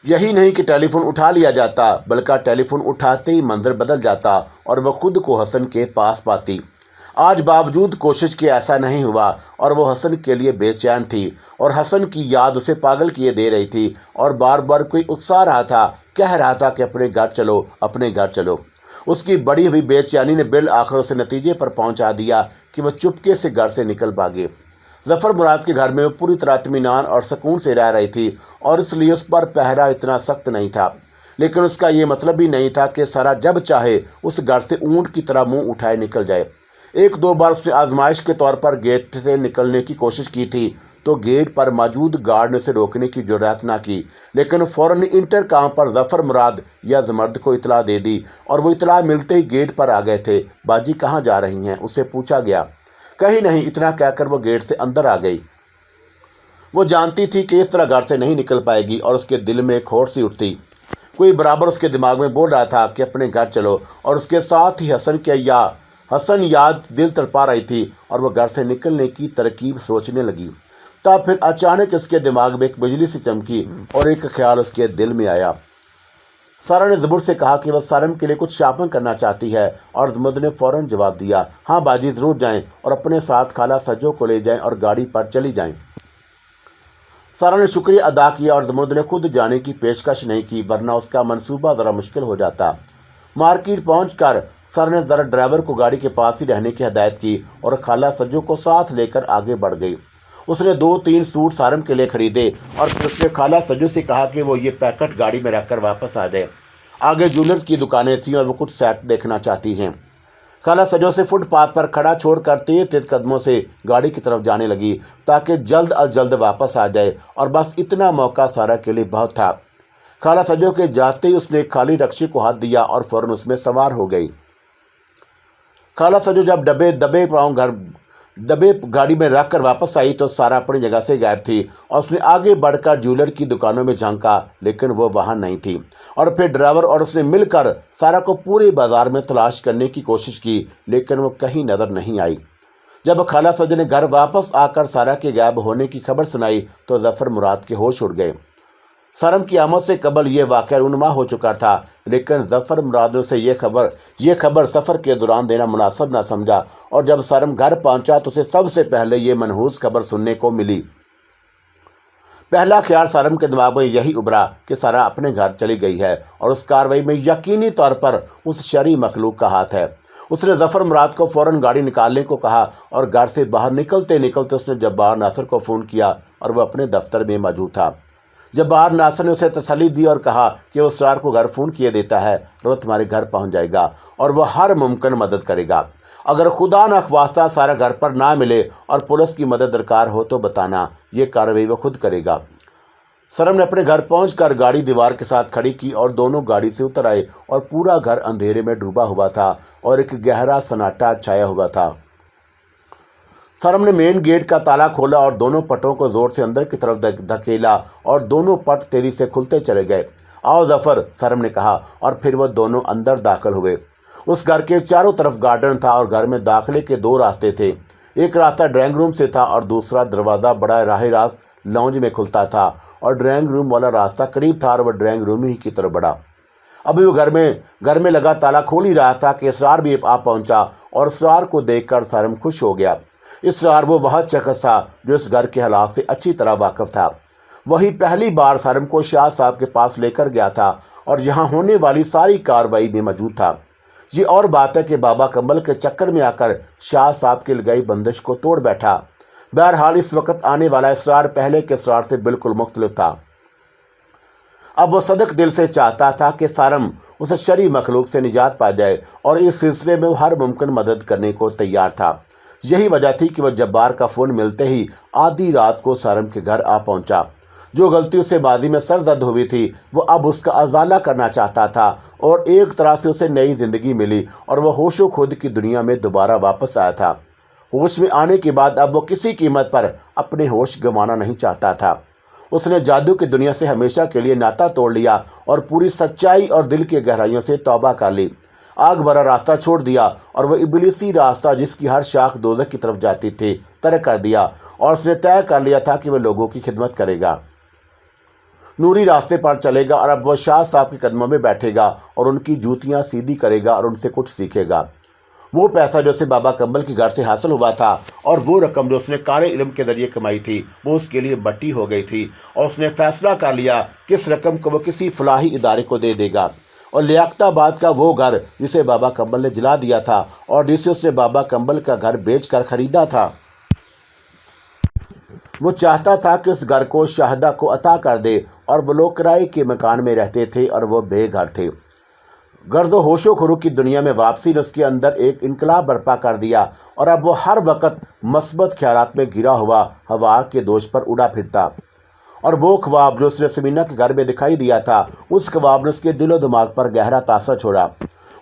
یہی نہیں کہ ٹیلی فون اٹھا لیا جاتا، بلکہ ٹیلی فون اٹھاتے ہی منظر بدل جاتا اور وہ خود کو حسن کے پاس پاتی۔ آج باوجود کوشش کے ایسا نہیں ہوا، اور وہ حسن کے لیے بے چین تھی، اور حسن کی یاد اسے پاگل کیے دے رہی تھی، اور بار بار کوئی اکسا رہا تھا، کہہ رہا تھا کہ اپنے گھر چلو، اپنے گھر چلو۔ اس کی بڑی ہوئی بے چینی نے بالآخر اسے نتیجے پر پہنچا دیا کہ وہ چپکے سے گھر سے نکل بھاگے۔ ظفر مراد کے گھر میں وہ پوری طرح اطمینان اور سکون سے رہ رہی تھی، اور اس لیے اس پر پہرا اتنا سخت نہیں تھا، لیکن اس کا یہ مطلب بھی نہیں تھا کہ سارا جب چاہے اس گھر سے اونٹ کی طرح منہ اٹھائے نکل جائے۔ ایک دو بار اس نے آزمائش کے طور پر گیٹ سے نکلنے کی کوشش کی تھی، تو گیٹ پر موجود گارڈ نے اسے روکنے کی جرات نہ کی، لیکن فوراً انٹر کام پر ظفر مراد یا زمرد کو اطلاع دے دی، اور وہ اطلاع ملتے ہی گیٹ پر آ گئے تھے۔ باجی کہاں جا رہی ہیں؟ اسے پوچھا گیا۔ کہیں نہیں، اتنا کہہ کر وہ گیٹ سے اندر آ گئی۔ وہ جانتی تھی کہ اس طرح گھر سے نہیں نکل پائے گی، اور اس کے دل میں ایک ہوڑ سی اٹھتی۔ کوئی برابر اس کے دماغ میں بول رہا تھا کہ اپنے گھر چلو، اور اس کے ساتھ ہی حسن یاد دل تڑپا رہی تھی، اور وہ گھر سے نکلنے کی ترکیب سوچنے لگی۔ تب پھر اچانک اس کے دماغ میں ایک بجلی سی چمکی، اور ایک خیال اس کے دل میں آیا۔ سارا نے زبر سے کہا کہ وہ سارم کے لیے کچھ شاپنگ کرنا چاہتی ہے، اور زمرد نے فوراً جواب دیا، ہاں باجی ضرور جائیں، اور اپنے ساتھ خالہ سجو کو لے جائیں اور گاڑی پر چلی جائیں۔ سارا نے شکریہ ادا کیا، اور زمرد نے خود جانے کی پیشکش نہیں کی، ورنہ اس کا منصوبہ ذرا مشکل ہو جاتا۔ مارکیٹ پہنچ کر سارا نے ذرا ڈرائیور کو گاڑی کے پاس ہی رہنے کی ہدایت کی، اور خالہ سجو کو ساتھ لے کر آگے بڑھ گئی۔ اس نے 2-3 سوٹ سارم کے لیے خریدے، اور پھر اس نے خالہ سجو سے کہا کہ وہ یہ پیکٹ گاڑی میں رکھ کر واپس آ جائے۔ آگے جولرز کی دکانیں تھیں، اور وہ کچھ سیٹ دیکھنا چاہتی ہیں۔ خالہ سجو سے فٹ پاتھ پر کھڑا چھوڑ کر تیز تیز قدموں سے گاڑی کی طرف جانے لگی، تاکہ جلد از جلد واپس آ جائے، اور بس اتنا موقع سارا کے لیے بہت تھا۔ خالہ سجو کے جاتے ہی اس نے خالی رکشے کو ہاتھ دیا، اور فوراً اس میں سوار ہو گئی۔ خالہ سجو جب ڈبے گاڑی میں رکھ کر واپس آئی تو سارا اپنی جگہ سے غائب تھی، اور اس نے آگے بڑھ کر جولر کی دکانوں میں جھانکا، لیکن وہ وہاں نہیں تھی۔ اور پھر ڈرائیور اور اس نے مل کر سارا کو پورے بازار میں تلاش کرنے کی کوشش کی، لیکن وہ کہیں نظر نہیں آئی۔ جب خالہ سجو نے گھر واپس آ کر سارا کے غائب ہونے کی خبر سنائی تو ظفر مراد کے ہوش اڑ گئے۔ سارم کی آمد سے قبل یہ واقعہ رونما ہو چکا تھا، لیکن ظفر مراد نے اسے یہ خبر سفر کے دوران دینا مناسب نہ سمجھا، اور جب سارم گھر پہنچا تو اسے سب سے پہلے یہ منحوس خبر سننے کو ملی۔ پہلا خیال سارم کے دماغ میں یہی ابھرا کہ سارا اپنے گھر چلی گئی ہے، اور اس کارروائی میں یقینی طور پر اس شرعی مخلوق کا ہاتھ ہے۔ اس نے ظفر مراد کو فوراً گاڑی نکالنے کو کہا، اور گھر سے باہر نکلتے نکلتے اس نے جبار ناصر کو فون کیا، اور وہ اپنے دفتر میں موجود تھا۔ جبار ناصر نے اسے تسلی دی اور کہا کہ وہ اسرار کو گھر فون کیے دیتا ہے، اور وہ تمہارے گھر پہنچ جائے گا، اور وہ ہر ممکن مدد کرے گا۔ اگر خدا نخواستہ سارا گھر پر نہ ملے اور پولیس کی مدد درکار ہو تو بتانا، یہ کارروائی وہ خود کرے گا۔ سارم نے اپنے گھر پہنچ کر گاڑی دیوار کے ساتھ کھڑی کی، اور دونوں گاڑی سے اتر آئے، اور پورا گھر اندھیرے میں ڈوبا ہوا تھا، اور ایک گہرا سناٹا چھایا ہوا تھا۔ سارم نے مین گیٹ کا تالا کھولا اور دونوں پٹوں کو زور سے اندر کی طرف دھکیلا، اور دونوں پٹ تیزی سے کھلتے چلے گئے۔ آؤ ظفر، سارم نے کہا، اور پھر وہ دونوں اندر داخل ہوئے۔ उस घर के चारों तरफ गार्डन था और घर में दाखिले के 2 रास्ते थे। एक रास्ता ड्राइंग रूम से था और दूसरा दरवाज़ा बड़ा राह रास्त लॉन्ज में खुलता था और ड्राइंग रूम वाला रास्ता करीब था और वह ड्राइंग रूम ही की तरफ बढ़ा। अभी वो घर में लगा ताला खोल ही रहा था कि इसरार भी आ पहुंचा और इसरार को देखकर सारम खुश हो गया। इसरार वो वह शख्स था जो इस घर के हालात से अच्छी तरह वाकिफ था। वही पहली बार सारम को शाह साहब के पास लेकर गया था और यहाँ होने वाली सारी कार्रवाई में मौजूद था। ये और बात है कि बाबा कम्बल के चक्कर में आकर शाह साहब की लगाई बंदिश को तोड़ बैठा। बहरहाल इस वक्त आने वाला इसरार पहले के इसरार से बिल्कुल मुख्तलिफ था। अब वो सदक दिल से चाहता था कि सारम उस शरी मखलूक से निजात पा जाए और इस सिलसिले में वो हर मुमकिन मदद करने को तैयार था। यही वजह थी कि वह जब्बार का फ़ोन मिलते ही आधी रात को सारम के घर आ पहुंचा। जो गलती उसे माजी में सरजद हुई थी वो अब उसका अजाला करना चाहता था और एक तरह से उसे नई ज़िंदगी मिली और वह होशो खुद की दुनिया में दोबारा वापस आया था। होश में आने के बाद अब वो किसी कीमत पर अपने होश गंवाना नहीं चाहता था। उसने जादू की दुनिया से हमेशा के लिए नाता तोड़ लिया और पूरी सच्चाई और दिल की गहराइयों से तौबा कर ली। आग भरा रास्ता छोड़ दिया और वह इबलीसी रास्ता जिसकी हर शाख दोज़ख की तरफ जाती थी तर्क कर दिया और उसने तय कर लिया था कि वह लोगों की खिदमत करेगा, नूरी रास्ते पर चलेगा और अब वह शाह साहब के कदमों में बैठेगा और उनकी जूतियां सीधी करेगा और उनसे कुछ सीखेगा। वो पैसा जो उसे बाबा कम्बल के घर से हासिल हुआ था और वो रकम जो उसने काले इल्म के ज़रिए कमाई थी वो उसके लिए बट्टी हो गई थी और उसने फैसला कर लिया कि इस रकम को वो किसी फलाही इदारे को दे देगा। और लियाकताबाद का वो घर जिसे बाबा कम्बल ने जला दिया था और जिसे उसने बाबा कम्बल का घर बेचकर खरीदा था, वो चाहता था कि उस घर को शाहदा को अता कर दे और वो लोग किराए के मकान में रहते थे और वो बेघर थे। गर्ज़ो होशो खरू की दुनिया में वापसी ने उसके अंदर एक इनकलाब बर्पा कर दिया और अब वो हर वक्त मस्बत ख्यालात में घिरा हुआ हवा के दोष पर उड़ा फिरता। और वो ख्वाब जो उसने समीना के घर में दिखाई दिया था उस ख्वाब ने उसके दिलो दिमाग पर गहरा तासर छोड़ा।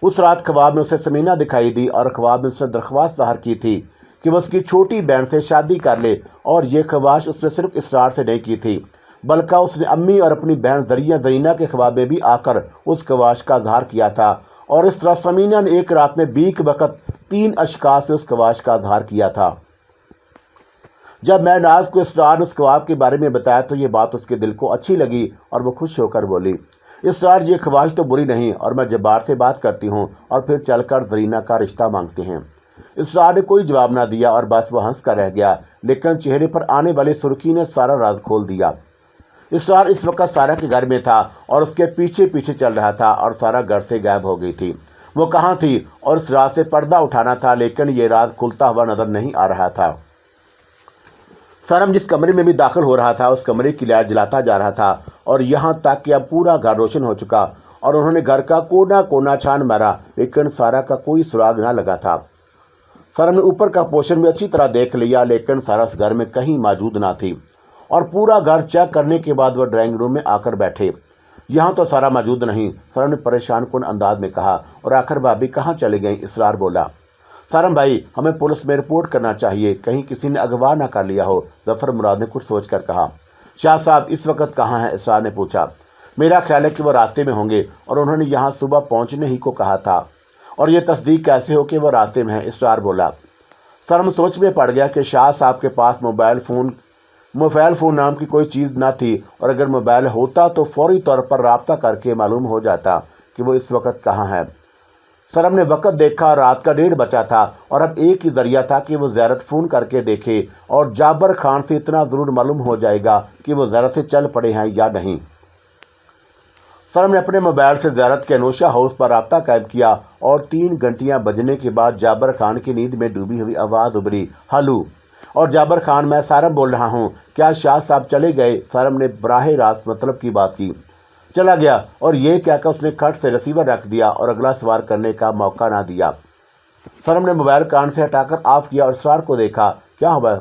उस रात ख्वाब में उसे समीना दिखाई दी और ख्वाब में उसने दरख्वास्त ज़ाहिर की थी कि वह उसकी छोटी बहन से शादी कर ले। और ये ख्वाहिश उसने सिर्फ इसरार से नहीं की थी बल्कि उसने अम्मी और अपनी बहन जरीना के ख्वाब में भी आकर उस ख्वाहिश का इजहार किया था। और इस तरह समीना ने एक रात में 20 वक्त 3 अशखास से उस ख्वाहिश का इजहार किया था। जब मैं नाज को इसरार उस ख्वाब के बारे में बताया तो ये बात उसके दिल को अच्छी लगी और वो खुश होकर बोली, इसरार ये ख्वाहिश तो बुरी नहीं और मैं जब्बार से बात करती हूँ और फिर चलकर जरीना का रिश्ता मांगते हैं। इसरार ने कोई जवाब ना दिया और बस वह हंस कर रह गया, लेकिन चेहरे पर आने वाली सुर्खी ने सारा राज खोल दिया। इसरार इस वक्त सारा के घर में था और उसके पीछे पीछे चल रहा था और सारा घर से गायब हो गई थी। वो कहाँ थी और इस रात से पर्दा उठाना था, लेकिन ये राज खुलता हुआ नजर नहीं आ रहा था। सरम जिस कमरे में भी दाखिल हो रहा था उस कमरे की लाइट जलाता जा रहा था और यहाँ तक कि अब पूरा घर रोशन हो चुका और उन्होंने घर का कोना कोना छान मारा, लेकिन सारा का कोई सुराग ना लगा था। सरम ने ऊपर का पोर्शन भी अच्छी तरह देख लिया, लेकिन सारा उस घर में कहीं मौजूद ना थी। और पूरा घर चेक करने के बाद वह ड्राइंग रूम में आकर बैठे। यहाँ तो सारा मौजूद नहीं, सरम ने परेशान कुन अंदाज में कहा। और आखिर भाभी कहाँ चली गई? इसरार बोला। सरम भाई, हमें पुलिस में रिपोर्ट करना चाहिए, कहीं किसी ने अगवा ना कर लिया हो, जफर मुराद ने कुछ सोच कर कहा। शाह साहब इस वक्त कहाँ हैं? इसरार ने पूछा। मेरा ख्याल है कि वह रास्ते में होंगे और उन्होंने यहाँ सुबह पहुँचने ही को कहा था। और ये तस्दीक कैसे हो कि वह रास्ते में है? इसरार बोला। सरम सोच में पड़ गया कि शाह साहब के पास मोबाइल फ़ोन नाम की कोई चीज़ ना थी और अगर मोबाइल होता तो फौरी तौर पर राब्ता करके मालूम हो जाता कि वो इस वक्त कहाँ है। सरम ने वक्त देखा, रात का 1:30 बजा था और अब एक ही ज़रिया था कि वो ज़ैरत फ़ोन करके देखे और जाबर खान से इतना ज़रूर मालूम हो जाएगा कि वो ज़रा से चल पड़े हैं या नहीं। सरम ने अपने मोबाइल से ज़ैरत के अनोशा हाउस पर राब्ता कायम किया और 3 घंटियाँ बजने के बाद जाबर खान की नींद में डूबी हुई आवाज़ उभरी, हेलो। और जाबर खान, मैं सरम बोल रहा हूँ, क्या शाह साहब चले गए? सरम ने बराह रास्त मतलब की बात की। चला गया। और ये कहकर उसने खट से रिसीवर रख दिया और अगला सवार करने का मौका ना दिया। सरम ने मोबाइल कान से हटाकर ऑफ किया और इसरार को देखा। क्या हुआ?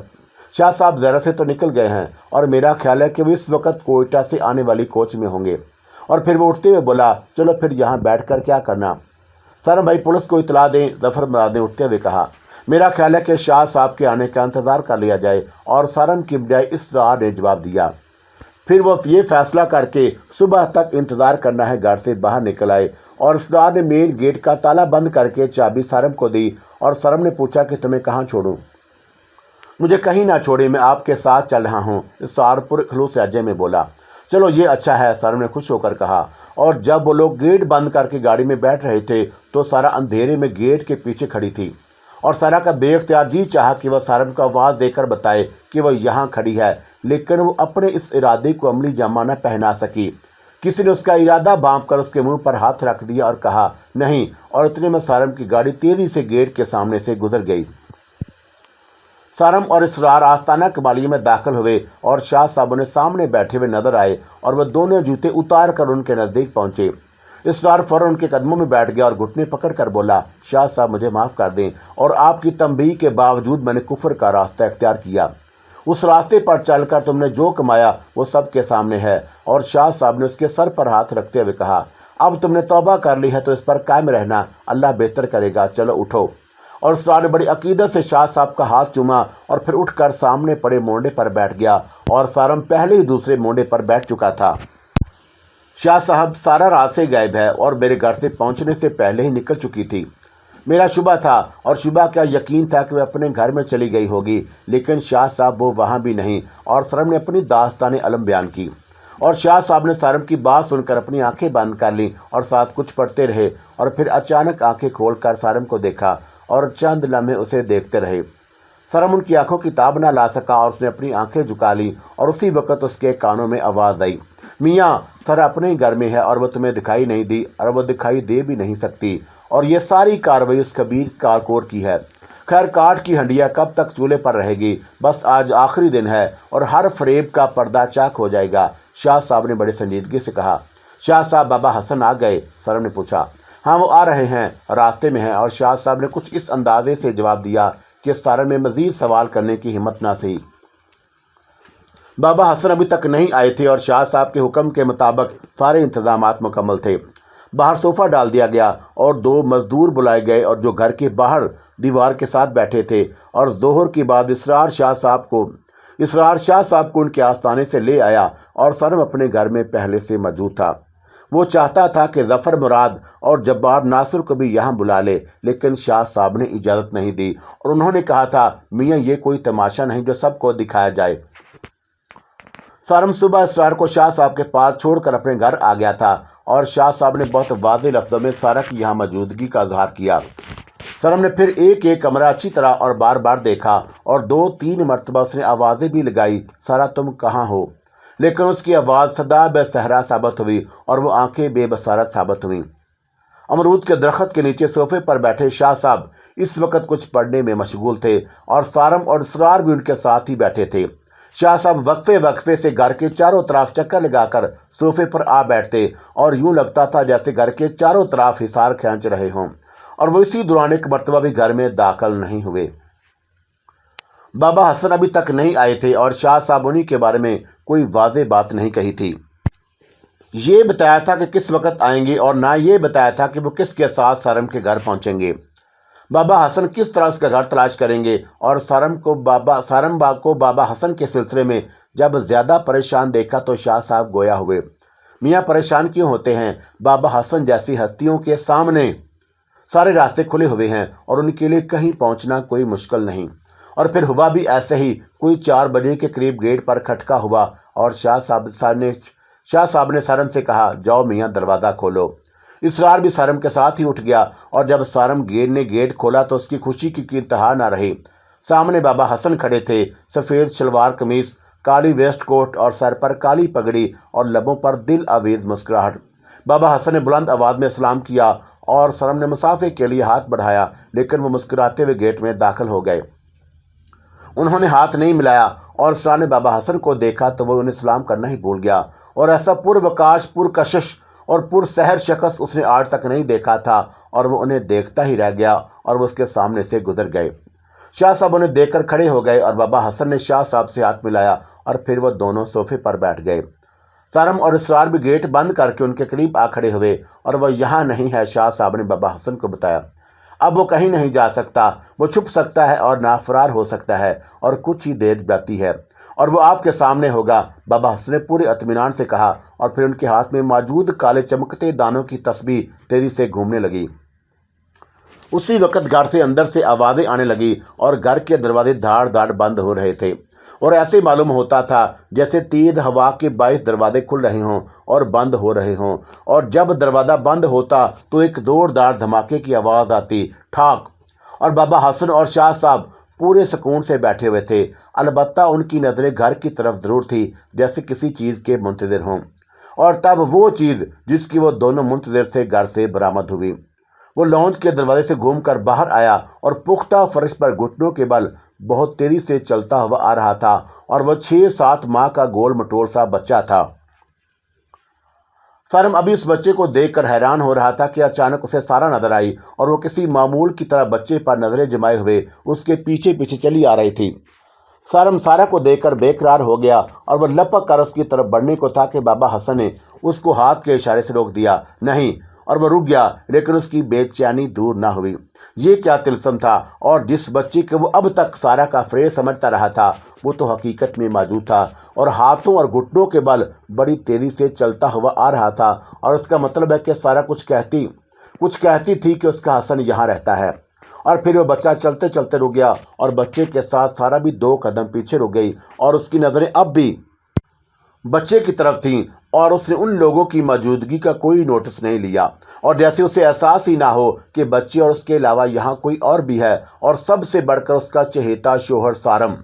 शाह साहब ज़रा से तो निकल गए हैं और मेरा ख्याल है कि वो इस वक्त कोयटा से आने वाली कोच में होंगे। और फिर वो उठते हुए बोला, चलो फिर यहाँ बैठकर क्या करना? सरम भाई, पुलिस को इतला दें, जफर मुराद ने उठते हुए कहा। मेरा ख्याल है कि शाह साहब के आने का इंतज़ार कर लिया जाए। और सरम की बजाय इसरार ने जवाब दिया। फिर वो ये फैसला करके सुबह तक इंतजार करना है घर से बाहर निकल आए और इसरार ने मेन गेट का ताला बंद करके चाबी सरम को दी और सरम ने पूछा कि तुम्हें कहाँ छोड़ूं? मुझे कहीं ना छोड़े, मैं आपके साथ चल रहा हूँ, इसरार पुरखलूस लहजे में बोला। चलो ये अच्छा है, सरम ने खुश होकर कहा। और जब वो लोग गेट बंद करके गाड़ी में बैठ रहे थे तो सारा अंधेरे में गेट के पीछे खड़ी थी और सारा का बेख्तियार जी चाहा कि वह सरम को आवाज़ देकर बताए कि वह यहाँ खड़ी है, लेकिन वो अपने इस इरादे को अमली जामा न पहना सकी। किसी ने उसका इरादा भांप कर उसके मुंह पर हाथ रख दिया और कहा नहीं, और इतने में सरम की गाड़ी तेजी से गेट के सामने से गुजर गई। सरम और इसरार आस्ताना कबालिया में दाखिल हुए और शाह साहब उन्हें सामने बैठे हुए नजर आए और वह दोनों जूते उतार कर उनके नज़दीक पहुंचे। इसरार फौरन उनके कदमों में बैठ गया और घुटने पकड़ कर बोला, शाह साहब मुझे माफ़ कर दें, और आपकी तंबीह के बावजूद मैंने कुफर का रास्ता इख्तियार किया। उस रास्ते पर चलकर तुमने जो कमाया वो सबके सामने है। और शाह साहब ने उसके सर पर हाथ रखते हुए कहा, अब तुमने तौबा कर ली है तो इस पर कायम रहना, अल्लाह बेहतर करेगा, चलो उठो। और उसरार ने बड़ी अकीदत से शाह साहब का हाथ चूमा और फिर उठकर सामने पड़े मोंडे पर बैठ गया और सरम पहले ही दूसरे मोंडे पर बैठ चुका था। शाह साहब सारा रात से गायब है और मेरे घर से पहुंचने से पहले ही निकल चुकी थी। मेरा शुबा था और शुबा का यकीन था कि वह अपने घर में चली गई होगी, लेकिन शाह साहब वो वहाँ भी नहीं। और सरम ने अपनी दास्तान अलम बयान की और शाह साहब ने सरम की बात सुनकर अपनी आंखें बंद कर लीं और साथ कुछ पढ़ते रहे और फिर अचानक आंखें खोलकर सरम को देखा और चंद लम्हे उसे देखते रहे। सरम उनकी आंखों की ताब ना ला सका और उसने अपनी आंखें झुका ली और उसी वक्त उसके कानों में आवाज़ आई, मियाँ सर अपने ही घर में है और वह तुम्हें दिखाई नहीं दी और वह दिखाई दे भी नहीं सकती, और ये सारी कार्रवाई उस कबीर कारकोर की है। खैर काठ की हंडिया कब तक चूल्हे पर रहेगी, बस आज आखिरी दिन है और हर फरेब का पर्दा चाक हो जाएगा। शाह साहब ने बड़े संजीदगी से कहा। शाह साहब बाबा हसन आ गए? सरम ने पूछा। हाँ वो आ रहे हैं, रास्ते में हैं। और शाह साहब ने कुछ इस अंदाजे से जवाब दिया कि सरम में मजीद सवाल करने की हिम्मत ना सही। बाबा हसन अभी तक नहीं आए थे और शाह साहब के हुक्म के मुताबिक सारे इंतजामात मुकम्मल थे। बाहर सोफ़ा डाल दिया गया और 2 मजदूर बुलाए गए और जो घर के बाहर दीवार के साथ बैठे थे। और जोहर के बाद इसरार शाह साहब को उनके आस्थाने से ले आया और सरम अपने घर में पहले से मौजूद था। वो चाहता था कि जफ़र मुराद और जब्बार नासिर को भी यहाँ बुला ले, लेकिन शाह साहब ने इजाज़त नहीं दी और उन्होंने कहा था, मियाँ ये कोई तमाशा नहीं जो सबको दिखाया जाए। सरम सुबह इसरार को शाह साहब के पास छोड़कर अपने घर आ गया था और शाह साहब ने बहुत वाज़ेह लफ्ज़ों में सारा की यहाँ मौजूदगी का इजहार किया। सरम ने फिर एक एक कमरा अच्छी तरह और बार बार देखा और 2-3 मरतबा उसने आवाज़ें भी लगाई, सारा तुम कहाँ हो? लेकिन उसकी आवाज़ सदा बेसहरा साबित हुई और वो आंखें बेबसारत साबित हुईं। अमरूद के दरख्त के नीचे सोफे पर बैठे शाह साहब इस वक्त कुछ पढ़ने में मशगूल थे और सरम और इसरार भी उनके साथ ही बैठे थे। शाह साहब वक्फे से घर के चारों तरफ चक्कर लगाकर सोफे पर आ बैठते और यूं लगता था जैसे घर के चारों तरफ हिसार खींच रहे हों, और वो इसी दौरान एक मरतबा भी घर में दाखिल नहीं हुए। बाबा हसन अभी तक नहीं आए थे और शाह साहब उन्हीं के बारे में कोई वाज़ेह बात नहीं कही थी। ये बताया था कि किस वक्त आएंगे और ना ये बताया था कि वो किसके साथ सरम के घर पहुंचेंगे। बाबा हसन किस तरह उसका घर तलाश करेंगे और सरम को बाबा हसन के सिलसिले में जब ज़्यादा परेशान देखा तो शाह साहब गोया हुए। मियाँ परेशान क्यों होते हैं? बाबा हसन जैसी हस्तियों के सामने सारे रास्ते खुले हुए हैं और उनके लिए कहीं पहुंचना कोई मुश्किल नहीं। और फिर हुआ भी ऐसे ही। कोई 4 बजे के करीब गेट पर खटका हुआ और शाह साहब ने सरम से कहा, जाओ मियाँ दरवाज़ा खोलो। इसरार भी सरम के साथ ही उठ गया और जब सरम ने गेट खोला तो उसकी खुशी की इंतहा ना रही। सामने बाबा हसन खड़े थे, सफ़ेद शलवार कमीज, काली वेस्ट कोट और सर पर काली पगड़ी और लबों पर दिल आवेज़ मुस्कुराहट। बाबा हसन ने बुलंद आवाज़ में सलाम किया और सरम ने मुसाफे के लिए हाथ बढ़ाया, लेकिन वो मुस्कुराते हुए गेट में दाखिल हो गए। उन्होंने हाथ नहीं मिलाया और इसरार ने बाबा हसन को देखा तो वो उन्हें सलाम करना ही भूल गया और ऐसा पुरवकाश, पुरकशिश और पुरसहर शख्स उसने आज तक नहीं देखा था और वो उन्हें देखता ही रह गया और वो उसके सामने से गुजर गए। शाह साहब उन्हें देखकर खड़े हो गए और बाबा हसन ने शाह साहब से हाथ मिलाया और फिर वो दोनों सोफे पर बैठ गए। सरम और इसरार भी गेट बंद करके उनके करीब आ खड़े हुए और वह यहाँ नहीं है, शाह साहब ने बाबा हसन को बताया। अब वो कहीं नहीं जा सकता, वो छुप सकता है और नाफरार हो सकता है और कुछ ही देर जाती है اور وہ آپ کے سامنے ہوگا۔ بابا حسن نے پورے اطمینان سے کہا اور پھر ان کے ہاتھ میں موجود کالے چمکتے دانوں کی تسبیح تیزی سے گھومنے لگی۔ اسی وقت گھر سے اندر سے آوازیں آنے لگی اور گھر کے دروازے دھاڑ دھاڑ بند ہو رہے تھے، اور ایسے معلوم ہوتا تھا جیسے تیز ہوا کے باعث دروازے کھل رہے ہوں اور بند ہو رہے ہوں، اور جب دروازہ بند ہوتا تو ایک زوردار دھماکے کی آواز آتی، ٹھاک، اور بابا حسن اور شاہ صاحب پورے سکون سے بیٹھے ہوئے تھے، البتہ ان کی نظریں گھر کی طرف ضرور تھی جیسے کسی چیز کے منتظر ہوں، اور تب وہ چیز جس کی وہ دونوں منتظر تھے گھر سے برآمد ہوئی۔ وہ لانچ کے دروازے سے گھوم کر باہر آیا اور پختہ فرش پر گھٹنوں کے بل بہت تیزی سے چلتا ہوا آ رہا تھا، اور وہ 6-7 ماہ کا گول مٹول سا بچہ تھا۔ سارم ابھی اس بچے کو دیکھ کر حیران ہو رہا تھا کہ اچانک اسے سارا نظر آئی، اور وہ کسی معمول کی طرح بچے پر نظریں جمائے ہوئے اس کے پیچھے پیچھے چلی آ رہی تھی۔ سارم سارا کو دیکھ کر بے قرار ہو گیا، اور وہ لپک کر اس کی طرف بڑھنے کو تھا کہ بابا حسن نے اس کو ہاتھ کے اشارے سے روک دیا۔ نہیں، اور وہ رک گیا، لیکن اس کی بے چینی دور نہ ہوئی۔ یہ کیا طلسم تھا، اور جس بچے کو وہ اب تک سارا کا فریب سمجھتا رہا تھا وہ تو حقیقت میں موجود تھا، اور ہاتھوں اور گھٹنوں کے بل بڑی تیزی سے چلتا ہوا آ رہا تھا، اور اس کا مطلب ہے کہ سارا کچھ کہتی تھی کہ اس کا حسن یہاں رہتا ہے۔ اور پھر وہ بچہ چلتے چلتے رک گیا، اور بچے کے ساتھ سارا بھی 2 قدم پیچھے رک گئی، اور اس کی نظریں اب بھی بچے کی طرف تھیں، اور اس نے ان لوگوں کی موجودگی کا کوئی نوٹس نہیں لیا، اور جیسے اسے احساس ہی نہ ہو کہ بچے اور اس کے علاوہ یہاں کوئی اور بھی ہے، اور سب سے بڑھ کر اس کا چہیتا شوہر سارم۔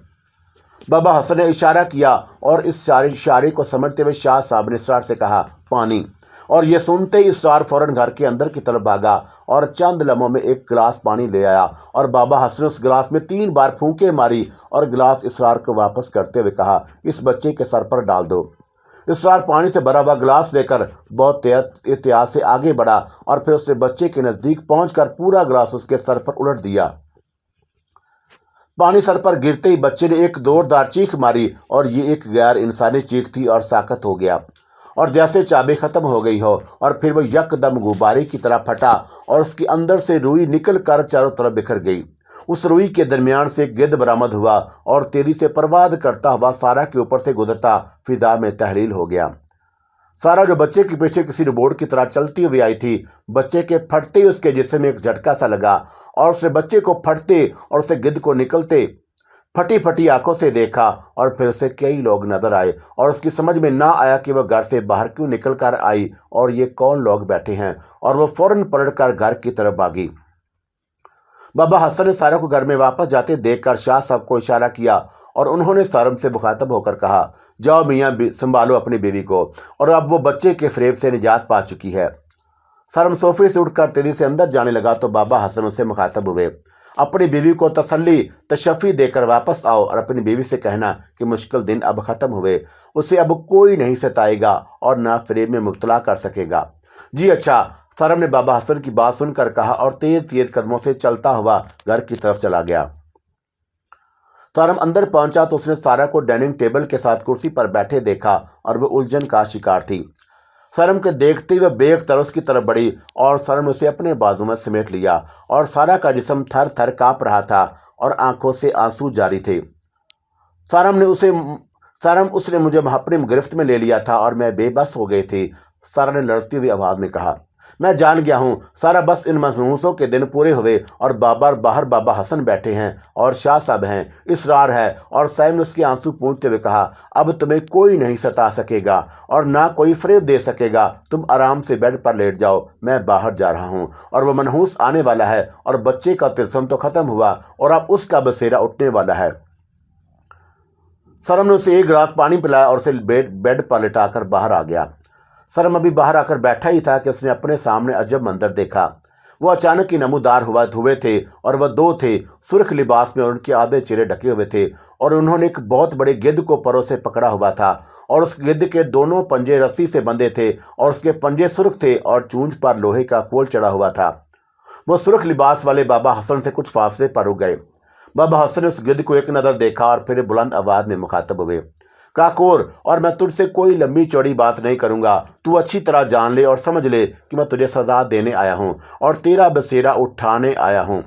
بابا حسن نے اشارہ کیا، اور اس اشارے کو سمجھتے ہوئے شاہ صاحب نے اسرار سے کہا، پانی، اور یہ سنتے ہی اسرار فوراً گھر کے اندر کی طرف بھاگا اور چند لمحوں میں ایک گلاس پانی لے آیا، اور بابا حسن نے اس گلاس میں 3 بار پھونکے ماری اور گلاس اسرار کو واپس کرتے ہوئے کہا، اس بچے کے سر پر ڈال دو۔ اسرار پانی سے بھرا ہوا گلاس لے کر بہت تیز احتیاط سے آگے بڑھا، اور پھر اس نے بچے کے نزدیک پہنچ کر پورا گلاس اس کے سر پر الٹ دیا۔ پانی سر پر گرتے ہی بچے نے ایک زوردار چیخ ماری، اور یہ ایک غیر انسانی چیخ تھی، اور ساکت ہو گیا، اور جیسے چابی ختم ہو گئی ہو، اور پھر وہ یک دم غبارے کی طرح پھٹا، اور اس کے اندر سے روئی نکل کر چاروں طرف بکھر گئی۔ اس روئی کے درمیان سے ایک گدھ برآمد ہوا، اور تیزی سے پرواز کرتا ہوا سارا کے اوپر سے گزرتا فضا میں تحلیل ہو گیا۔ سارا جو بچے کے پیچھے کسی روبوٹ کی طرح چلتی ہوئی آئی تھی، بچے کے پھٹتے ہی اس کے جسم میں ایک جھٹکا سا لگا، اور اس نے بچے کو پھٹتے اور اسے گدھ کو نکلتے پھٹی پھٹی آنکھوں سے دیکھا، اور پھر اسے کئی لوگ نظر آئے، اور اس کی سمجھ میں نہ آیا کہ وہ گھر سے باہر کیوں نکل کر آئی اور یہ کون لوگ بیٹھے ہیں، اور وہ فوراً پلٹ کر گھر کی طرف بھاگی۔ بابا حسن نے سارا کو گھر میں واپس جاتے دیکھ کر شاہ صاحب کو اشارہ کیا، اور انہوں نے سارم سے مخاطب ہو کر کہا، جاؤ میاں سنبھالو اپنی بیوی کو، اور اب وہ بچے کے فریب سے نجات پا چکی ہے۔ سارم صوفے سے اٹھ کر تیزی سے اندر جانے لگا تو بابا حسن اسے مخاطب ہوئے، اپنی بیوی کو تسلی تشفی دے کر واپس آؤ، اور اپنی بیوی سے کہنا کہ مشکل دن اب ختم ہوئے، اسے اب کوئی نہیں ستائے گا اور نہ فریب میں مبتلا کر سکے گا۔ جی اچھا، سارم نے بابا حسن کی بات سن کر کہا، اور تیز تیز قدموں سے چلتا ہوا گھر کی طرف چلا گیا۔ سارم اندر پہنچا تو اس نے سارا کو ڈائننگ ٹیبل کے ساتھ کرسی پر بیٹھے دیکھا، اور وہ الجھن کا شکار تھی۔ سارم کے دیکھتے ہوئے بے اختیار اس کی طرف بڑھی، اور سارم نے اسے اپنے بازو میں سمیٹ لیا، اور سارا کا جسم تھر تھر کانپ رہا تھا اور آنکھوں سے آنسو جاری تھے۔ اس نے مجھے اپنے گرفت میں لے لیا تھا، اور میں بے بس ہو گئی تھی، سارا نے لڑتی ہوئی آواز میں کہا۔ میں جان گیا ہوں سارا، بس ان منحوسوں کے دن پورے ہوئے، اور باہر بابا حسن بیٹھے ہیں، اور شاہ صاحب ہیں، اسرار ہے، اور صاحب نے اس کے آنسو پونچھتے ہوئے کہا، اب تمہیں کوئی نہیں ستا سکے گا اور نہ کوئی فریب دے سکے گا، تم آرام سے بیڈ پر لیٹ جاؤ، میں باہر جا رہا ہوں، اور وہ منحوس آنے والا ہے، اور بچے کا طلسم تو ختم ہوا، اور اب اس کا بسیرا اٹھنے والا ہے۔ سارم نے اسے ایک گلاس پانی پلایا اور اسے بیڈ پر لٹا کر باہر آ گیا۔ سارم ابھی باہر آ کر بیٹھا ہی تھا کہ اس نے اپنے سامنے عجب منظر دیکھا۔ وہ اچانک ہی نمودار ہوئے تھے، اور وہ 2 تھے، سرخ لباس میں، اور ان کے آدھے چہرے ڈھکے ہوئے تھے، اور انہوں نے ایک بہت بڑے گدھ کو پروں سے پکڑا ہوا تھا، اور اس گدھ کے دونوں پنجے رسی سے بندھے تھے، اور اس کے پنجے سرخ تھے، اور چونچ پر لوہے کا کھول چڑھا ہوا تھا۔ وہ سرخ لباس والے بابا حسن سے کچھ فاصلے پر رک گئے۔ بابا حسن نے اس گدھ کو ایک نظر دیکھا، اور پھر بلند آواز میں مخاطب ہوئے، کاکور، اور میں تجھ سے کوئی لمبی چوڑی بات نہیں کروں گا، تو اچھی طرح جان لے اور سمجھ لے کہ میں تجھے سزا دینے آیا ہوں اور تیرا بسیرا اٹھانے آیا ہوں۔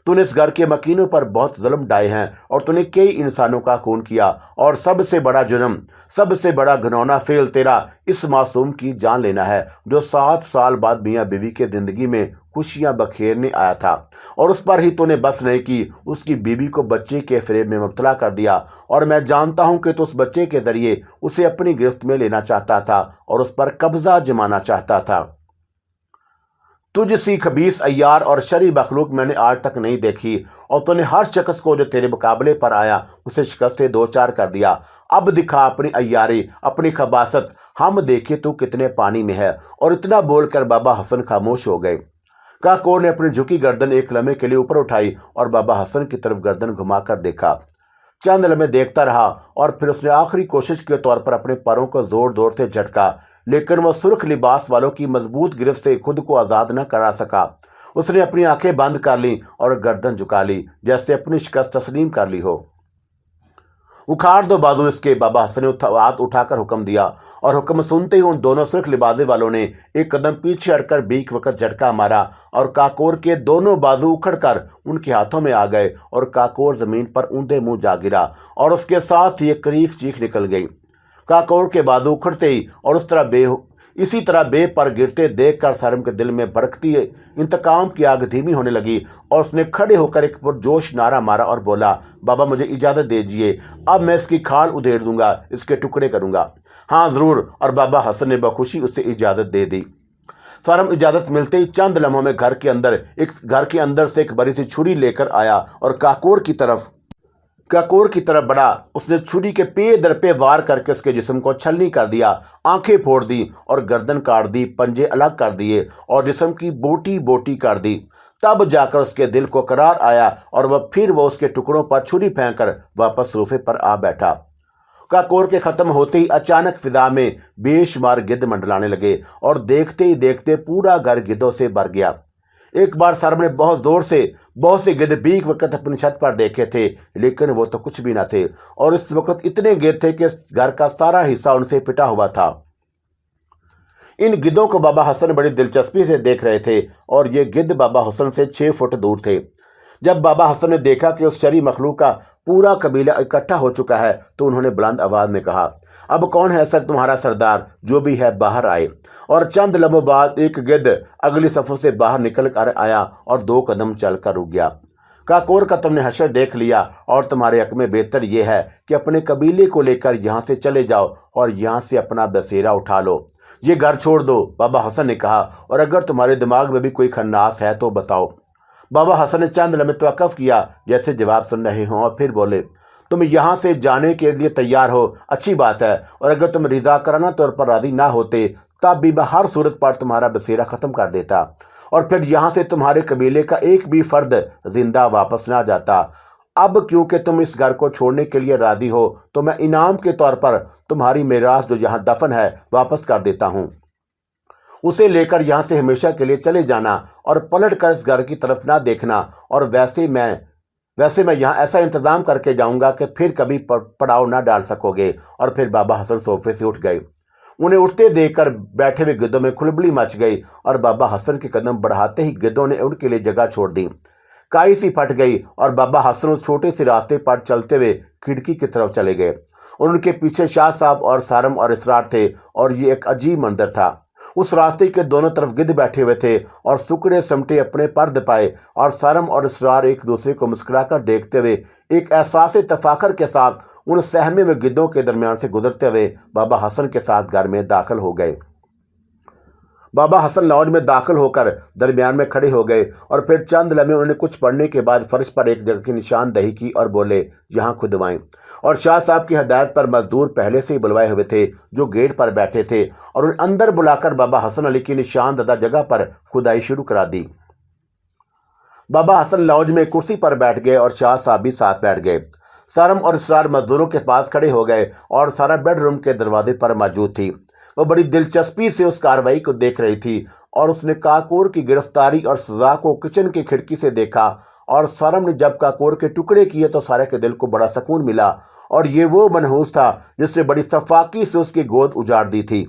तूने इस घर के मकीनों पर बहुत जुल्म ढाए हैं और तूने कई इंसानों का खून किया, और सबसे बड़ा जुर्म, सबसे बड़ा घिनौना फेल तेरा इस मासूम की जान लेना है जो 7 साल बाद मियाँ बीवी के जिंदगी में खुशियां बखेरने आया था, और उस पर ही तूने बस नहीं की, उसकी बीवी को बच्चे के फेरेब में मुब्तला कर दिया। और मैं जानता हूं कि तू उस बच्चे के जरिए उसे अपनी गिरफ्त में लेना चाहता था और उस पर कब्जा जमाना चाहता था। तुझ सी खबीस अय्यार और शरी मखलूक मैंने आज तक नहीं देखी, और तूने हर शख्स को जो तेरे मुकाबले पर आया उसे शिकस्ते 2-4 कर दिया। अब दिखा अपनी अय्यारी, अपनी खबासत, हम देखे तू कितने पानी में है। और इतना बोलकर बाबा हसन खामोश हो गए। काकोर ने अपनी झुकी गर्दन एक लम्हे के लिए ऊपर उठाई और बाबा हसन की तरफ गर्दन घुमाकर देखा। चंद लम्हे देखता रहा और फिर उसने आखिरी कोशिश के तौर पर अपने पैरों को जोर जोर से झटका, लेकिन वह सुर्ख लिबास वालों की मजबूत गिरफ्त से खुद को आज़ाद न करा सका। उसने अपनी आंखें बंद कर ली और गर्दन झुका ली, जैसे अपनी शिकस्त तस्लीम कर ली हो। उखाड़ दो बाजू इसके, बाबा हसन ने हाथ उठाकर हुक्म दिया, और हुक्म सुनते ही उन दोनों सुर्ख लिबाजे वालों ने एक कदम पीछे हटकर बीक वक्त झटका मारा, और काकोर के दोनों बाजू उखड़कर उनके हाथों में आ गए, और काकोर जमीन पर ऊंधे मुंह जा गिरा, और उसके साथ ही एक करीख चीख निकल गई। काकोर के बाजू उखड़ते ही और इसी तरह बे पर गिरते देखकर सारम के दिल में भड़कती इंतकाम की आग धीमी होने लगी, और उसने खड़े होकर एक पुरजोश नारा मारा और बोला, बाबा मुझे इजाज़त दीजिए, अब मैं इसकी खाल उधेड़ दूंगा, इसके टुकड़े करूंगा। हाँ ज़रूर। और बाबा हसन ने बखुशी उसे इजाज़त दे दी। सारम इजाज़त मिलते ही चंद लम्हों में घर के अंदर से एक बड़ी सी छुरी लेकर आया और काकोर की तरफ बढ़ा। उसने छुरी के पे दर पे वार करके उसके जिस्म को छलनी कर दिया, आंखें फोड़ दी और गर्दन काट दी, पंजे अलग कर दिए और जिस्म की बोटी बोटी कर दी। तब जाकर उसके दिल को करार आया और वो उसके टुकड़ों पर छुरी फेंक कर वापस सोफे पर आ बैठा। काकोर के खत्म होते ही अचानक फिजा में बेशुमार गिद्ध मंडलाने लगे और देखते ही देखते पूरा घर गिद्धों से भर गया। एक बार सारम ने बहुत से गिद्ध बीक वक्त अपनी छत पर देखे थे, लेकिन वो तो कुछ भी न थे, और इस वक्त इतने गिद्ध थे कि घर का सारा हिस्सा उनसे पिटा हुआ था। इन गिद्धों को बाबा हसन बड़ी दिलचस्पी से देख रहे थे, और ये गिद्ध बाबा हसन से 6 फुट दूर थे। जब बाबा हसन ने देखा कि उस शरी मखलूक का पूरा कबीला इकट्ठा हो चुका है, तो उन्होंने बुलंद आवाज में कहा, अब कौन है सर तुम्हारा सरदार, जो भी है बाहर आए। और चंद लम्हों बाद एक गिद्ध अगली सफ़ों से बाहर निकल कर आया और 2 कदम चलकर रुक गया। काकोर का तुमने हशर देख लिया, और तुम्हारे हक में बेहतर यह है कि अपने कबीले को लेकर यहाँ से चले जाओ और यहाँ से अपना बसेरा उठा लो। ये घर छोड़ दो, बाबा हसन ने कहा, और अगर तुम्हारे दिमाग में भी कोई खन्नास है तो बताओ। बाबा हसन ने चंद लम्हे तवक्कुफ किया, जैसे जवाब सुन रहे हों, और फिर बोले, तुम यहाँ से जाने के लिए तैयार हो, अच्छी बात है, और अगर तुम रज़ाकाराना तौर पर राज़ी ना होते तब भी मैं हर सूरत पर तुम्हारा बसेरा ख़त्म कर देता, और फिर यहाँ से तुम्हारे कबीले का एक भी फर्द जिंदा वापस ना जाता। अब क्योंकि तुम इस घर को छोड़ने के लिए राज़ी हो, तो मैं इनाम के तौर पर तुम्हारी मीरास जो यहाँ दफन है वापस कर देता हूँ। उसे लेकर यहाँ से हमेशा के लिए चले जाना और पलट कर इस घर की तरफ ना देखना, और वैसे मैं यहाँ ऐसा इंतज़ाम करके जाऊँगा कि फिर कभी पड़ाव ना डाल सकोगे। और फिर बाबा हसन सोफे से उठ गए। उन्हें उठते देखकर बैठे हुए गिद्धों में खुलबली मच गई, और बाबा हसन के कदम बढ़ाते ही गिद्धों ने उनके लिए जगह छोड़ दी। काई सी फट गई और बाबा हसन उस छोटे से रास्ते पर चलते हुए खिड़की की तरफ चले गए, और उनके पीछे शाह साहब और सारम और इसरार थे। और ये एक अजीब मंजर था। उस रास्ते के दोनों तरफ गिद्ध बैठे हुए थे और सुकड़े समटे अपने पर्द पाए, और सारम और इसरार एक दूसरे को मुस्कुराकर देखते हुए एक एहसास तफाखर के साथ उन सहमे में गिद्धों के दरमियान से गुजरते हुए बाबा हसन के साथ घर में दाखिल हो गए। बाबा हसन लॉज में दाखिल होकर दरमियान में खड़े हो गए, और फिर चंद लम्हे उन्होंने कुछ पढ़ने के बाद फर्श पर एक जगह की निशानदही की और बोले, यहाँ खुदवाएं। और शाह साहब की हदायत पर मजदूर पहले से ही बुलवाए हुए थे जो गेट पर बैठे थे, और उन्हें अंदर बुलाकर बाबा हसन अली की निशानददा जगह पर खुदाई शुरू करा दी। बाबा हसन लॉज में कुर्सी पर बैठ गए और शाह साहब भी साथ बैठ गए। सारम और इसरार मजदूरों के पास खड़े हो गए, और सारा बेडरूम के दरवाजे पर मौजूद थी। वो बड़ी दिलचस्पी से उस कार्रवाई को देख रही थी, और उसने काकोर की गिरफ्तारी और सजा को किचन की खिड़की से देखा। और सारम ने जब काकोर के टुकड़े किए तो सारे के दिल को बड़ा सुकून मिला, और ये वो मनहूस था जिसने बड़ी सफाकी से उसकी गोद उजाड़ दी थी।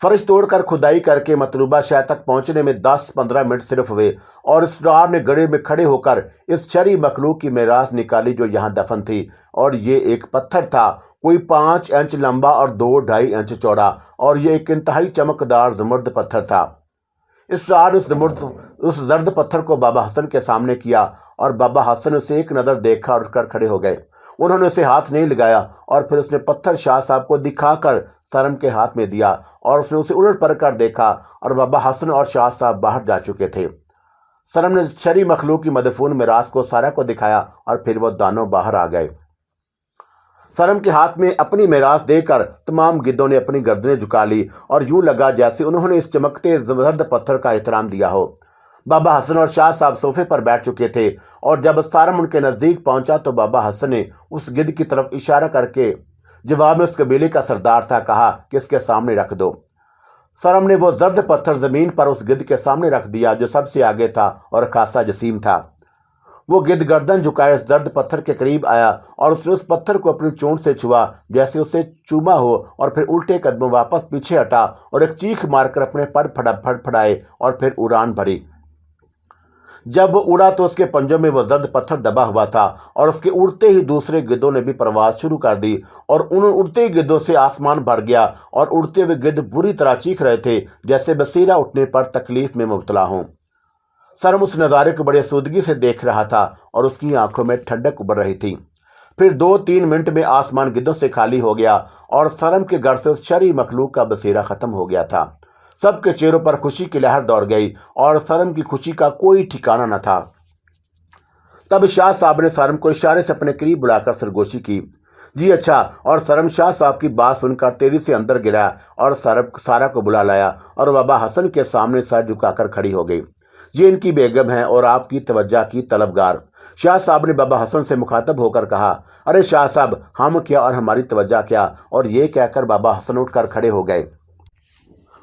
फर्श तोड़कर खुदाई करके मतलूबा शहर तक पहुंचने में 10-15 मिनट सिर्फ हुए और इसरार ने गड्ढे में खड़े होकर इस शरी मखलूक की मेराज निकाली जो यहाँ दफन थी। और ये एक पत्थर था, कोई 5 इंच लंबा और 2-2.5 इंच चौड़ा, और ये एक इंतहाई चमकदार ज़ुमर्द पत्थर था। इसरार उस जर्द पत्थर को बाबा हसन के सामने किया और बाबा हसन उसे एक नज़र देखा और उठकर खड़े हो गए। उन्होंने उसे हाथ नहीं लगाया और फिर उसने पत्थर शाह साहब को दिखाकर सरम के हाथ में दिया और उसने उसे उलट पलट कर देखा और बाबा हसन और शाह साहब बाहर जा चुके थे। सरम ने शरी मखलूक की मदफून मिरास को सारा को दिखाया और फिर वो दानों बाहर आ गए। सरम के हाथ में अपनी मिरास देकर तमाम गिद्धों ने अपनी गर्दनें झुका ली और यूं लगा जैसे उन्होंने इस चमकते जबरदस्त पत्थर का एहतराम दिया हो। बाबा हसन और शाह साहब सोफे पर बैठ चुके थे और जब सरम उनके नज़दीक पहुंचा तो बाबा हसन ने उस गिद्ध की तरफ इशारा करके जवाब में उस कबीले का सरदार था कहा कि इसके सामने रख दो। सरम ने वो जर्द पत्थर जमीन पर उस गिद्ध के सामने रख दिया जो सबसे आगे था और खासा जसीम था। वो गिद्ध गर्दन झुकाए इस दर्द पत्थर के करीब आया और उसने उस पत्थर को अपनी चोंच से छुआ जैसे उसे चूमा हो और फिर उल्टे कदमों वापस पीछे हटा और एक चीख मारकर अपने पर फड़फड़ाए और फिर उड़ान भरी। जब वो उड़ा तो उसके पंजों में वो जर्द पत्थर दबा हुआ था और उसके उड़ते ही दूसरे गिद्धों ने भी परवाज शुरू कर दी और उन उड़ते ही गिद्धों से आसमान भर गया और उड़ते हुए गिद्ध बुरी तरह चीख रहे थे जैसे बसीरा उठने पर तकलीफ में मुब्तला हों। सरम उस नज़ारे को बड़े सूदगी से देख रहा था और उसकी आंखों में ठंडक उभर रही थी। फिर 2-3 मिनट में आसमान गिद्धों से खाली हो गया और सरम के घर से उस शरी मखलूक का बसेरा खत्म हो गया था। सबके चेहरों पर खुशी की लहर दौड़ गई और सरम की खुशी का कोई ठिकाना न था। तब शाह साहब ने सरम को इशारे से अपने करीब बुलाकर सरगोशी की। जी अच्छा। और सरम शाह साहब की बात सुनकर तेजी से अंदर गिरा और सारा को बुला लाया और बाबा हसन के सामने सर झुकाकर खड़ी हो गई। ये इनकी बेगम है और आपकी तवज्जो की तलबगार। शाह साहब ने बाबा हसन से मुखातब होकर कहा, अरे शाह साहब, हम क्या और हमारी तवज्जो क्या। और ये कहकर बाबा हसन उठकर खड़े हो गए।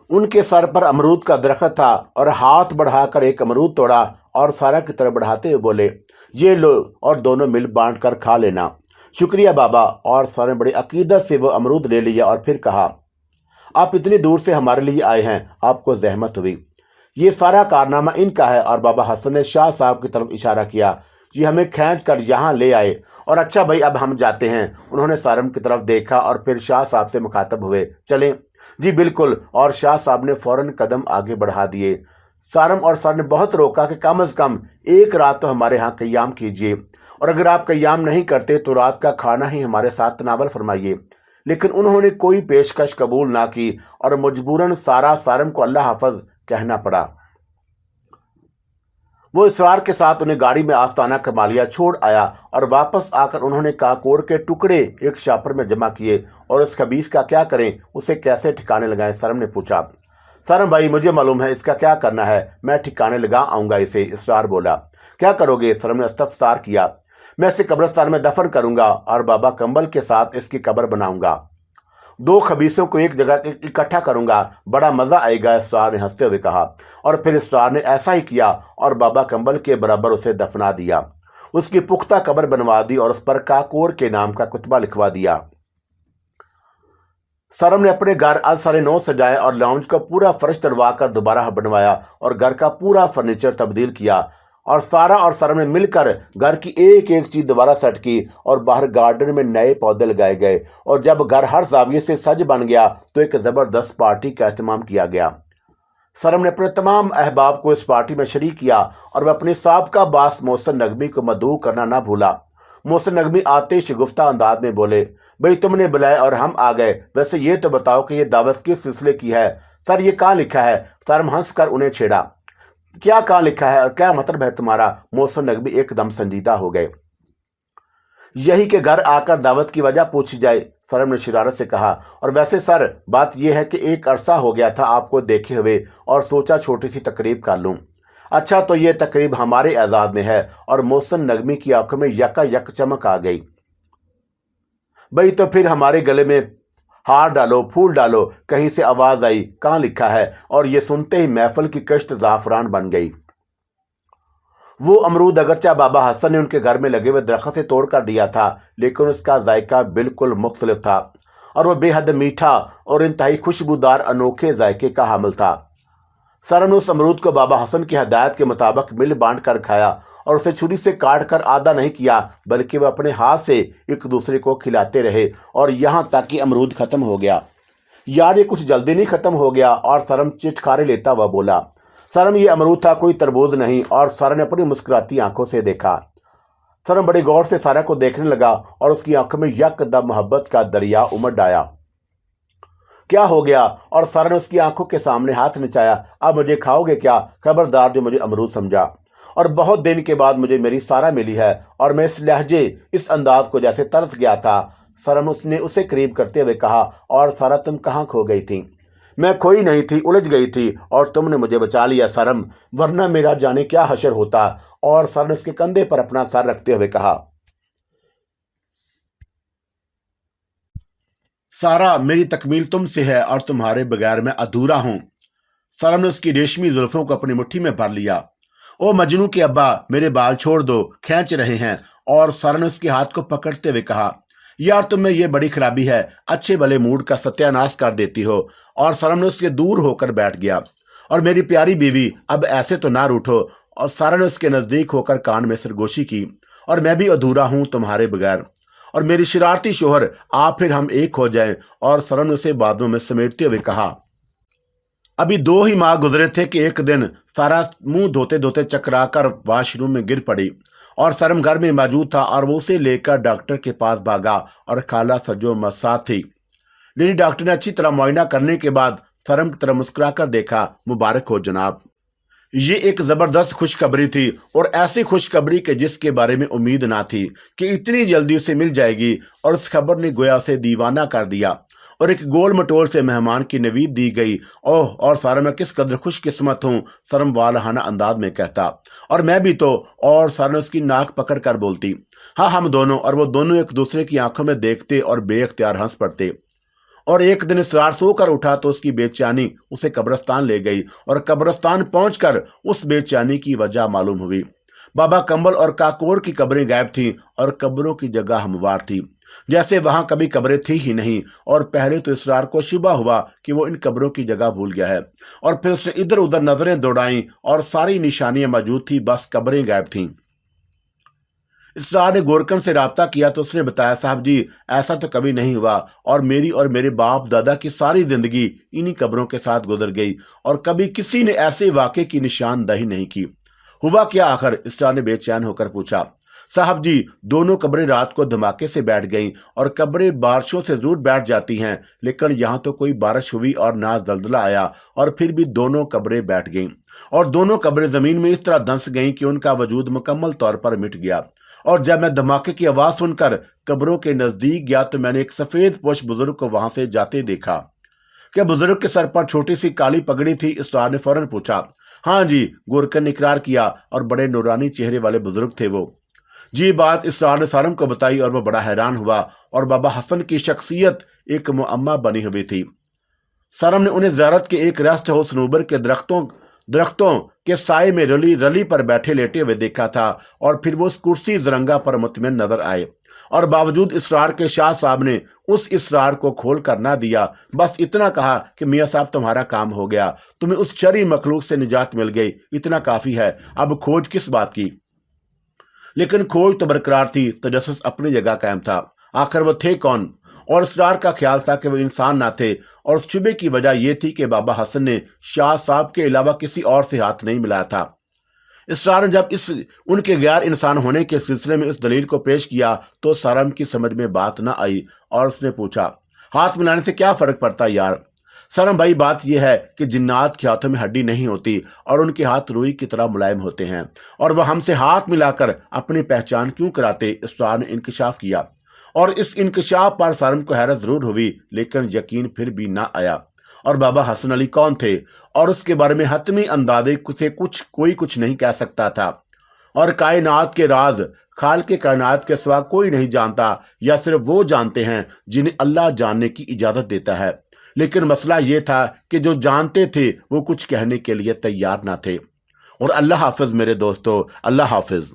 उनके सर पर अमरूद का दरख्त था और हाथ बढ़ाकर एक अमरूद तोड़ा और सारा की तरफ बढ़ाते हुए बोले, ये लो और दोनों मिल बांट कर खा लेना। शुक्रिया बाबा। और सारा ने बड़ी अकीदत से वो अमरूद ले लिया और फिर कहा, आप इतनी दूर से हमारे लिए आए हैं, आपको जहमत हुई। ये सारा कारनामा इनका है। और बाबा हसन ने शाह साहब की तरफ इशारा किया, ये हमें खींच कर यहाँ ले आए। और अच्छा भाई, अब हम जाते हैं। उन्होंने सारम की तरफ देखा और फिर शाह साहब से मुखातब हुए, चलें? जी बिल्कुल। और शाह साहब ने फौरन कदम आगे बढ़ा दिए। सारम और सर ने बहुत रोका कि कम अज़ कम एक रात तो हमारे यहाँ क़याम कीजिए, और अगर आप क़याम नहीं करते तो रात का खाना ही हमारे साथ तनावल फरमाइए। लेकिन उन्होंने कोई पेशकश कबूल ना की और मजबूरन सारम को अल्लाह हाफ़िज़ कहना पड़ा। वो इसरार के साथ उन्हें गाड़ी में आस्ताना कमालिया छोड़ आया और वापस आकर उन्होंने काकोर के टुकड़े एक शापर में जमा किए और उस खबीस का क्या करें, उसे कैसे ठिकाने लगाएं। सरम ने पूछा। सरम भाई, मुझे मालूम है इसका क्या करना है, मैं ठिकाने लगा आऊँगा इसे। इसरार बोला। क्या करोगे? सरम ने इस्तफसार किया। मैं इसे कब्रिस्तान में दफन करूँगा और बाबा कंबल के साथ इसकी कब्र बनाऊँगा। 2 खबीसों को एक जगह इकट्ठा करूंगा, बड़ा मज़ा आएगा, इसरार ने हंसते हुए कहा। और फिर इसरार ने ऐसा ही किया और बाबा कंबल के बराबर उसे दफना दिया। उसकी पुख्ता कब्र बनवा दी और उस पर काकोर के नाम का कुतबा लिखवा दिया। सरम ने अपने घर आज 9:30 सजाए और लाउंज का पूरा फर्श तड़वा कर दोबारा बनवाया और घर का पूरा फर्नीचर तब्दील किया। और सारा और सरम ने मिलकर घर की एक एक चीज़ दोबारा सेट की और बाहर गार्डन में नए पौधे लगाए गए। और जब घर हर जाविये से सज बन गया तो एक ज़बरदस्त पार्टी का एहतमाम किया गया। सरम ने अपने तमाम अहबाब को इस पार्टी में शरीक किया और वह अपने साबका बास मोहसिन नगमी को मदऊ करना ना भूला। मोहसिन नगमी आते शगुफ्ता अंदाज में बोले, भाई तुमने बुलाए और हम आ गए, वैसे ये तो बताओ कि ये दावत किस सिलसिले की है? सर, ये कहाँ लिखा है? सरम हंस कर उन्हें छेड़ा। क्या कहाँ लिखा है और क्या मतलब है तुम्हारा? मोहसिन नगमी एकदम संजीदा हो गए। यही के घर आकर दावत की वजह पूछी जाए, सरम ने शरारत से कहा। और वैसे सर, बात यह है कि एक अरसा हो गया था आपको देखे हुए और सोचा छोटी सी तकरीब कर लूं। अच्छा, तो ये तकरीब हमारे एजाज में है। और मोहसिन नगमी की आंखों में यका चमक आ गई। भाई तो फिर हमारे गले में हार डालो, फूल डालो। कहीं से आवाज आई, कहाँ लिखा है? और ये सुनते ही महफिल की कश्त ज़ाफ़रान बन गई। वो अमरूद अगरचा बाबा हसन ने उनके घर में लगे हुए दरख्त से तोड़ कर दिया था, लेकिन उसका जायका बिल्कुल मुख्तलिफ था। اور وہ بے حد میٹھا اور انتہائی خوشبودار انوکھے ذائقے کا حامل تھا۔ سرم نے اس امرود کو بابا حسن کی ہدایت کے مطابق مل بانٹ کر کھایا اور اسے چھری سے کاٹ کر آدھا نہیں کیا، بلکہ وہ اپنے ہاتھ سے ایک دوسرے کو کھلاتے رہے اور یہاں تک کہ امرود ختم ہو گیا۔ یار یہ کچھ جلدی نہیں ختم ہو گیا؟ اور سرم چٹکارے لیتا ہوا بولا۔ سرم یہ امرود تھا، کوئی تربوز نہیں، اور سارا نے اپنی مسکراتی آنکھوں سے دیکھا۔ سرم بڑے غور سے سارا کو دیکھنے لگا اور اس کی آنکھوں میں یکدم محبت کا دریا امڈ آیا۔ کیا ہو گیا؟ اور سارا نے اس کی آنکھوں کے سامنے ہاتھ نچایا۔ اب مجھے کھاؤ گے کیا؟ خبردار جو مجھے امرود سمجھا۔ اور بہت دن کے بعد مجھے میری سارا ملی ہے، اور میں اس لہجے، اس انداز کو جیسے ترس گیا تھا۔ سرم نے اسے قریب کرتے ہوئے کہا، اور سارا تم کہاں کھو گئی تھی؟ میں کھوئی نہیں تھی، الجھ گئی تھی، اور تم نے مجھے بچا لیا سرم، ورنہ میرا جانے کیا حشر ہوتا۔ اور سارا نے اس کے کندھے پر اپنا سر رکھتے ہوئے کہا، سارا میری تکمیل تم سے ہے اور تمہارے بغیر میں ادھورا ہوں۔ سرم نے اس کی ریشمی زلفوں کو اپنی مٹھی میں بھر لیا۔ او مجنو کے ابا، میرے بال چھوڑ دو، کھینچ رہے ہیں۔ اور سارا نے اس کے ہاتھ کو پکڑتے ہوئے کہا، یار تم میں یہ بڑی خرابی ہے، اچھے بھلے موڈ کا ستیہ ناش کر دیتی ہو۔ اور سرم نے اس کے دور ہو کر بیٹھ گیا۔ اور میری پیاری بیوی، اب ایسے تو نہ روٹھو۔ اور سارا نے اس کے نزدیک ہو کر کان میں سرگوشی کی، اور میں بھی ادھورا ہوں تمہارے بغیر، اور میری شرارتی شوہر، آپ پھر ہم ایک ہو جائیں۔ اور سارا نے اسے بازوں میں سمیٹتے ہوئے کہا، ابھی 2 ہی ماہ گزرے تھے کہ ایک دن سارا منہ دھوتے دھوتے چکرا کر واش روم میں گر پڑی، اور سرم گھر میں موجود تھا، اور وہ اسے لے کر ڈاکٹر کے پاس بھاگا، اور خالہ سجو مسات تھی۔ لیڈی ڈاکٹر نے اچھی طرح معائنہ کرنے کے بعد سرم کی طرف مسکرا کر دیکھا، مبارک ہو جناب۔ یہ ایک زبردست خوشخبری تھی، اور ایسی خوشخبری کہ جس کے بارے میں امید نہ تھی کہ اتنی جلدی اسے مل جائے گی، اور اس خبر نے گویا اسے دیوانہ کر دیا، اور ایک گول مٹول سے مہمان کی نوید دی گئی۔ اوہ، اور سارا میں کس قدر خوش قسمت ہوں، سرم والہانہ انداز میں کہتا، اور میں بھی تو۔ اور سارا نے اس کی ناک پکڑ کر بولتی، ہاں ہم دونوں۔ اور وہ دونوں ایک دوسرے کی آنکھوں میں دیکھتے اور بے اختیار ہنس پڑتے۔ اور ایک دن اسرار سو کر اٹھا تو اس کی بے چینی اسے قبرستان لے گئی، اور قبرستان پہنچ کر اس بے چینی کی وجہ معلوم ہوئی۔ بابا کمبل اور کاکور کی قبریں غائب تھیں، اور قبروں کی جگہ ہموار تھی، جیسے وہاں کبھی قبریں تھی ہی نہیں۔ اور پہلے تو اسرار کو شبہ ہوا کہ وہ ان قبروں کی جگہ بھول گیا ہے، اور پھر اس نے ادھر ادھر نظریں دوڑائیں، اور ساری نشانیاں موجود تھیں، بس قبریں غائب تھیں۔ اسرار نے گورکن سے رابطہ کیا تو اس نے بتایا، صاحب جی ایسا تو کبھی نہیں ہوا، اور میری اور میرے باپ دادا کی ساری زندگی انہی قبروں کے ساتھ گزر گئی، اور کبھی کسی نے ایسے واقعے کی نشاندہی نہیں کی۔ ہوا کیا آخر؟ اسرار نے بے چین ہو کر پوچھا۔ صاحب جی دونوں قبریں رات کو دھماکے سے بیٹھ گئیں، اور قبریں بارشوں سے ضرور بیٹھ جاتی ہیں، لیکن یہاں تو کوئی بارش ہوئی اور نہ زلزلہ آیا، اور پھر بھی دونوں قبریں بیٹھ گئیں، اور دونوں قبریں زمین میں اس طرح دھنس گئیں کہ ان کا وجود مکمل طور پر مٹ گیا۔ اور جب میں دھماکے کی آواز سن کر قبروں کے نزدیک گیا تو میں نے ایک سفید پوش بزرگ کو وہاں سے جاتے دیکھا۔ کیا بزرگ کے سر پر چھوٹی سی کالی پگڑی تھی؟ اسرار نے فوراً پوچھا۔ ہاں جی، گورکن نے اقرار کیا، اور بڑے نورانی چہرے والے بزرگ تھے وہ۔ جی بات اسرار نے سارم کو بتائی، اور وہ بڑا حیران ہوا، اور بابا حسن کی شخصیت ایک معمہ بنی ہوئی تھی۔ سارم نے انہیں زیارت کے ایک ریسٹ ہاؤس نوبر کے درختوں کے سائے میں رلی پر بیٹھے لیٹے ہوئے دیکھا تھا، اور پھر وہ اس کرسی زرنگا پر مطمئن نظر آئے، اور باوجود اسرار کے شاہ صاحب نے اس اسرار کو کھول کر نہ دیا، بس اتنا کہا کہ میاں صاحب تمہارا کام ہو گیا، تمہیں اس شرعی مخلوق سے نجات مل گئی، اتنا کافی ہے، اب کھوج کس بات کی؟ لیکن کھوج تو برقرار تھی، تجسس اپنی جگہ قائم تھا۔ آخر وہ تھے کون؟ اور اسرار کا خیال تھا کہ وہ انسان نہ تھے، اور اس شبے کی وجہ یہ تھی کہ بابا حسن نے شاہ صاحب کے علاوہ کسی اور سے ہاتھ نہیں ملایا تھا۔ اسرار نے جب ان کے غیر انسان ہونے کے سلسلے میں اس دلیل کو پیش کیا تو سارم کی سمجھ میں بات نہ آئی، اور اس نے پوچھا، ہاتھ ملانے سے کیا فرق پڑتا یار؟ سرم بھائی بات یہ ہے کہ جنات کے ہاتھوں میں ہڈی نہیں ہوتی، اور ان کے ہاتھ روئی کی طرح ملائم ہوتے ہیں، اور وہ ہم سے ہاتھ ملا کر اپنی پہچان کیوں کراتے؟ اسرار نے انکشاف کیا، اور اس انکشاف پر سارم کو حیرت ضرور ہوئی، لیکن یقین پھر بھی نہ آیا۔ اور بابا حسن علی کون تھے؟ اور اس کے بارے میں حتمی اندازے سے کوئی کچھ نہیں کہہ سکتا تھا، اور کائنات کے راز خالق کائنات کے سوا کوئی نہیں جانتا، یا صرف وہ جانتے ہیں جنہیں اللہ جاننے کی اجازت دیتا ہے۔ لیکن مسئلہ یہ تھا کہ جو جانتے تھے وہ کچھ کہنے کے لیے تیار نہ تھے۔ اور اللہ حافظ میرے دوستو، اللہ حافظ۔